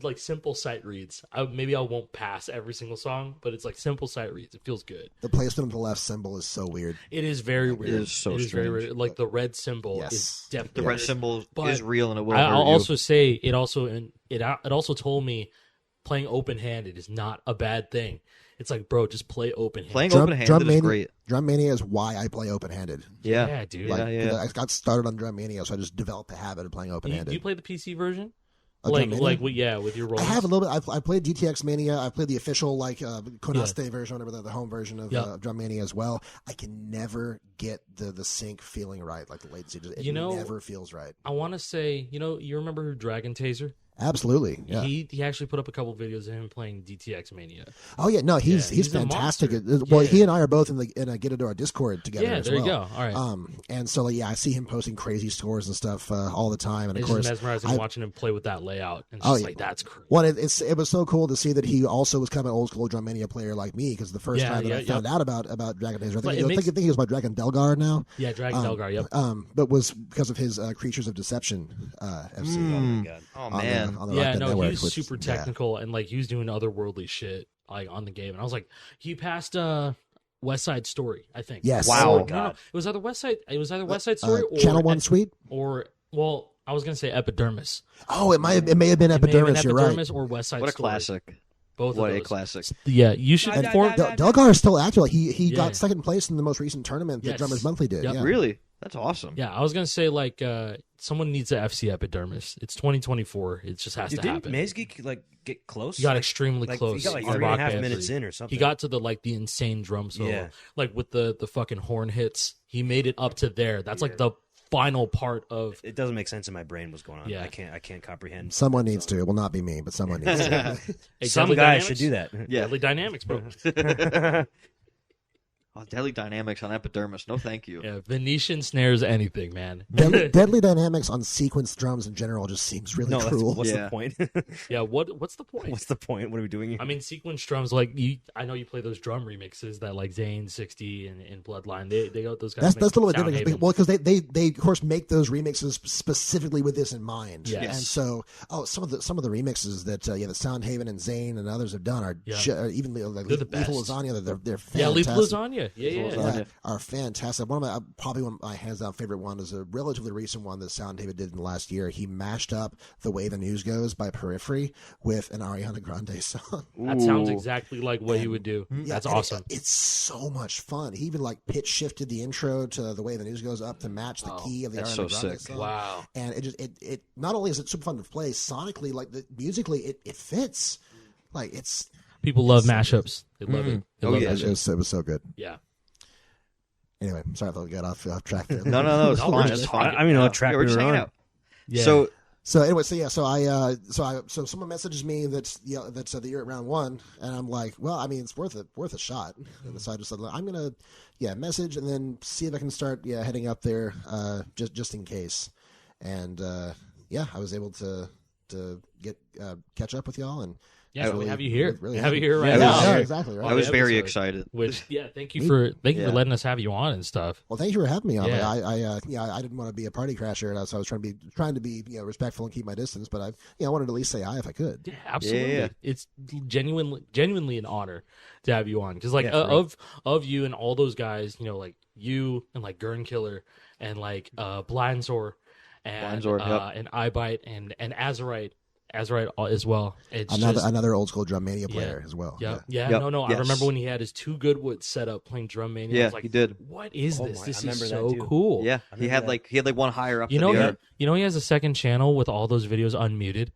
Speaker 2: like simple sight reads. Maybe I won't pass every single song, but it's like simple sight reads. It feels good.
Speaker 3: The placement of the left symbol is so weird.
Speaker 2: It is very weird.
Speaker 4: It is so strange.
Speaker 2: Very weird. Like the red symbol
Speaker 3: Yes.
Speaker 2: is definitely
Speaker 4: The red symbol
Speaker 2: But
Speaker 4: is real and it will
Speaker 2: I'll
Speaker 4: hurt you.
Speaker 2: also say it also told me playing open handed is not a bad thing. It's like, bro, just play open handed.
Speaker 4: Playing open-handed is great.
Speaker 3: Drum Mania is why I play open-handed.
Speaker 2: Yeah, dude.
Speaker 3: Like,
Speaker 4: Yeah.
Speaker 3: I got started on Drum Mania, so I just developed the habit of playing
Speaker 2: Do
Speaker 3: open-handed.
Speaker 2: you play the PC version?
Speaker 3: Of Drum Mania?
Speaker 2: With your roles.
Speaker 3: I have a little bit. I played GTX Mania. I played the official Konaste version, whatever the home version of Drum Mania as well. I can never get the sync feeling right, like the latency. It never feels right.
Speaker 2: I want to say, you remember who Dragon Taser?
Speaker 3: Absolutely, yeah.
Speaker 2: He actually put up a couple videos of him playing DTX Mania.
Speaker 3: Oh yeah, no, he's
Speaker 2: a
Speaker 3: fantastic.
Speaker 2: monster.
Speaker 3: Well, he and I are both in Get Into Our Discord together.
Speaker 2: Yeah,
Speaker 3: as
Speaker 2: there
Speaker 3: well.
Speaker 2: you go. All right.
Speaker 3: And so I see him posting crazy scores and stuff all the time, and
Speaker 2: It's
Speaker 3: of course,
Speaker 2: just mesmerizing watching him play with that layout. And that's crazy.
Speaker 3: Well, it was so cool to see that he also was kind of an old school Drum Mania player like me, because the first time that I found out about Dragon Taser, I think he was by Dragon Delgar now.
Speaker 2: Yeah, Dragon Delgar. Yep.
Speaker 3: But was because of his Creatures of Deception FC.
Speaker 1: Oh my god.
Speaker 4: Oh, man.
Speaker 3: On the
Speaker 2: Yeah,
Speaker 3: Rocket
Speaker 2: no,
Speaker 3: Network,
Speaker 2: he was
Speaker 3: which-
Speaker 2: super technical and like he was doing otherworldly shit like on the game. And I was like, he passed West Side Story, I think.
Speaker 3: Yes.
Speaker 4: Wow.
Speaker 2: No, it was either West Side. It was either West Side Story or
Speaker 3: Channel One Suite.
Speaker 2: or I was gonna say Epidermis.
Speaker 3: Oh, it may have been
Speaker 2: It may have been
Speaker 3: Epidermis. You're right.
Speaker 2: Epidermis or West Side
Speaker 4: What a
Speaker 2: Story.
Speaker 4: classic.
Speaker 2: Both
Speaker 4: What
Speaker 2: of
Speaker 4: a
Speaker 2: those.
Speaker 4: classic.
Speaker 2: Yeah, you should inform.
Speaker 3: Delgar is still active. He
Speaker 2: Yeah.
Speaker 3: got second place in the most recent tournament that
Speaker 2: Yes.
Speaker 3: Drummers Monthly did.
Speaker 2: Yep.
Speaker 3: Yeah.
Speaker 4: Really? That's awesome.
Speaker 2: Yeah, I was gonna say like someone needs to FC Epidermis. It's 2024. It just has
Speaker 1: Dude,
Speaker 2: to
Speaker 1: didn't
Speaker 2: happen.
Speaker 1: Maze Geek get close?
Speaker 2: He got extremely
Speaker 1: like,
Speaker 2: close.
Speaker 1: He got like
Speaker 2: on
Speaker 1: 3.5
Speaker 2: Rock Band
Speaker 1: minutes
Speaker 2: 3.
Speaker 1: in or something.
Speaker 2: He got to the insane drum solo.
Speaker 1: Yeah.
Speaker 2: Like with the fucking horn hits. He made it up to there. That's like the final part of
Speaker 1: It doesn't make sense in my brain what's going on.
Speaker 2: Yeah.
Speaker 1: I can't comprehend.
Speaker 3: Someone needs to. It will not be me, but someone needs to.
Speaker 2: Hey,
Speaker 1: Some
Speaker 2: Deadly
Speaker 1: guy
Speaker 2: Dynamics?
Speaker 1: should do that.
Speaker 4: Yeah.
Speaker 2: Deadly Dynamics, bro.
Speaker 4: Oh, Deadly Dynamics on Epidermis. No, thank you.
Speaker 2: Yeah, Venetian snares anything, man.
Speaker 3: Deadly Dynamics on sequence drums in general just seems really
Speaker 1: No,
Speaker 3: cruel.
Speaker 1: what's
Speaker 4: Yeah.
Speaker 1: the point?
Speaker 2: Yeah, what's the point?
Speaker 1: What's the point? What are we doing here?
Speaker 2: I mean, sequence drums like I know you play those drum remixes that like Zane 60 and Bloodline. They got those guys.
Speaker 3: That's a little bit
Speaker 2: Sound
Speaker 3: different.
Speaker 2: Haven.
Speaker 3: Well, because they of course make those remixes specifically with this in mind.
Speaker 2: Yes.
Speaker 3: And so some of the remixes that that Sound Haven and Zane and others have done are even like
Speaker 2: They're the
Speaker 3: Lethal
Speaker 2: best.
Speaker 3: Lasagna. They're fantastic.
Speaker 2: Yeah, Lethal Lasagna. Yeah.
Speaker 3: Are fantastic. Probably one of my hands down favorite one is a relatively recent one that Sound Haven did in the last year. He mashed up "The Way the News Goes" by Periphery with an Ariana Grande song.
Speaker 2: That sounds exactly like what he would do. That's awesome.
Speaker 3: It's so much fun. He even like pitch shifted the intro to "The Way the News Goes" up to match the key of the
Speaker 4: that's
Speaker 3: Ariana
Speaker 4: so
Speaker 3: Grande
Speaker 4: sick.
Speaker 3: song.
Speaker 2: Wow.
Speaker 3: And it not only is it super fun to play sonically, like musically, it fits. Like it's
Speaker 2: People love mashups. They love it. They
Speaker 4: Oh,
Speaker 2: love
Speaker 4: yeah.
Speaker 2: that shit.
Speaker 3: it was so good.
Speaker 2: Yeah.
Speaker 3: Anyway, sorry if I got off track there.
Speaker 4: No, it's
Speaker 2: No, we're
Speaker 4: fine.
Speaker 2: just
Speaker 4: It's fine.
Speaker 1: I mean, what track
Speaker 4: Yeah,
Speaker 1: we
Speaker 4: we're just
Speaker 1: were
Speaker 4: hanging
Speaker 1: on.
Speaker 4: out.
Speaker 2: Yeah.
Speaker 3: So anyway, so someone messages me that's that you're at round one, and I'm like, well, I mean, it's worth a shot. And so I just said, I'm gonna message and then see if I can start heading up there just in case. And I was able to get catch up with y'all and.
Speaker 2: Yeah, we have you here.
Speaker 3: Really
Speaker 2: we have you
Speaker 3: happy.
Speaker 2: here right
Speaker 4: Yeah,
Speaker 2: now.
Speaker 3: Yeah, exactly. Right.
Speaker 4: I was very
Speaker 2: episode.
Speaker 4: excited.
Speaker 2: Which, thank you for
Speaker 4: Yeah.
Speaker 2: letting us have you on and stuff.
Speaker 3: Well, thank you for having me on.
Speaker 2: Yeah.
Speaker 3: I didn't want to be a party crasher, so I was trying to be respectful and keep my distance. But I wanted to at least say hi if I could.
Speaker 2: Yeah, absolutely.
Speaker 4: Yeah.
Speaker 2: It's genuinely an honor to have you on because like
Speaker 1: Yeah, for real.
Speaker 2: of you and all those guys, like you and like Gurn Killer and like Blindzor and
Speaker 4: Blindzor, yep.
Speaker 2: and iBite and Azurite as well. It's
Speaker 3: Another old school Drum Mania player as well.
Speaker 2: Yeah.
Speaker 4: Yep.
Speaker 2: No. I
Speaker 4: Yes.
Speaker 2: remember when he had his 2 Goodwood set up playing Drum Mania. I
Speaker 4: Yeah,
Speaker 2: was like,
Speaker 4: he did.
Speaker 2: What is
Speaker 1: Oh
Speaker 2: this?
Speaker 1: my-
Speaker 2: This
Speaker 1: I
Speaker 2: is
Speaker 1: remember that
Speaker 2: so
Speaker 1: too.
Speaker 2: cool.
Speaker 4: Yeah, he had
Speaker 1: remember
Speaker 4: like one higher up.
Speaker 2: You
Speaker 4: than
Speaker 2: know,
Speaker 4: the other.
Speaker 2: he has a second channel with all those videos unmuted.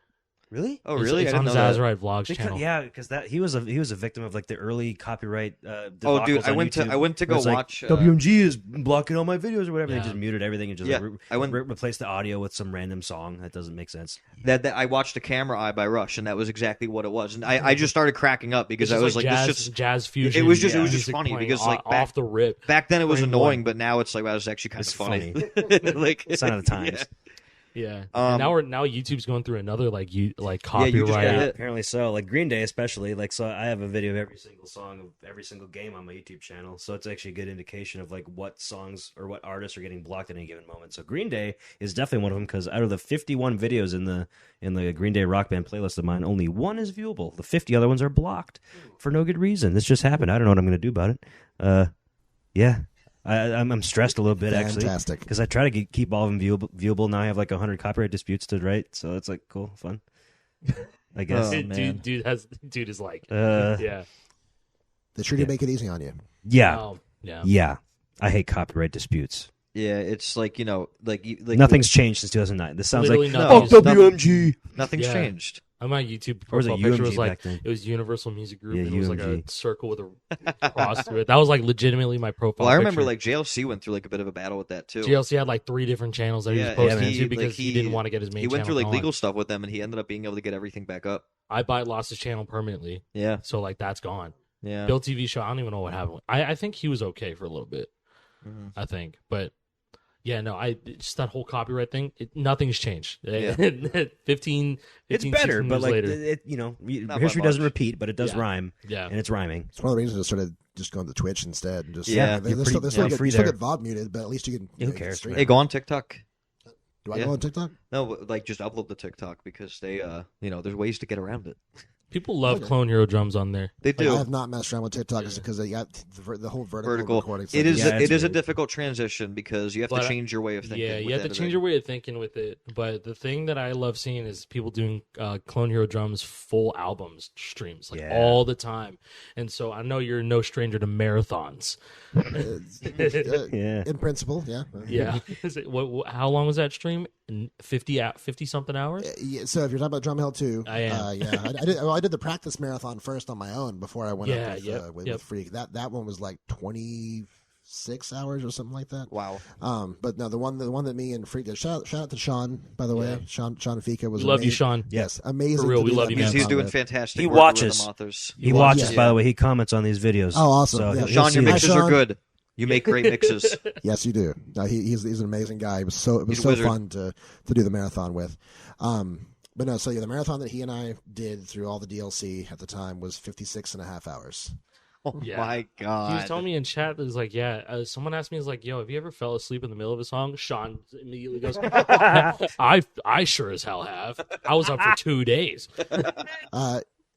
Speaker 1: Really?
Speaker 4: Oh, really?
Speaker 2: It's
Speaker 4: I
Speaker 2: on
Speaker 4: didn't
Speaker 2: his
Speaker 4: know that.
Speaker 2: Azurite Vlogs
Speaker 1: Because,
Speaker 2: channel.
Speaker 1: yeah, because he was a victim of like the early copyright.
Speaker 4: Oh, dude,
Speaker 1: debacles
Speaker 4: I
Speaker 1: on
Speaker 4: went to
Speaker 1: YouTube,
Speaker 4: go
Speaker 1: where it's like,
Speaker 4: watch.
Speaker 1: WMG is blocking all my videos or whatever.
Speaker 2: Yeah.
Speaker 1: They just muted everything and just
Speaker 4: Yeah, I went-
Speaker 1: replaced the audio with some random song that doesn't make sense.
Speaker 4: that I watched a Camera Eye by Rush, and that was exactly what it was. And I just started cracking up because
Speaker 2: It's
Speaker 4: I was
Speaker 2: like
Speaker 4: like,
Speaker 2: jazz,
Speaker 4: this just
Speaker 2: jazz fusion.
Speaker 4: it was just
Speaker 2: music
Speaker 4: funny
Speaker 2: playing
Speaker 4: because like
Speaker 2: off the rip.
Speaker 4: back then it was
Speaker 2: Playing
Speaker 4: annoying,
Speaker 2: one.
Speaker 4: but now it's like, wow, it's actually kind of
Speaker 1: It's
Speaker 4: funny.
Speaker 1: funny.
Speaker 4: Like
Speaker 1: Sign of the times.
Speaker 2: Yeah. And now YouTube's going through another like copyright.
Speaker 1: Yeah, apparently so. Like Green Day, especially. Like, so I have a video of every single song of every single game on my YouTube channel. So it's actually a good indication of like what songs or what artists are getting blocked at any given moment. So Green Day is definitely one of them because out of the 51 videos in the Green Day Rock Band playlist of mine, only one is viewable. The 50 other ones are blocked for no good reason. This just happened. I don't know what I'm going to do about it. Yeah. I'm stressed a little bit, actually, because I try to keep all of them viewable. Now I have like 100 copyright disputes to write, so it's like cool, fun. I guess.
Speaker 2: Dude is like,
Speaker 3: yeah. They sure do make it easy on you.
Speaker 1: Yeah, yeah. I hate copyright disputes.
Speaker 4: Yeah, it's like
Speaker 1: nothing's changed since 2009. This sounds like
Speaker 4: WMG. Nothing's changed.
Speaker 2: On my YouTube
Speaker 1: profile
Speaker 2: picture was like it was Universal Music Group. And it was like a circle with a cross through it. That was like legitimately my profile.
Speaker 4: Well, I remember like JLC went through like a bit of a battle with that too.
Speaker 2: JLC had like 3 different channels that he was posting to because he didn't want to get his main.
Speaker 4: He went
Speaker 2: through
Speaker 4: like legal stuff with them, and he ended up being able to get everything back up.
Speaker 2: Lost his channel permanently.
Speaker 4: Yeah.
Speaker 2: So like that's gone.
Speaker 4: Yeah.
Speaker 2: Bill TV show. I don't even know what happened. I think he was okay for a little bit. Mm-hmm. I think, but. Yeah, no, just that whole copyright thing. Nothing's changed.
Speaker 4: Yeah.
Speaker 2: 15
Speaker 1: it's better, but like
Speaker 2: later.
Speaker 1: history doesn't repeat, but it does rhyme.
Speaker 2: Yeah,
Speaker 1: and it's rhyming.
Speaker 3: It's one of the reasons I started just going to Twitch instead. And just
Speaker 1: they still
Speaker 3: get VOD muted, but at least you can.
Speaker 1: Who cares?
Speaker 4: Hey, go on TikTok.
Speaker 3: Do I go on TikTok?
Speaker 4: No, like just upload the TikTok because they, there's ways to get around it.
Speaker 2: People love Clone Hero drums on there.
Speaker 4: They do.
Speaker 3: I have not messed around with TikTok just because they got the whole vertical recording.
Speaker 4: It is a difficult transition because you have to change your way of thinking.
Speaker 2: Yeah, you have to change your way of thinking with it. But the thing that I love seeing is people doing Clone Hero drums full albums streams all the time. And so I know you're no stranger to marathons.
Speaker 3: In principle, yeah.
Speaker 2: Yeah. How long was that stream? 50 something hours?
Speaker 3: So if you're talking about Drum Hell 2,
Speaker 2: I am.
Speaker 3: I did the practice marathon first on my own before I went up with Freak. That one was like 26 hours or something like that.
Speaker 4: Wow.
Speaker 3: But no, the one that me and Freak did. Shout out to Sean, by the way. Sean Fika was.
Speaker 2: Love you, Sean.
Speaker 3: Yes, amazing.
Speaker 2: For real, we love you, man.
Speaker 4: He's doing fantastic.
Speaker 1: He
Speaker 4: work
Speaker 1: watches.
Speaker 4: authors.
Speaker 1: He watches. By the way, he comments on these videos.
Speaker 3: Oh, awesome!
Speaker 1: So
Speaker 4: Sean, your mixes are good. You make great mixes.
Speaker 3: Yes, you do. He's an amazing guy. It was so fun to do the marathon with. But no, so the marathon that he and I did through all the DLC at the time was 56 and a half hours.
Speaker 4: Oh my God.
Speaker 2: He was telling me in chat that was like, someone asked me, he's like, yo, have you ever fell asleep in the middle of a song? Sean immediately goes, I sure as hell have. I was up for 2 days.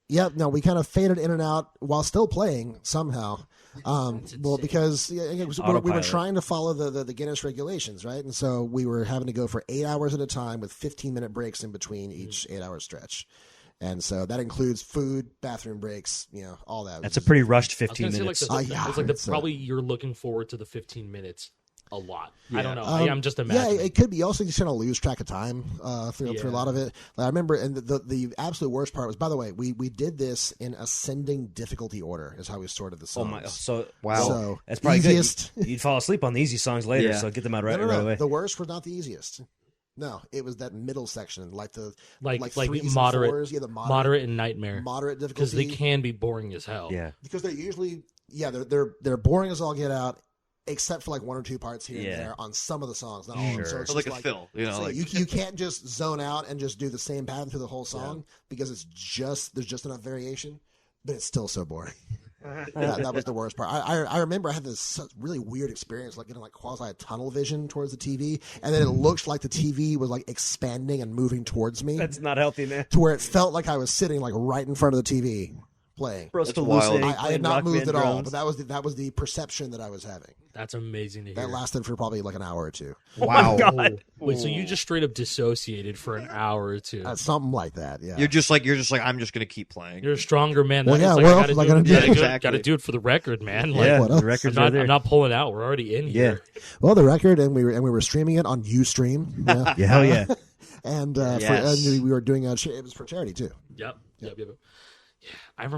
Speaker 3: Yeah, no, we kind of faded in and out while still playing somehow. Because we were trying to follow the Guinness regulations, right? And so we were having to go for 8 hours at a time with 15-minute breaks in between each 8-hour stretch. And so that includes food, bathroom breaks, all that.
Speaker 1: That's a pretty rushed 15 minutes.
Speaker 2: Probably you're looking forward to the 15 minutes a lot. Yeah. I don't know. I'm just imagining.
Speaker 3: Yeah, it could be. You also just kind of lose track of time through a lot of it. Like, I remember, and the absolute worst part was, by the way, we did this in ascending difficulty order is how we sorted the songs.
Speaker 1: Wow.
Speaker 3: So
Speaker 1: that's probably easiest. Good. You'd fall asleep on the easy songs later, so get them out right away.
Speaker 3: The worst were not the easiest. No, it was that middle section, like
Speaker 2: moderate,
Speaker 3: and 4s. Yeah, the
Speaker 2: moderate and nightmare,
Speaker 3: moderate difficulty,
Speaker 2: because they can be boring as hell.
Speaker 3: Yeah, because they're usually they're boring as all get out. Except for like 1 or 2 parts here and there on some of the songs, not all of them. So it's
Speaker 4: like a fill,
Speaker 3: you can't just zone out and just do the same pattern through the whole song because there's just enough variation, but it's still so boring. that was the worst part. I remember I had this really weird experience, like getting like quasi tunnel vision towards the TV, and then it looked like the TV was like expanding and moving towards me.
Speaker 1: That's not healthy, man.
Speaker 3: To where it felt like I was sitting like right in front of the TV. Playing.
Speaker 4: That's wild.
Speaker 3: I had not moved at all, but that was the perception that I was having.
Speaker 2: That's amazing to hear.
Speaker 3: That lasted for probably like an hour or 2.
Speaker 1: Wow.
Speaker 2: God. Wait, so you just straight up dissociated for an hour or 2?
Speaker 3: Something like that, yeah.
Speaker 4: You're just like I'm just gonna keep playing.
Speaker 2: You're a stronger man.
Speaker 3: Well,
Speaker 2: yeah,
Speaker 3: I gotta do
Speaker 2: exactly. Gotta do it for the record, man.
Speaker 1: The record's right there.
Speaker 2: I'm not pulling out. We're already in here.
Speaker 3: Well, the record, and we were streaming it on Ustream.
Speaker 1: Yeah, hell yeah.
Speaker 3: And we were doing it was for charity too.
Speaker 2: Yep. Yeah, I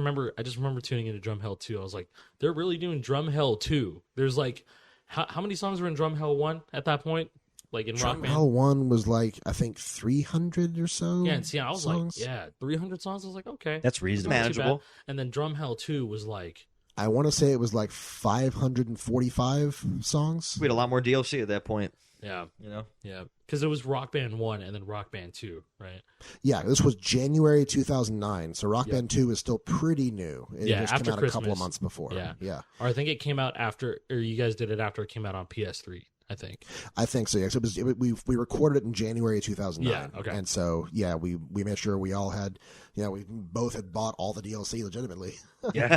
Speaker 2: just remember tuning into Drum Hell 2. I was like, they're really doing Drum Hell 2. There's like, how many songs were in Drum Hell 1 at that point? Like in Rock Band?
Speaker 3: Drum Hell 1 was like, I think 300 or so.
Speaker 2: Yeah, and see, I was songs. 300 songs. I was like, okay.
Speaker 1: That's reasonable.
Speaker 4: Manageable.
Speaker 2: And then Drum Hell 2 was like,
Speaker 3: I want to say it was like 545 songs.
Speaker 4: We had a lot more DLC at that point.
Speaker 2: Yeah.
Speaker 4: You know?
Speaker 2: Yeah. Because it was Rock Band 1 and then Rock Band 2, right?
Speaker 3: Yeah, this was January 2009, so Rock Band 2 is still pretty new. It just
Speaker 2: after
Speaker 3: came out
Speaker 2: Christmas.
Speaker 3: a couple of months before.
Speaker 2: Yeah. Or I think it came out after, or you guys did it after it came out on PS3. I think
Speaker 3: so. Yeah, so we recorded it in January 2009.
Speaker 2: Yeah, okay.
Speaker 3: And so we made sure we all had, we both had bought all the DLC legitimately.
Speaker 1: Yeah.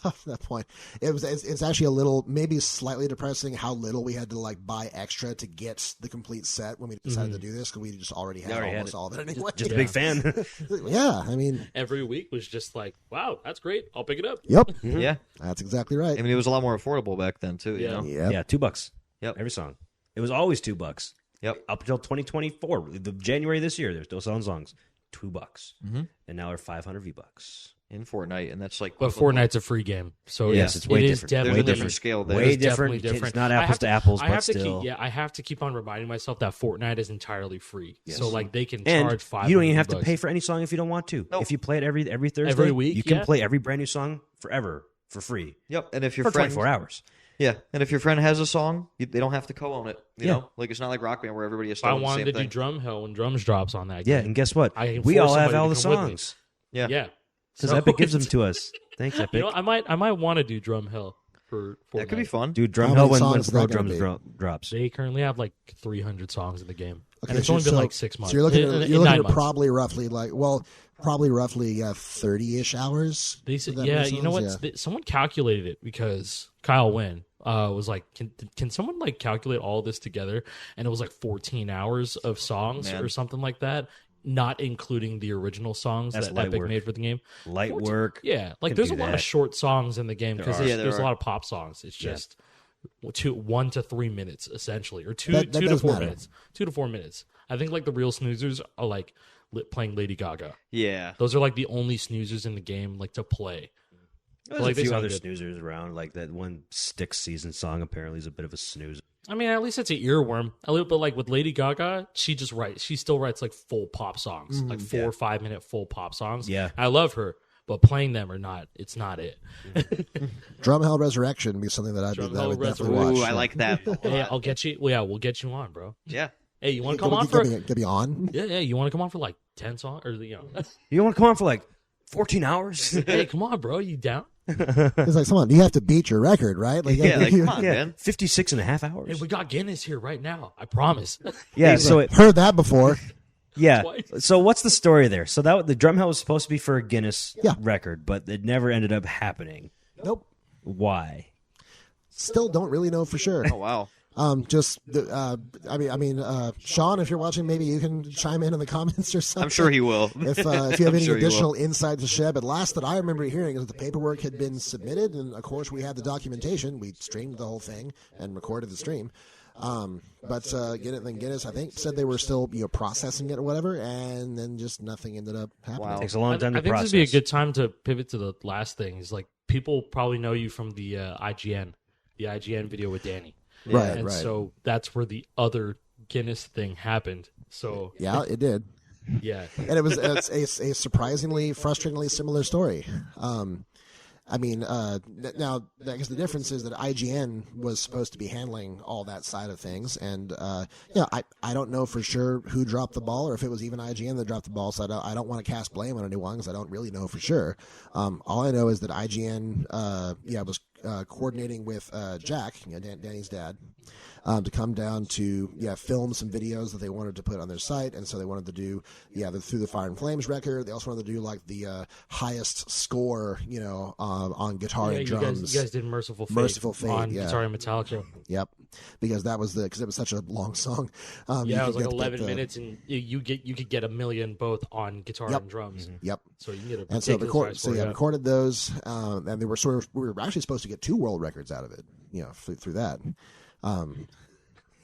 Speaker 3: At that point, it's actually a little, maybe slightly depressing how little we had to like buy extra to get the complete set when we decided to do this, because we just already had almost all of it anyway.
Speaker 1: Just a big fan.
Speaker 3: Yeah, I mean,
Speaker 2: every week was just like, wow, that's great. I'll pick it up.
Speaker 3: Yep.
Speaker 4: Yeah.
Speaker 3: That's exactly right.
Speaker 4: I mean, it was a lot more affordable back then too. You know?
Speaker 3: Yep.
Speaker 1: Yeah, $2.
Speaker 4: Yep.
Speaker 1: Every song. It was always $2.
Speaker 4: Yep.
Speaker 1: Up until 2024, the January this year, they're still selling songs $2, and now they're 500 V-Bucks
Speaker 4: in Fortnite, and that's like.
Speaker 2: But Fortnite's a free game, so
Speaker 1: yes, it's way
Speaker 2: it
Speaker 1: different.
Speaker 2: is definitely
Speaker 4: There's a different scale there.
Speaker 1: Way
Speaker 2: definitely
Speaker 1: different. It's not apples to apples, but still.
Speaker 2: I have to keep on reminding myself that Fortnite is entirely free. So like they can
Speaker 1: And
Speaker 2: charge $500.
Speaker 1: you don't even have to pay for any song if you don't want to.
Speaker 4: Nope.
Speaker 1: If you play it every Thursday,
Speaker 2: Every week,
Speaker 1: you can play every brand new song forever for free
Speaker 4: Yep, and if your
Speaker 1: for
Speaker 4: friend
Speaker 1: 24 hours.
Speaker 4: Yeah, and if your friend has a song, they don't have to co-own it. You know, like it's not like Rock Band where everybody is.
Speaker 2: If I
Speaker 4: doing the
Speaker 2: wanted
Speaker 4: same
Speaker 2: to
Speaker 4: thing.
Speaker 2: do Drum Hill when Drums drops on that
Speaker 1: Yeah,
Speaker 2: game,
Speaker 1: and guess what?
Speaker 2: I can
Speaker 1: We
Speaker 2: force
Speaker 1: all have
Speaker 2: somebody
Speaker 1: all
Speaker 2: to
Speaker 1: the
Speaker 2: come with me.
Speaker 1: songs
Speaker 2: Yeah,
Speaker 1: because
Speaker 2: So
Speaker 1: Epic gives them
Speaker 2: it's-
Speaker 1: to us. Thanks, Epic.
Speaker 2: You know, I might want to do Drum Hill for Fortnite.
Speaker 4: That could be fun.
Speaker 1: Dude,
Speaker 3: How
Speaker 1: Drum
Speaker 3: many
Speaker 1: Hill when
Speaker 3: songs is
Speaker 1: Pro
Speaker 3: that gonna
Speaker 1: Drums
Speaker 3: be?
Speaker 1: drops.
Speaker 2: They currently have like 300 songs in the game,
Speaker 3: Okay,
Speaker 2: and it's
Speaker 3: so-
Speaker 2: only been
Speaker 3: so-
Speaker 2: like 6 months.
Speaker 3: So you're looking
Speaker 2: In-
Speaker 3: at,
Speaker 2: in
Speaker 3: you're looking
Speaker 2: 9
Speaker 3: at
Speaker 2: months.
Speaker 3: probably roughly 30-ish hours.
Speaker 2: They
Speaker 3: for
Speaker 2: said,
Speaker 3: that
Speaker 2: yeah,
Speaker 3: many
Speaker 2: you know what?
Speaker 3: songs? Yeah.
Speaker 2: Someone calculated it because Kyle Wynn was like, can someone like calculate all this together? And it was like 14 hours of songs
Speaker 4: Man.
Speaker 2: or something like that, not including the original songs
Speaker 1: That's
Speaker 2: that
Speaker 1: light
Speaker 2: Epic
Speaker 1: work.
Speaker 2: made for the game.
Speaker 1: Light
Speaker 2: 14
Speaker 1: work.
Speaker 2: Yeah, like
Speaker 1: Can
Speaker 2: there's a
Speaker 1: do
Speaker 2: lot
Speaker 1: that.
Speaker 2: of short songs in the game because
Speaker 1: There are.
Speaker 4: Yeah, there
Speaker 2: there's a
Speaker 4: are.
Speaker 2: lot of pop songs. It's just 1 to 3 minutes essentially, or two
Speaker 3: That
Speaker 2: to
Speaker 3: does
Speaker 2: 4
Speaker 3: matter.
Speaker 2: minutes. 2 to 4 minutes. I think like the real snoozers are like playing Lady Gaga.
Speaker 4: Yeah,
Speaker 2: Those are like the only snoozers in the game like to play.
Speaker 1: There's
Speaker 2: Like,
Speaker 1: a
Speaker 2: they
Speaker 1: few
Speaker 2: sound
Speaker 1: other
Speaker 2: good.
Speaker 1: snoozers around. Like that one Styx season song apparently is a bit of a snooze.
Speaker 2: I mean, at least it's an earworm. But like with Lady Gaga, she still writes like full pop songs, like 4 or 5 minute full pop songs.
Speaker 1: Yeah.
Speaker 2: I love her, but playing them or not, it's not it.
Speaker 3: Drum Hell Resurrection would be something that I
Speaker 2: Drum
Speaker 3: would
Speaker 2: Hell
Speaker 3: definitely
Speaker 2: Resurrection.
Speaker 3: watch.
Speaker 4: Ooh, I like that.
Speaker 2: Hey, I'll get you. Well, yeah, we'll get you on, bro.
Speaker 4: Yeah,
Speaker 2: Hey, you want to come on for?
Speaker 3: Get me on?
Speaker 2: Yeah, you want to come on for like 10 songs or
Speaker 1: You want to come on for like 14 hours?
Speaker 2: Hey, come on, bro. You down?
Speaker 3: It's like, come on, you have to beat your record, right? Like,
Speaker 4: yeah. Like, come on,
Speaker 1: Yeah,
Speaker 4: man.
Speaker 1: 56 and a half hours.
Speaker 2: Hey, we got Guinness here right now. I promise.
Speaker 1: Yeah, so it,
Speaker 3: heard that before.
Speaker 1: yeah.
Speaker 2: Twice.
Speaker 1: So what's the story there? So that the drum hill was supposed to be for a Guinness
Speaker 3: Yeah.
Speaker 1: record, but it never ended up happening.
Speaker 3: Nope.
Speaker 1: Why?
Speaker 3: Still don't really know for sure.
Speaker 4: Oh wow.
Speaker 3: Sean, if you're watching, maybe you can chime in the comments or something.
Speaker 4: I'm sure he will.
Speaker 3: If you have
Speaker 4: I'm
Speaker 3: any
Speaker 4: sure he will.
Speaker 3: additional insight to share. But last that I remember hearing is that the paperwork had been submitted, and of course we had the documentation. We streamed the whole thing and recorded the stream. But Guinness, I think, said they were still processing it or whatever, and then just nothing ended up happening.
Speaker 4: Wow.
Speaker 1: It takes a long time
Speaker 2: I
Speaker 1: to
Speaker 2: think
Speaker 1: process.
Speaker 2: this would be a good time to pivot to the last thing. Is like people probably know you from the IGN video with Danny.
Speaker 3: Right,
Speaker 2: And
Speaker 3: right.
Speaker 2: so that's where the other Guinness thing happened. So
Speaker 3: Yeah, it did.
Speaker 2: yeah,
Speaker 3: And it's a surprisingly, frustratingly similar story. Now, I guess the difference is that IGN was supposed to be handling all that side of things, and I don't know for sure who dropped the ball, or if it was even IGN that dropped the ball. So I don't want to cast blame on anyone because I don't really know for sure. All I know is that IGN, was coordinating with Jack, Danny's dad, to come down to film some videos that they wanted to put on their site, and so they wanted to do the Through the Fire and Flames record. They also wanted to do like the highest score, on guitar
Speaker 2: yeah.
Speaker 3: and
Speaker 2: You
Speaker 3: drums.
Speaker 2: guys did Merciful Fate.
Speaker 3: Merciful Fate,
Speaker 2: on
Speaker 3: yeah.
Speaker 2: Guitar and Metallica.
Speaker 3: Yep, because it was such a long song.
Speaker 2: Yeah, it was like
Speaker 3: you could get
Speaker 2: 11
Speaker 3: the-
Speaker 2: minutes, and you could get 1 million both on guitar
Speaker 3: Yep.
Speaker 2: and drums.
Speaker 3: Yep.
Speaker 2: So you can get a
Speaker 3: And so
Speaker 2: ridiculous price for it.
Speaker 3: recorded those, and they were we were actually supposed to get 2 world records out of it, through that.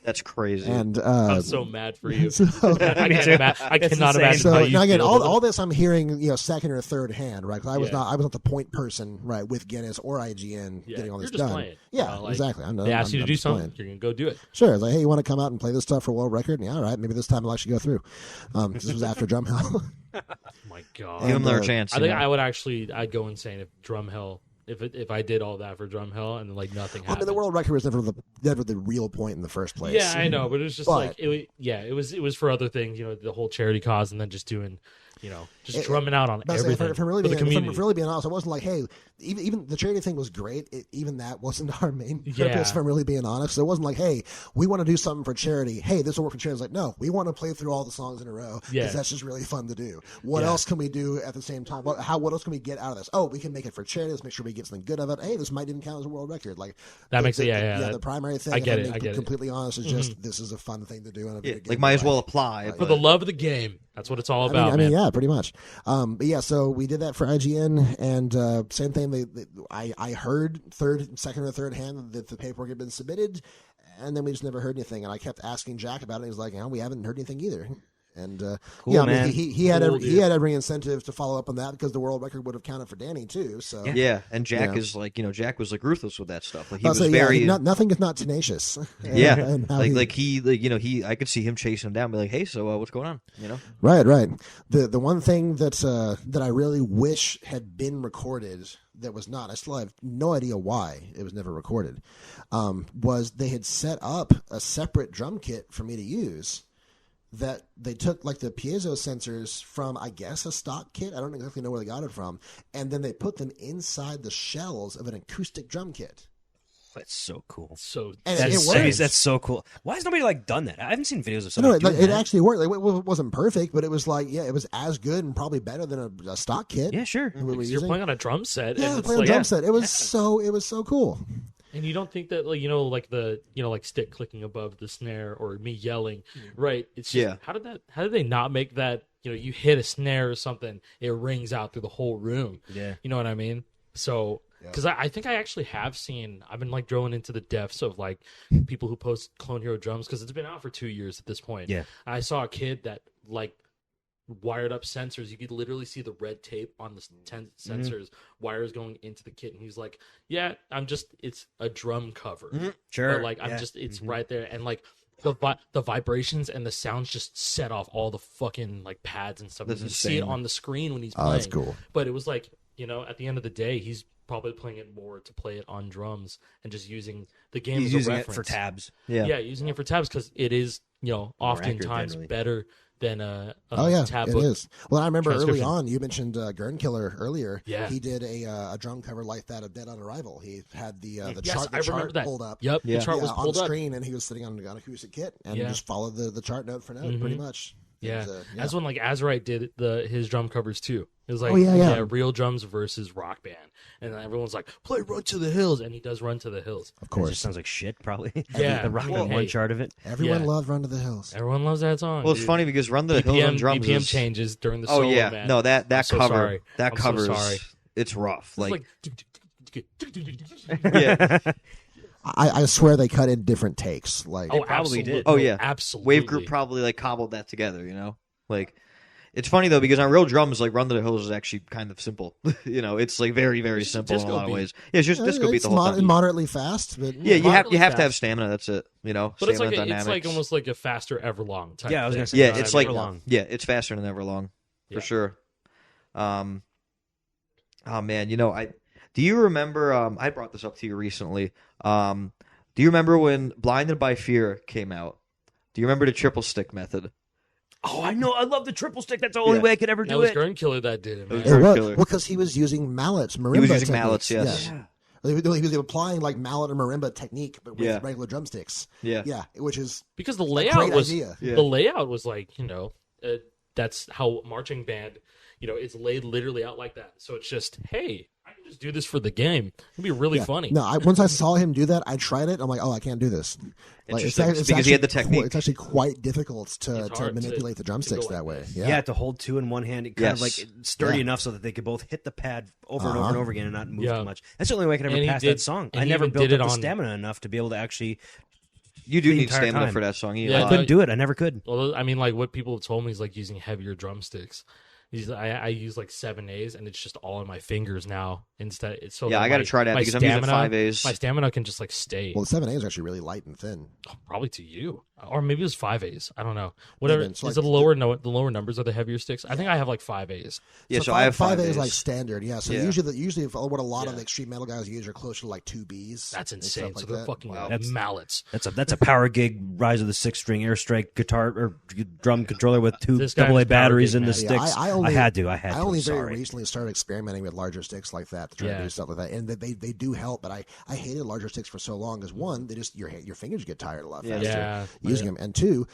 Speaker 4: That's crazy.
Speaker 3: And
Speaker 2: I'm so mad for you.
Speaker 3: so,
Speaker 2: I cannot
Speaker 1: insane.
Speaker 2: imagine
Speaker 3: so
Speaker 2: how you
Speaker 3: now again,
Speaker 2: feel.
Speaker 3: all this I'm hearing, second or third hand, right? 'Cause I was
Speaker 2: Yeah.
Speaker 3: not the point person, right, with Guinness or IGN
Speaker 2: Yeah,
Speaker 3: getting all this
Speaker 2: you're just
Speaker 3: done.
Speaker 2: playing.
Speaker 3: Yeah,
Speaker 2: Like,
Speaker 3: exactly.
Speaker 2: they asked you to
Speaker 3: I'm
Speaker 2: do
Speaker 3: just
Speaker 2: something,
Speaker 3: playing.
Speaker 2: you're gonna go do it.
Speaker 3: Sure, it's like, hey, you want to come out and play this stuff for world record? Yeah, all right, maybe this time I'll actually go through. This was after Drumhell.
Speaker 2: Oh my god.
Speaker 4: Give them their
Speaker 3: and,
Speaker 4: chance.
Speaker 2: I think I'd go insane if Drum Hell if I did all that for Drum Hill and like nothing happened.
Speaker 3: I mean, the world record was never the real point in the first place.
Speaker 2: Yeah, I know, but it was just it was for other things, the whole charity cause, and then just doing, drumming out on everything.
Speaker 3: If I'm really being honest, I wasn't like, hey, even the charity thing was great. Even that wasn't our main purpose. If I'm really being honest, so it wasn't like, hey, we want to do something for charity. Hey, this will work for charity. It's like, no, we want to play through all the songs in a row because that's just really fun to do. What else can we do at the same time? What else can we get out of this? Oh, we can make it for charity. Let's make sure we get something good of it. Hey, this might even count as a world record. Like
Speaker 2: that makes it.
Speaker 3: The primary thing.
Speaker 2: I get it.
Speaker 3: Completely honest, is just this is a fun thing to do. In a video game
Speaker 4: might as well apply
Speaker 2: for the love of the game. That's what it's all about.
Speaker 3: I mean, yeah, pretty much. But yeah, so we did that for IGN, and same thing. I heard second or third hand that the paperwork had been submitted, and then we just never heard anything. And I kept asking Jack about it. And he was like, we haven't heard anything either. And
Speaker 1: cool,
Speaker 3: man. I mean, he had every incentive to follow up on that because the world record would have counted for Danny too. So
Speaker 4: and Jack is like, Jack was like ruthless with that stuff. Like he was very
Speaker 3: nothing is not tenacious.
Speaker 4: Yeah, he I could see him chasing him down, and be like, hey, so what's going on?
Speaker 3: Right. The one thing that I really wish had been recorded that was not, I still have no idea why it was never recorded, was they had set up a separate drum kit for me to use. That they took like the piezo sensors from, I guess, a stock kit. I don't exactly know where they got it from. And then they put them inside the shells of an acoustic drum kit.
Speaker 1: That's so cool.
Speaker 3: That's
Speaker 1: so cool. Why has nobody done that? I haven't seen videos of somebody doing
Speaker 3: it
Speaker 1: that.
Speaker 3: actually worked. Like, it wasn't perfect, but it was like, it was as good and probably better than a stock kit.
Speaker 1: Yeah, sure.
Speaker 2: You're playing on a drum set.
Speaker 3: Yeah, playing on a drum set. It was so cool.
Speaker 2: And you don't think that, like stick clicking above the snare or me yelling, right? It's just, how did they not make that, you hit a snare or something, it rings out through the whole room.
Speaker 1: Yeah.
Speaker 2: You know what I mean? So, because I think I actually have seen, I've been drilling into the depths of people who post Clone Hero drums, because it's been out for 2 years at this point.
Speaker 1: Yeah.
Speaker 2: I saw a kid that wired up sensors. You could literally see the red tape on the sensors, wires going into the kit, and he's like, it's a drum cover.
Speaker 1: Sure.
Speaker 2: But it's right there, and the vibrations and the sounds just set off all the fucking pads and stuff. You can see it on the screen when he's playing.
Speaker 3: That's cool.
Speaker 2: But it was at the end of the day, he's probably playing it more to play it on drums and just using the game as a reference.
Speaker 1: It for tabs.
Speaker 2: Yeah, using it for tabs because it is, oftentimes better than a tab
Speaker 3: it is. Well, I remember early on, you mentioned Gurnkiller earlier.
Speaker 2: Yeah.
Speaker 3: He did a drum cover like that of Dead on Arrival. He had the
Speaker 2: chart
Speaker 3: pulled up.
Speaker 2: Yep, the chart was pulled
Speaker 3: on
Speaker 2: up.
Speaker 3: Screen, and he was sitting on an acoustic kit and just followed the chart note for note, pretty much.
Speaker 2: Yeah, that's when Azurite did his drum covers too. It was real drums versus Rock Band, and everyone's like, "Play Run to the Hills," and he does Run to the Hills.
Speaker 1: Of course, it just sounds like shit. Probably.
Speaker 2: Yeah,
Speaker 1: the Rock Band one chart of it.
Speaker 3: Everyone loved Run to the Hills.
Speaker 2: Everyone loves that song.
Speaker 4: Well, it's funny because Run to the Hills on drums
Speaker 2: BPM changes during the solo.
Speaker 4: Oh yeah,
Speaker 2: man.
Speaker 4: no that cover that
Speaker 2: I'm
Speaker 4: covers
Speaker 2: so sorry.
Speaker 4: It's rough.
Speaker 2: Yeah.
Speaker 3: I swear they cut in different takes.
Speaker 1: Probably did.
Speaker 4: Oh yeah,
Speaker 2: absolutely.
Speaker 4: Wave Group probably cobbled that together. It's funny though because on real drums, Run to the Hills is actually kind of simple. It's very, very simple in a lot of ways. Yeah, it's just disco beat the whole time.
Speaker 3: Moderately fast, but
Speaker 4: you have to have stamina. That's it. But
Speaker 2: it's almost like a faster Everlong type.
Speaker 1: Yeah, I was gonna say.
Speaker 4: Yeah, it's Everlong. Yeah, it's faster than Everlong for sure. Oh man, do you remember? I brought this up to you recently. Do you remember when Blinded by Fear came out? Do you remember the triple stick method?
Speaker 1: Oh, I know. I love the triple stick. That's the only way I could ever do it.
Speaker 2: It was Gurnkiller that did it, man.
Speaker 3: Well, because he was using mallets, marimba
Speaker 4: He was using
Speaker 3: techniques.
Speaker 4: mallets, yes.
Speaker 3: Yeah. He was applying mallet or marimba technique, but with regular drumsticks.
Speaker 4: Yeah,
Speaker 3: which is
Speaker 2: because the layout was
Speaker 3: idea.
Speaker 2: The layout was that's how marching band, it's laid literally out like that. So it's just, hey, I can just do this for the game. It'd be really funny.
Speaker 3: No, once I saw him do that, I tried it. I'm like, oh, I can't do this.
Speaker 4: It's because he had the technique.
Speaker 3: It's actually quite difficult to manipulate the drumsticks that way. Yeah,
Speaker 1: to hold two in one hand, it kind of sturdy enough so that they could both hit the pad over and over and over again and not move too much. That's the only way I could ever pass that song. I never built up the stamina enough to be able to actually.
Speaker 4: You do need stamina for that song.
Speaker 1: I couldn't do it. I never could.
Speaker 2: Well, I mean, what people have told me is using heavier drumsticks. I use 7As and it's just all in my fingers now instead.
Speaker 4: I got to try that because I'm using 5As.
Speaker 2: My stamina can just stay.
Speaker 3: Well, the 7As are actually really light and thin.
Speaker 2: Oh, probably to you. or maybe it was 5As. I don't know. Whatever.
Speaker 3: Maybe. So,
Speaker 2: is
Speaker 3: like,
Speaker 2: the lower numbers are the heavier sticks? I think I have like 5As.
Speaker 4: Yeah, so I have
Speaker 3: 5A
Speaker 4: 5As.
Speaker 3: is like standard. Yeah, so
Speaker 4: Yeah.
Speaker 3: usually what a lot of the extreme metal guys use are closer to like 2Bs.
Speaker 2: That's
Speaker 3: and
Speaker 2: insane.
Speaker 3: stuff
Speaker 2: So
Speaker 3: like
Speaker 2: they're
Speaker 3: that.
Speaker 2: fucking
Speaker 4: Wow.
Speaker 2: mallets.
Speaker 1: That's a power gig Rise of the Six String Airstrike guitar or drum controller with two
Speaker 2: This guy
Speaker 1: AA
Speaker 2: was
Speaker 1: batteries
Speaker 2: power
Speaker 1: in
Speaker 2: gig,
Speaker 1: the
Speaker 2: man.
Speaker 1: sticks.
Speaker 3: I only
Speaker 1: had to.
Speaker 3: I only very
Speaker 1: Sorry.
Speaker 3: recently started experimenting with larger sticks like that to try to do stuff like that, and they do help. But I hated larger sticks for so long because one, they just your fingers get tired a lot faster
Speaker 2: Yeah.
Speaker 3: using them, and two,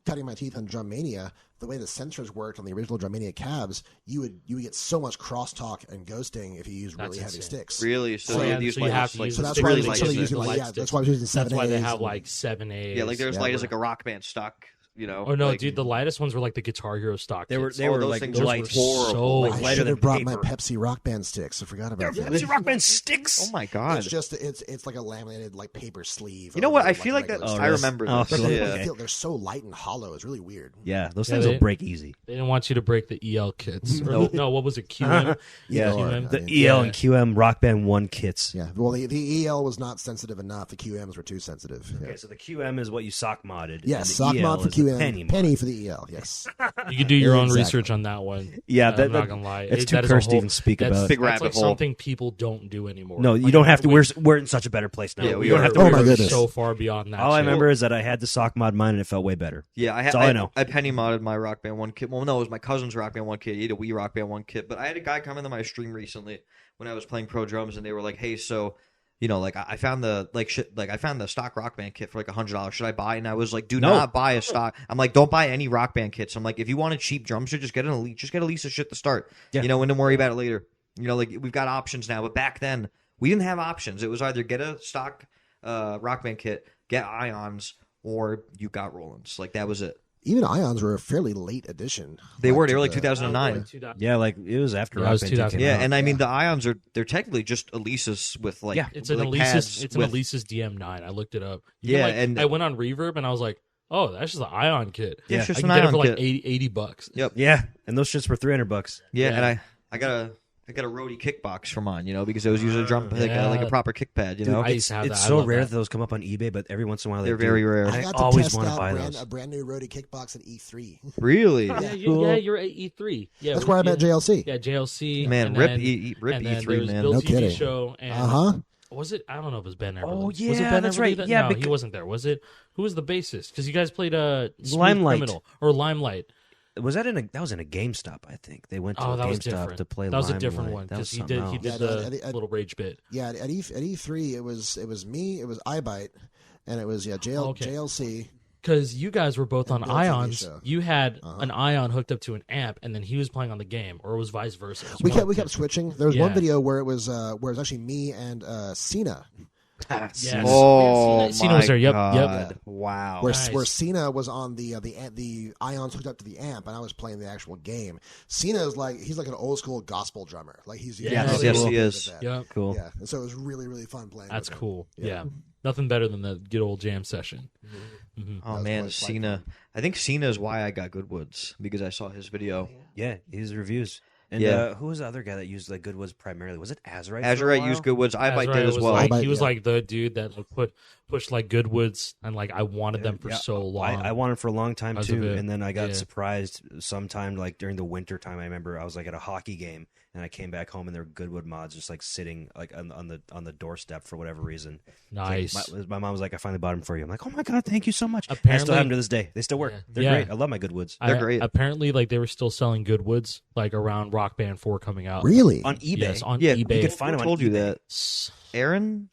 Speaker 3: cutting my teeth on Drum Mania, the way the sensors worked on the original Drum Mania cabs, you would get so much crosstalk and ghosting if you use really heavy sticks.
Speaker 4: Really? So you use
Speaker 2: so you have to use
Speaker 3: So
Speaker 2: the
Speaker 3: that's
Speaker 2: sticks
Speaker 3: why
Speaker 2: really
Speaker 3: they
Speaker 2: light
Speaker 3: started
Speaker 2: as
Speaker 3: using
Speaker 2: the light
Speaker 3: that's
Speaker 2: sticks.
Speaker 3: why I was using 7As.
Speaker 2: That's why they have
Speaker 3: and-
Speaker 2: like 7As.
Speaker 4: Yeah, like there's
Speaker 3: Yeah,
Speaker 4: light as
Speaker 3: we're-
Speaker 4: like a Rock Band stock.
Speaker 2: Oh no,
Speaker 4: like,
Speaker 2: dude! The lightest ones were like the Guitar Hero stock.
Speaker 1: They were
Speaker 2: kits.
Speaker 1: they were
Speaker 4: those
Speaker 1: like
Speaker 4: things are
Speaker 1: light,
Speaker 2: horrible.
Speaker 1: so
Speaker 2: Like
Speaker 3: I
Speaker 1: lighter
Speaker 3: should
Speaker 1: than
Speaker 3: have brought
Speaker 1: paper.
Speaker 3: my Pepsi Rock Band sticks. I forgot about that.
Speaker 1: Pepsi Rock Band sticks.
Speaker 4: Oh my god!
Speaker 3: It's just it's like a laminated like paper sleeve.
Speaker 4: You know what?
Speaker 3: over,
Speaker 4: I feel like that.
Speaker 3: regular
Speaker 4: I
Speaker 3: sticks.
Speaker 4: remember
Speaker 1: Oh,
Speaker 4: this.
Speaker 1: really?
Speaker 4: Yeah.
Speaker 1: Okay.
Speaker 3: They're so light and hollow. It's really weird.
Speaker 1: Yeah, those
Speaker 2: Yeah,
Speaker 1: things
Speaker 2: they-
Speaker 1: will break easy.
Speaker 2: They didn't want you to break the EL kits. Or, no, what was it? QM.
Speaker 1: Yeah,
Speaker 2: QM.
Speaker 1: the
Speaker 3: I mean,
Speaker 1: EL and QM Rock Band 1 kits.
Speaker 3: Yeah. Well, the EL was not sensitive enough. The QMs were too sensitive. Yeah.
Speaker 1: Okay, so the QM is what you sock modded.
Speaker 3: Yes,
Speaker 1: and the
Speaker 3: sock
Speaker 1: EL
Speaker 3: mod for
Speaker 1: is the
Speaker 3: QM,
Speaker 1: penny mod.
Speaker 3: penny for the EL. Yes.
Speaker 2: You could do your own
Speaker 3: Exactly.
Speaker 2: research on that one.
Speaker 1: Yeah,
Speaker 2: I'm not gonna lie.
Speaker 1: it's too
Speaker 2: that is a
Speaker 1: cursed to
Speaker 2: whole-
Speaker 1: even speak
Speaker 2: that's,
Speaker 1: about.
Speaker 4: Big
Speaker 2: that's
Speaker 4: rabbit
Speaker 2: like
Speaker 4: hole.
Speaker 2: something people don't do anymore.
Speaker 1: No, you
Speaker 2: Like,
Speaker 1: don't have to.
Speaker 2: we-
Speaker 1: We're in such a better place now.
Speaker 4: Yeah, we
Speaker 1: you don't
Speaker 4: are.
Speaker 1: have to.
Speaker 3: Oh
Speaker 1: worry
Speaker 3: my
Speaker 1: about
Speaker 3: goodness.
Speaker 2: so far beyond that.
Speaker 1: All I
Speaker 2: shit.
Speaker 1: remember is that I had the sock mod mine and it felt way better.
Speaker 4: Yeah,
Speaker 1: That's all I know.
Speaker 4: I penny modded my Rock Band 1 kit. Well, no, it was my cousin's Rock Band 1 kit. He had a Wii Rock Band 1 kit. But I had a guy come into my stream recently when I was playing pro drums, and they were like, "Hey, so like I found the I found the stock Rock Band kit for like $100. Should I buy it?" And I was like, "Do not buy a stock." I'm like, "Don't buy any Rock Band kits." I'm like, "If you want a cheap drum set, just get an Elite. Just get Elisa's shit to start.
Speaker 1: Yeah.
Speaker 4: And then worry about it later. Like we've got options now, but back then we didn't have options. It was either get a stock Rock Band kit, get Ions, or you got Rollins. Like that was it.
Speaker 3: Even Ions were a fairly late addition.
Speaker 4: They were like
Speaker 2: Oh,
Speaker 4: 2009.
Speaker 1: Yeah, like it was after
Speaker 2: Yeah, it
Speaker 1: Rock
Speaker 2: was
Speaker 1: Band
Speaker 2: 2000.
Speaker 1: came
Speaker 4: Yeah,
Speaker 1: out.
Speaker 4: and I mean the Ions they're technically just Elisa's with like
Speaker 2: It's an
Speaker 4: like
Speaker 2: Elisa's.
Speaker 4: pads
Speaker 2: It's an
Speaker 4: with-
Speaker 2: Elisa's DM9. I looked it up.
Speaker 4: Yeah,
Speaker 2: can,
Speaker 4: and-
Speaker 2: I went on Reverb and I was like, "Oh, that's just an Ion kit."
Speaker 4: Yeah, it's just
Speaker 2: I
Speaker 4: an
Speaker 2: can get it
Speaker 4: Ion
Speaker 2: for like
Speaker 4: kit.
Speaker 2: $80.
Speaker 4: Yep.
Speaker 1: Yeah, and those shits were $300.
Speaker 4: Yeah,
Speaker 2: Yeah.
Speaker 4: and I got a roadie kickbox for mine, because I was using a drum like a proper kick pad,
Speaker 2: Dude, I used to have
Speaker 1: It's
Speaker 2: that. I
Speaker 1: so
Speaker 2: love
Speaker 1: rare
Speaker 2: that.
Speaker 1: that those come up on eBay, but every once in a while
Speaker 4: they're
Speaker 1: do.
Speaker 4: very rare.
Speaker 3: I got to
Speaker 1: always
Speaker 3: test
Speaker 1: wanna
Speaker 3: out
Speaker 1: buy those.
Speaker 3: a brand new Roadie kickbox at E3.
Speaker 4: Really?
Speaker 2: Yeah,
Speaker 1: Cool.
Speaker 2: you're at E3. Yeah,
Speaker 3: That's where I met JLC.
Speaker 2: Yeah, JLC.
Speaker 4: Man,
Speaker 2: and
Speaker 4: rip
Speaker 2: then,
Speaker 4: rip
Speaker 2: and then
Speaker 4: E3,
Speaker 2: there was
Speaker 4: man.
Speaker 2: Bill
Speaker 3: No
Speaker 2: TV
Speaker 3: kidding.
Speaker 2: show. And was it? I don't know if it was Ben Everly.
Speaker 1: Oh,
Speaker 2: was it
Speaker 1: yeah,
Speaker 2: Ben
Speaker 1: that's
Speaker 2: Everly
Speaker 1: right.
Speaker 2: that-
Speaker 1: Yeah,
Speaker 2: no,
Speaker 1: because-
Speaker 2: he wasn't there. Was it? Who was the bassist? Because you guys played Smooth
Speaker 1: Limelight.
Speaker 2: Criminal or Limelight.
Speaker 1: Was that that was in a GameStop? I think they went to
Speaker 2: Oh,
Speaker 1: a
Speaker 2: that was
Speaker 1: GameStop
Speaker 2: different.
Speaker 1: to play.
Speaker 2: That was a different
Speaker 1: Limelight.
Speaker 2: one
Speaker 1: That was
Speaker 2: because he
Speaker 1: something
Speaker 2: did
Speaker 1: else.
Speaker 2: the little rage bit.
Speaker 3: Yeah, at E3 it was me, it was iBite, and it was JLC.
Speaker 2: Because you guys were both on
Speaker 3: Bill TV
Speaker 2: Ions.
Speaker 3: show.
Speaker 2: You had an Ion hooked up to an amp, and then he was playing on the game, or it was vice versa. It was
Speaker 3: We
Speaker 2: one
Speaker 3: kept
Speaker 2: of the-
Speaker 3: switching. There was one
Speaker 2: Yeah.
Speaker 3: video where it was actually me and Cena.
Speaker 2: Yes.
Speaker 4: Oh,
Speaker 2: Cena was there. Yep,
Speaker 4: my
Speaker 2: yep.
Speaker 4: God. Wow.
Speaker 3: Where
Speaker 2: Nice.
Speaker 3: where Cena was on the Ions hooked up to the amp, and I was playing the actual game. Cena is he's like an old school gospel drummer. Like he's
Speaker 2: Yes,
Speaker 3: really
Speaker 2: yes,
Speaker 3: good
Speaker 4: he
Speaker 3: at
Speaker 4: is.
Speaker 3: that.
Speaker 2: Yep.
Speaker 1: Cool.
Speaker 3: Yeah, and so it was really really fun playing.
Speaker 2: That's
Speaker 3: with him.
Speaker 2: cool. Yeah. Nothing better than the good old jam session.
Speaker 4: Oh
Speaker 3: was
Speaker 4: man,
Speaker 3: quite
Speaker 4: Cena. I think Cena is why I got Goodwoods because I saw his video.
Speaker 1: Yeah, his reviews. And
Speaker 4: Yeah.
Speaker 1: who was the other guy that used the Goodwoods primarily? Was it Azurite?
Speaker 4: Azurite used Goodwoods. iBite
Speaker 2: Azrael
Speaker 4: did as
Speaker 2: was
Speaker 4: well.
Speaker 2: like-
Speaker 3: iBite,
Speaker 2: he was
Speaker 3: yeah.
Speaker 2: like the dude that pushed like Goodwoods, and like I wanted them for
Speaker 1: Yeah,
Speaker 2: so long.
Speaker 1: I wanted for a long time
Speaker 2: Because of
Speaker 1: too,
Speaker 2: it.
Speaker 1: and then I got
Speaker 2: Yeah.
Speaker 1: surprised sometime like during the winter time. I remember I was like at a hockey game, and I came back home, and there were Goodwood mods just like sitting like on the doorstep for whatever reason.
Speaker 2: Nice.
Speaker 1: Like, my mom was like, "I finally bought them for you." I'm like, "Oh my god, thank you so much." And I
Speaker 2: Apparently-
Speaker 1: still have them to this day. They still work.
Speaker 2: Yeah.
Speaker 1: They're
Speaker 2: Yeah.
Speaker 1: great. I love my Goodwoods
Speaker 4: They're great.
Speaker 2: Apparently, like they were still selling Goodwoods like around Rock Band 4 coming out.
Speaker 3: Really?
Speaker 1: on eBay.
Speaker 2: Yes, on
Speaker 4: Yeah,
Speaker 2: eBay.
Speaker 1: you could find
Speaker 4: Who
Speaker 1: them on
Speaker 4: told you
Speaker 1: eBay.
Speaker 4: that? Aaron?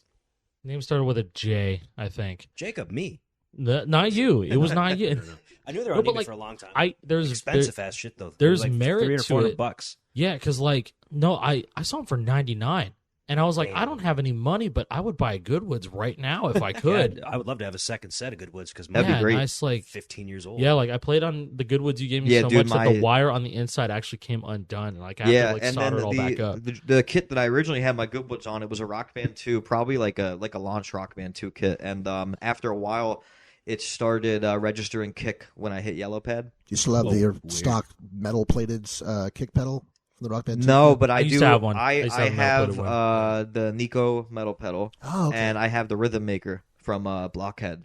Speaker 2: Name started with a J, I think.
Speaker 1: Jacob, me.
Speaker 2: Not you. It was not you.
Speaker 1: I knew they were
Speaker 2: No,
Speaker 1: on
Speaker 2: but,
Speaker 1: eBay
Speaker 2: like,
Speaker 1: for a long time.
Speaker 2: There's
Speaker 1: Expensive ass shit though.
Speaker 2: there's
Speaker 1: It was like
Speaker 2: merit
Speaker 1: $300 or
Speaker 2: to
Speaker 1: $400
Speaker 2: it.
Speaker 1: bucks.
Speaker 2: Yeah, because like no, I saw them for $99, and I was like, I don't have any money, but I would buy Goodwoods right now if I could.
Speaker 1: Yeah, I would love to have a second set of Goodwoods because
Speaker 4: That'd be
Speaker 2: Yeah,
Speaker 4: great.
Speaker 2: Nice, like
Speaker 1: 15 years old.
Speaker 2: yeah, like I played on the Goodwoods you gave me
Speaker 4: Yeah,
Speaker 2: so
Speaker 4: dude,
Speaker 2: much that the
Speaker 4: my-
Speaker 2: wire on the inside actually came undone, and like I had
Speaker 4: Yeah,
Speaker 2: to like
Speaker 4: and
Speaker 2: solder
Speaker 4: then
Speaker 2: it all back up.
Speaker 4: the kit that I originally had my Goodwoods on, it was a Rock Band 2, probably like a launch Rock Band 2 kit. And after a while, it started registering kick when I hit yellow pad.
Speaker 3: You still have your
Speaker 1: weird. stock
Speaker 3: metal plated kick pedal from the Rock Band?
Speaker 4: No, but I
Speaker 2: I used
Speaker 4: do.
Speaker 2: to have one. I
Speaker 4: I
Speaker 2: used to have a metal
Speaker 4: have
Speaker 2: plated
Speaker 4: the Nico metal pedal,
Speaker 3: Oh, okay.
Speaker 4: and I have the Rhythm Maker from Blockhead.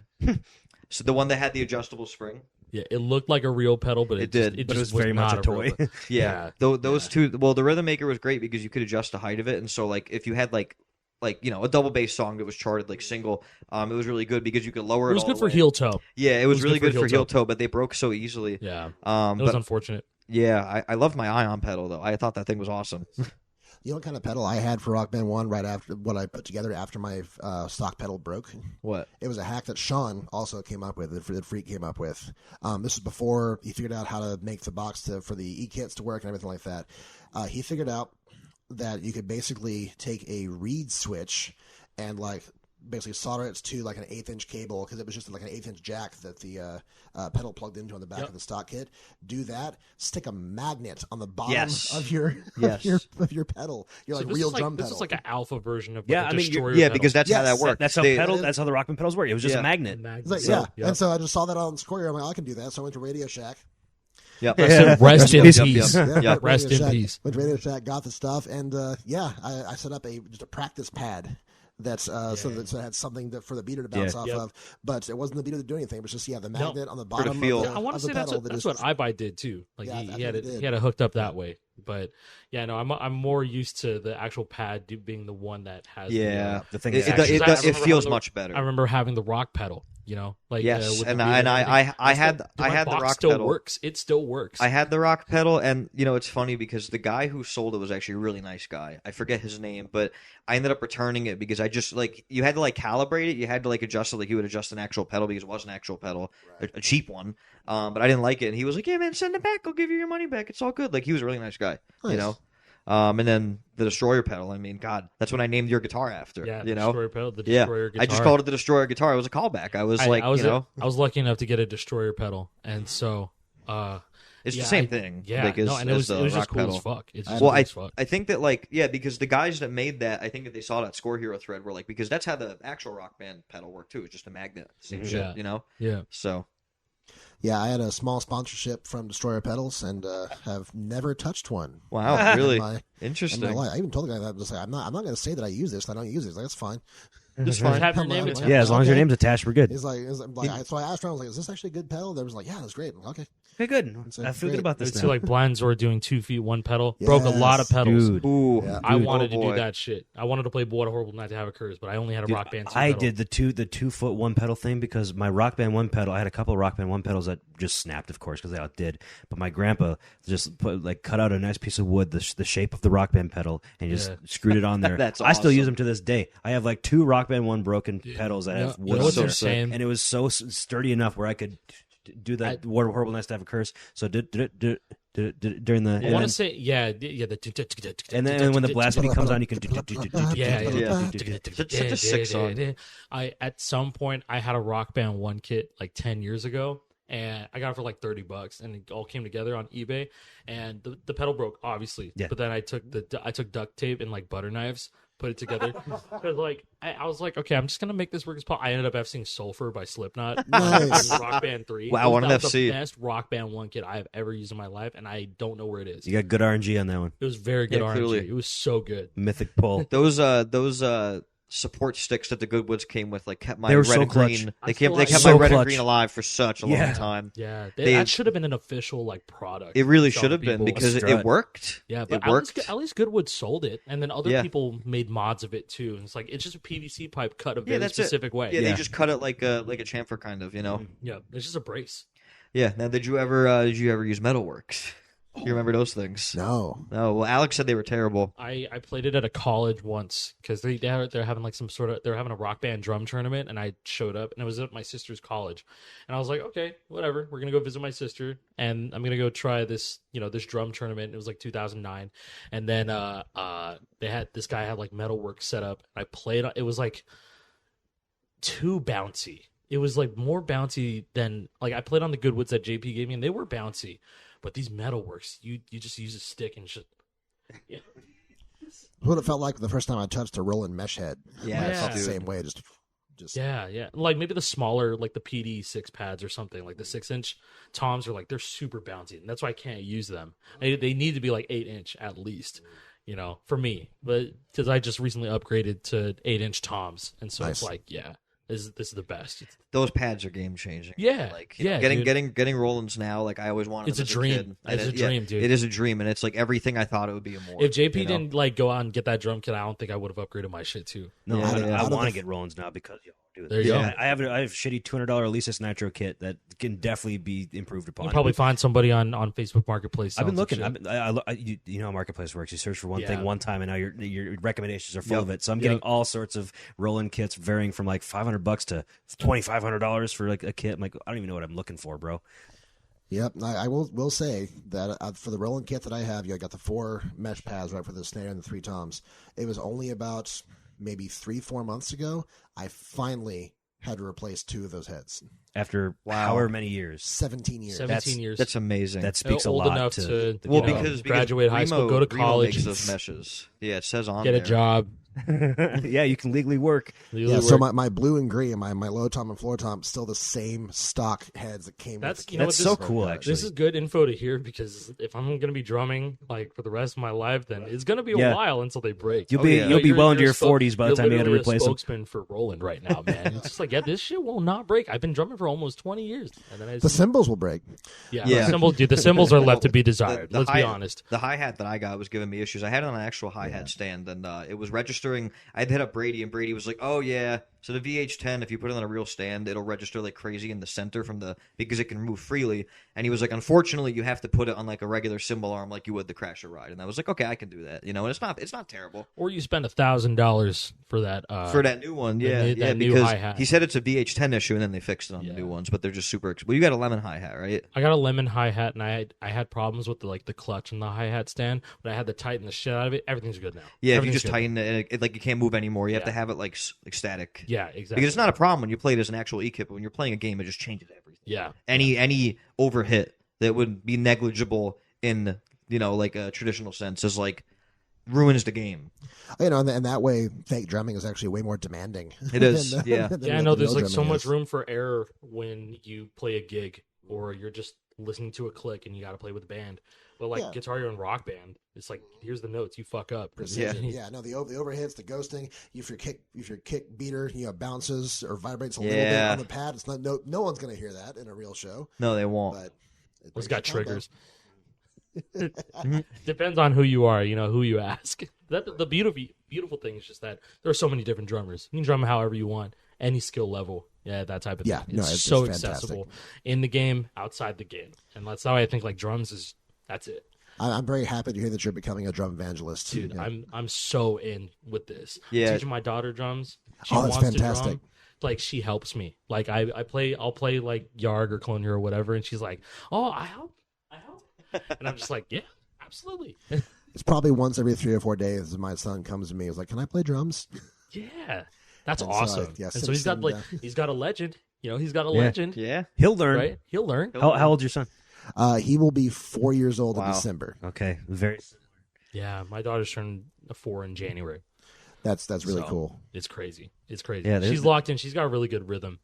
Speaker 4: So the one that had the adjustable spring.
Speaker 2: Yeah, it looked like a real pedal, but
Speaker 4: It did,
Speaker 2: It
Speaker 1: but it
Speaker 2: just
Speaker 1: was very much
Speaker 2: not
Speaker 1: a toy.
Speaker 2: real-
Speaker 4: Yeah, those two. Well, the Rhythm Maker was great because you could adjust the height of it, and so like if you had like a double bass song that was charted like single, it was really good because you could lower it.
Speaker 2: It was
Speaker 4: all
Speaker 2: good
Speaker 4: the
Speaker 2: for
Speaker 4: way.
Speaker 2: heel toe.
Speaker 4: Yeah, it was really good for heel
Speaker 2: heel
Speaker 4: toe, but they broke so easily.
Speaker 2: Yeah, it was
Speaker 4: but
Speaker 2: unfortunate.
Speaker 4: yeah, I loved my Ion pedal though. I thought that thing was awesome.
Speaker 3: You know what kind of pedal I had for Rock Band 1 right after what I put together after my stock pedal broke?
Speaker 4: What?
Speaker 3: It was a hack that Sean also came up with, that Freak came up with. This was before he figured out how to make the box for the E-kits to work and everything like that. He figured out that you could basically take a reed switch and like basically solder it to like an 1/8-inch cable, because it was just like an 1/8-inch jack that the pedal plugged into on the back of the stock kit. Do that. Stick a magnet on the bottom of your of your pedal. Your like real drum pedal.
Speaker 2: This is like an alpha version of
Speaker 1: Yeah, I mean,
Speaker 2: Destroyer
Speaker 4: yeah,
Speaker 2: pedal.
Speaker 4: because that's how that worked.
Speaker 1: That's how That's how the Rockman pedals work. It was just a magnet.
Speaker 3: It's like, and so I just saw that on Square. I'm like, I can do that. So I went to Radio Shack.
Speaker 4: Yep.
Speaker 2: Rest in peace.
Speaker 4: Yep.
Speaker 2: Rest in peace.
Speaker 3: Went to Radio Shack, got the stuff, and I set up just a practice pad. That's so it had something for the beater to bounce off of, but it wasn't the beater to do anything. It was just the magnet on the bottom.
Speaker 2: I want to say that's what iBuy did too. Like he had it hooked up that way. But yeah, no, I'm more used to the actual pad being the one that has
Speaker 1: the thing.
Speaker 4: It feels much better.
Speaker 2: I remember having the rock pedal. You know, like
Speaker 4: yes,
Speaker 2: with
Speaker 4: and
Speaker 2: I
Speaker 4: had the rock
Speaker 2: still
Speaker 4: pedal.
Speaker 2: Works. It still works.
Speaker 4: I had the rock pedal, and it's funny because the guy who sold it was actually a really nice guy. I forget his name, but I ended up returning it because I just you had to calibrate it. You had to adjust it like you would adjust an actual pedal because it was an actual pedal, a cheap one. But I didn't like it, and he was like, "Yeah, man, send it back. I'll give you your money back. It's all good." Like he was a really nice guy,
Speaker 3: nice.
Speaker 4: And then the Destroyer pedal. I mean, God, that's what I named your guitar after.
Speaker 2: Yeah,
Speaker 4: the
Speaker 2: Destroyer pedal. The Destroyer guitar.
Speaker 4: I just called it the Destroyer guitar. It was a callback. I was
Speaker 2: I was lucky enough to get a Destroyer pedal, and so
Speaker 4: it's the same thing.
Speaker 2: Yeah, and it was just cool
Speaker 4: pedal.
Speaker 2: as fuck. It's just
Speaker 4: well,
Speaker 2: cool as fuck.
Speaker 4: I think that because the guys that made that, I think that they saw that Score Hero thread were because that's how the actual Rock Band pedal worked too. It's just a magnet, same shit,
Speaker 2: Yeah.
Speaker 4: So.
Speaker 3: Yeah, I had a small sponsorship from Destroyer Pedals and have never touched one.
Speaker 4: Wow, really? Interesting.
Speaker 3: I even told the guy that I was like, I'm not going to say that I use this. I don't use it. He's like, that's fine.
Speaker 4: Just fine.
Speaker 2: Have your name attached.
Speaker 1: Yeah, as long as your name's attached, we're good.
Speaker 3: He's like, so I asked around. I was like, is this actually a good pedal? They was like, yeah, that's great. Like, okay.
Speaker 1: Okay, good. I feel good about this.
Speaker 2: It's like Blindzor doing 2 feet one pedal. Yes. Broke a lot of pedals.
Speaker 1: Dude.
Speaker 4: Ooh,
Speaker 3: yeah.
Speaker 2: I wanted to do that shit. I wanted to play What a Horrible Night to Have Occurs, but I only had a Rock Band 2 pedal.
Speaker 1: I did the 2 foot 1 pedal thing because my Rock Band 1 pedal, I had a couple of Rock Band 1 pedals that just snapped, of course, because they all did. But my grandpa just cut out a nice piece of wood, the shape of the Rock Band pedal, and just screwed it on there.
Speaker 4: That's
Speaker 1: I still
Speaker 4: awesome.
Speaker 1: use them to this day. I have 2 Rock Band 1 broken pedals that have wood on there, and it was so sturdy enough where I could do that What a Horrible Night to Have Occurs. So during the
Speaker 2: I want to say
Speaker 1: and then when the blast beat comes on, you can
Speaker 4: Such a sick song.
Speaker 2: At some point I had a Rock Band 1 kit 10 years ago, and I got it for $30, and it all came together on eBay. And the pedal broke, obviously.
Speaker 1: Yeah.
Speaker 2: But then I took duct tape and butter knives, put it together. Because I was like, okay, I'm just gonna make this work as possible. I ended up having Sulfur by Slipknot
Speaker 3: Nice.
Speaker 2: on Rock Band 3.
Speaker 4: Wow, what an
Speaker 2: that was
Speaker 4: FC.
Speaker 2: the best Rock Band 1 kit I have ever used in my life, and I don't know where it is.
Speaker 1: You got good RNG on that one.
Speaker 2: It was very good RNG.
Speaker 4: clearly.
Speaker 2: It was so good.
Speaker 1: Mythic pull.
Speaker 4: Those support sticks that the Goodwoods came with kept my
Speaker 1: They were
Speaker 4: red
Speaker 1: so
Speaker 4: and
Speaker 1: clutch.
Speaker 4: green.
Speaker 2: I
Speaker 4: They
Speaker 2: feel
Speaker 4: kept
Speaker 2: like-
Speaker 4: my
Speaker 1: So
Speaker 4: red and
Speaker 1: clutch.
Speaker 4: green alive for such a long time.
Speaker 2: Yeah,
Speaker 4: They-
Speaker 2: that should have been an official product.
Speaker 4: It really
Speaker 2: Some
Speaker 4: should have been
Speaker 2: people-
Speaker 4: because
Speaker 1: Strut.
Speaker 4: it worked.
Speaker 2: Yeah, but
Speaker 4: it worked.
Speaker 2: at least Goodwood sold it, and then other
Speaker 4: Yeah.
Speaker 2: people made mods of it too. And it's just a PVC pipe cut a
Speaker 4: Yeah,
Speaker 2: very
Speaker 4: that's it.
Speaker 2: specific way.
Speaker 4: Yeah,
Speaker 1: Yeah.
Speaker 4: they just cut it like a chamfer kind of,
Speaker 2: Yeah, it's just a brace.
Speaker 4: Yeah. Now, did you ever use Metalworks? You remember those things?
Speaker 3: No.
Speaker 4: No. Well, Alex said they were terrible.
Speaker 2: I played it at a college once because they're having they're having a Rock Band drum tournament, and I showed up, and it was at my sister's college, and I was like, okay, whatever, we're gonna go visit my sister, and I'm gonna go try this this drum tournament. It was 2009, and then this guy had Metalworks set up, and I played. It was too bouncy. It was more bouncy than I played on the Goodwoods that JP gave me, and they were bouncy. But these Metalworks, you just use a stick and just
Speaker 3: What it felt like the first time I touched a Roland mesh head.
Speaker 4: Yeah,
Speaker 3: It felt the
Speaker 4: dude.
Speaker 3: same way. Just
Speaker 2: yeah. Maybe the smaller, the PD6 pads or something, the 6-inch toms are they're super bouncy, and that's why I can't use them. They need to be 8-inch at least, for me. But because I just recently upgraded to 8-inch toms, and so
Speaker 3: Nice.
Speaker 2: it's This is the best.
Speaker 4: Those pads are game changing.
Speaker 2: Yeah,
Speaker 4: like getting Rollins now. Like I always wanted.
Speaker 2: It's a dream. It's a dream, dude.
Speaker 4: It is a dream, and it's like everything I thought it would be and more.
Speaker 2: If JP didn't like go out and get that drum kit, I don't think I would have upgraded my shit too.
Speaker 1: No, I want to get Rollins now because dude,
Speaker 2: there you go.
Speaker 1: I have a shitty $200 Alesis Nitro kit that can definitely be improved upon.
Speaker 2: You'll probably find somebody on Facebook Marketplace.
Speaker 1: I've been looking. You know how Marketplace works. You search for one thing one time, and now your recommendations are full of it. So I'm getting all sorts of Roland kits, varying from like $500 to $2,500 for like a kit. I'm like, I don't even know what I'm looking for, bro.
Speaker 3: Yep, I will say that for the Roland kit that I have, I got the 4 mesh pads right for the snare and the 3 toms. It was only about maybe 3-4 months ago, I finally had to replace 2 of those heads.
Speaker 1: After however many years.
Speaker 3: 17 years.
Speaker 2: 17 years.
Speaker 4: That's amazing.
Speaker 1: That speaks
Speaker 2: old
Speaker 1: a lot
Speaker 2: enough to
Speaker 4: because
Speaker 2: graduate high school, go to college.
Speaker 4: Makes those meshes. Yeah, it says on
Speaker 2: get
Speaker 4: there.
Speaker 2: a job.
Speaker 1: Yeah, you can legally work.
Speaker 3: So my blue and green, my low tom and floor tom, still the same stock heads that came with the kit.
Speaker 1: That's so cool, actually.
Speaker 2: This is good info to hear because if I'm going to be drumming like for the rest of my life, then it's going to be a while until they break.
Speaker 1: You'll be well into your 40s by the time you got to replace them.
Speaker 2: You're spokesman for Roland right now, man. It's just like, this shit will not break. I've been drumming for almost 20 years. And then
Speaker 3: the cymbals will break.
Speaker 2: Yeah. The cymbals are left to be desired. Let's be honest.
Speaker 4: The hi-hat that I got was giving me issues. I had it on an actual hi-hat stand, and it was registering. I'd hit up Brady, and Brady was like, "Oh yeah, so the VH10, if you put it on a real stand, it'll register like crazy in the center because it can move freely." And he was like, "Unfortunately, you have to put it on like a regular cymbal arm, like you would the Crasher Ride." And I was like, "Okay, I can do that." And it's not terrible.
Speaker 2: Or you spend $1,000 for that
Speaker 4: new one,
Speaker 2: that new
Speaker 4: because
Speaker 2: hi-hat.
Speaker 4: he said it's a VH10 issue, and then they fixed it on the new ones, but they're just super. Well, you got a lemon hi-hat, right?
Speaker 2: I got a lemon hi-hat, and I had problems with the clutch and the hi-hat stand, but I had to tighten the shit out of it. Everything's good now.
Speaker 4: Yeah, if you just tighten it, like you can't move anymore. You have to have it like static.
Speaker 2: Yeah, exactly.
Speaker 4: Because it's not a problem when you play it as an actual e-kit, but when you're playing a game, it just changes everything.
Speaker 2: Yeah.
Speaker 4: Any overhit that would be negligible in like a traditional sense is like ruins the game.
Speaker 3: And that way, fake drumming is actually way more demanding.
Speaker 4: It is.
Speaker 2: I know there's like so much room for error when you play a gig or you're just listening to a click and you got to play with a band. But Guitar Hero and Rock Band, it's like, here's the notes, you fuck up.
Speaker 3: No, the overhits, the ghosting. If your kick beater, bounces or vibrates a little bit on the pad, it's not no one's gonna hear that in a real show.
Speaker 4: No, they won't.
Speaker 3: But
Speaker 2: it's got triggers. Depends on who you are, who you ask. The beautiful thing is just that there are so many different drummers. You can drum however you want, any skill level. Yeah, that type of thing. It's so accessible in the game, outside the game, and that's how I think like drums is. That's it.
Speaker 3: I'm very happy to hear that you're becoming a drum evangelist,
Speaker 2: dude. Yeah. I'm so in with this.
Speaker 4: Yeah,
Speaker 2: I'm teaching my daughter drums. She
Speaker 3: that's
Speaker 2: wants
Speaker 3: fantastic.
Speaker 2: To drum. Like she helps me. Like I'll play like Yarg or Clone Hero or whatever, and she's like, "Oh, I help," and I'm just like, "Yeah, absolutely."
Speaker 3: It's probably once every 3 or 4 days my son comes to me. He's like, "Can I play drums?"
Speaker 2: Yeah, that's awesome.
Speaker 3: So,
Speaker 2: and so he's got he's got a legend. He's got a legend.
Speaker 4: Yeah,
Speaker 1: he'll learn.
Speaker 2: Right? He'll learn.
Speaker 1: How old's your son?
Speaker 3: He will be 4 years old in December.
Speaker 1: Okay, very similar.
Speaker 2: Yeah, my daughter's turned 4 in January.
Speaker 3: That's really cool.
Speaker 2: It's crazy.
Speaker 1: Yeah,
Speaker 2: she's locked in. She's got a really good rhythm.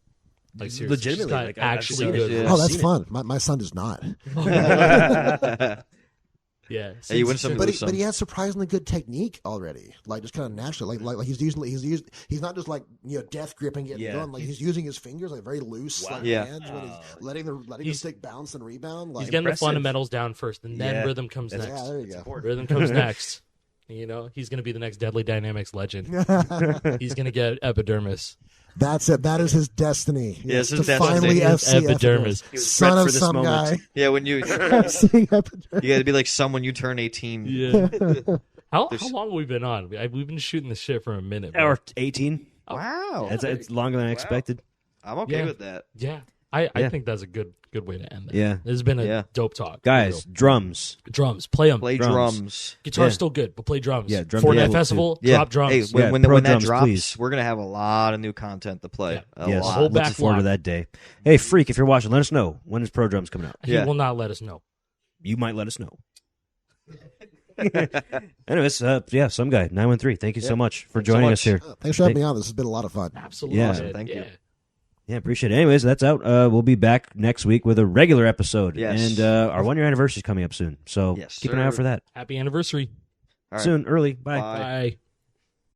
Speaker 2: Like seriously,
Speaker 1: legitimately,
Speaker 2: actually good.
Speaker 3: Yeah. Oh, that's fun. My son does not.
Speaker 2: Yeah,
Speaker 4: hey, you win some,
Speaker 3: but he has surprisingly good technique already. Like just kind of naturally, like he's not just like death gripping it and going. Like he's using his fingers like very loose, hands when he's letting the stick bounce and rebound. Like,
Speaker 2: he's getting the fundamentals down first, and then rhythm comes next.
Speaker 3: Yeah, there you go.
Speaker 2: Rhythm comes next. He's going to be the next Deadly Dynamics legend. He's going to get epidermis.
Speaker 3: That's it. That is his destiny.
Speaker 4: Yes,
Speaker 3: to finally FC
Speaker 2: epidermis.
Speaker 3: Son of some guy.
Speaker 4: Yeah, when you got to be like someone you turn 18.
Speaker 2: Yeah. How long have we been on? We've been shooting this shit for a minute.
Speaker 1: Or 18.
Speaker 4: Wow,
Speaker 1: it's longer than I expected.
Speaker 4: I'm okay with that.
Speaker 2: Yeah, I think that's a good way to end that.
Speaker 1: Yeah,
Speaker 2: this has been a dope talk,
Speaker 1: guys. Drums,
Speaker 2: play them.
Speaker 4: Play drums.
Speaker 2: Guitar's still good, but play drums.
Speaker 1: Yeah, drums.
Speaker 2: Fortnite Festival, drop drums.
Speaker 4: Hey, when that
Speaker 1: drums,
Speaker 4: drops,
Speaker 1: please.
Speaker 4: we're gonna have a lot of new content to play.
Speaker 1: Yes,
Speaker 2: a whole
Speaker 1: looking forward to that day. Hey, Freak, if you're watching, let us know when is Pro Drums coming out.
Speaker 2: He will not let us know.
Speaker 1: You might let us know. Anyways, some guy 913. Thank you so much for joining us here.
Speaker 3: Thanks for having me on. This has been a lot of fun.
Speaker 2: Absolutely,
Speaker 1: yeah.
Speaker 4: Thank you.
Speaker 1: Yeah, appreciate it. Anyways, that's out. We'll be back next week with a regular episode.
Speaker 4: Yes.
Speaker 1: And our 1-year anniversary is coming up soon. So keep an eye out for that.
Speaker 2: Happy anniversary.
Speaker 4: All right.
Speaker 1: Soon, early. Bye.
Speaker 2: Bye.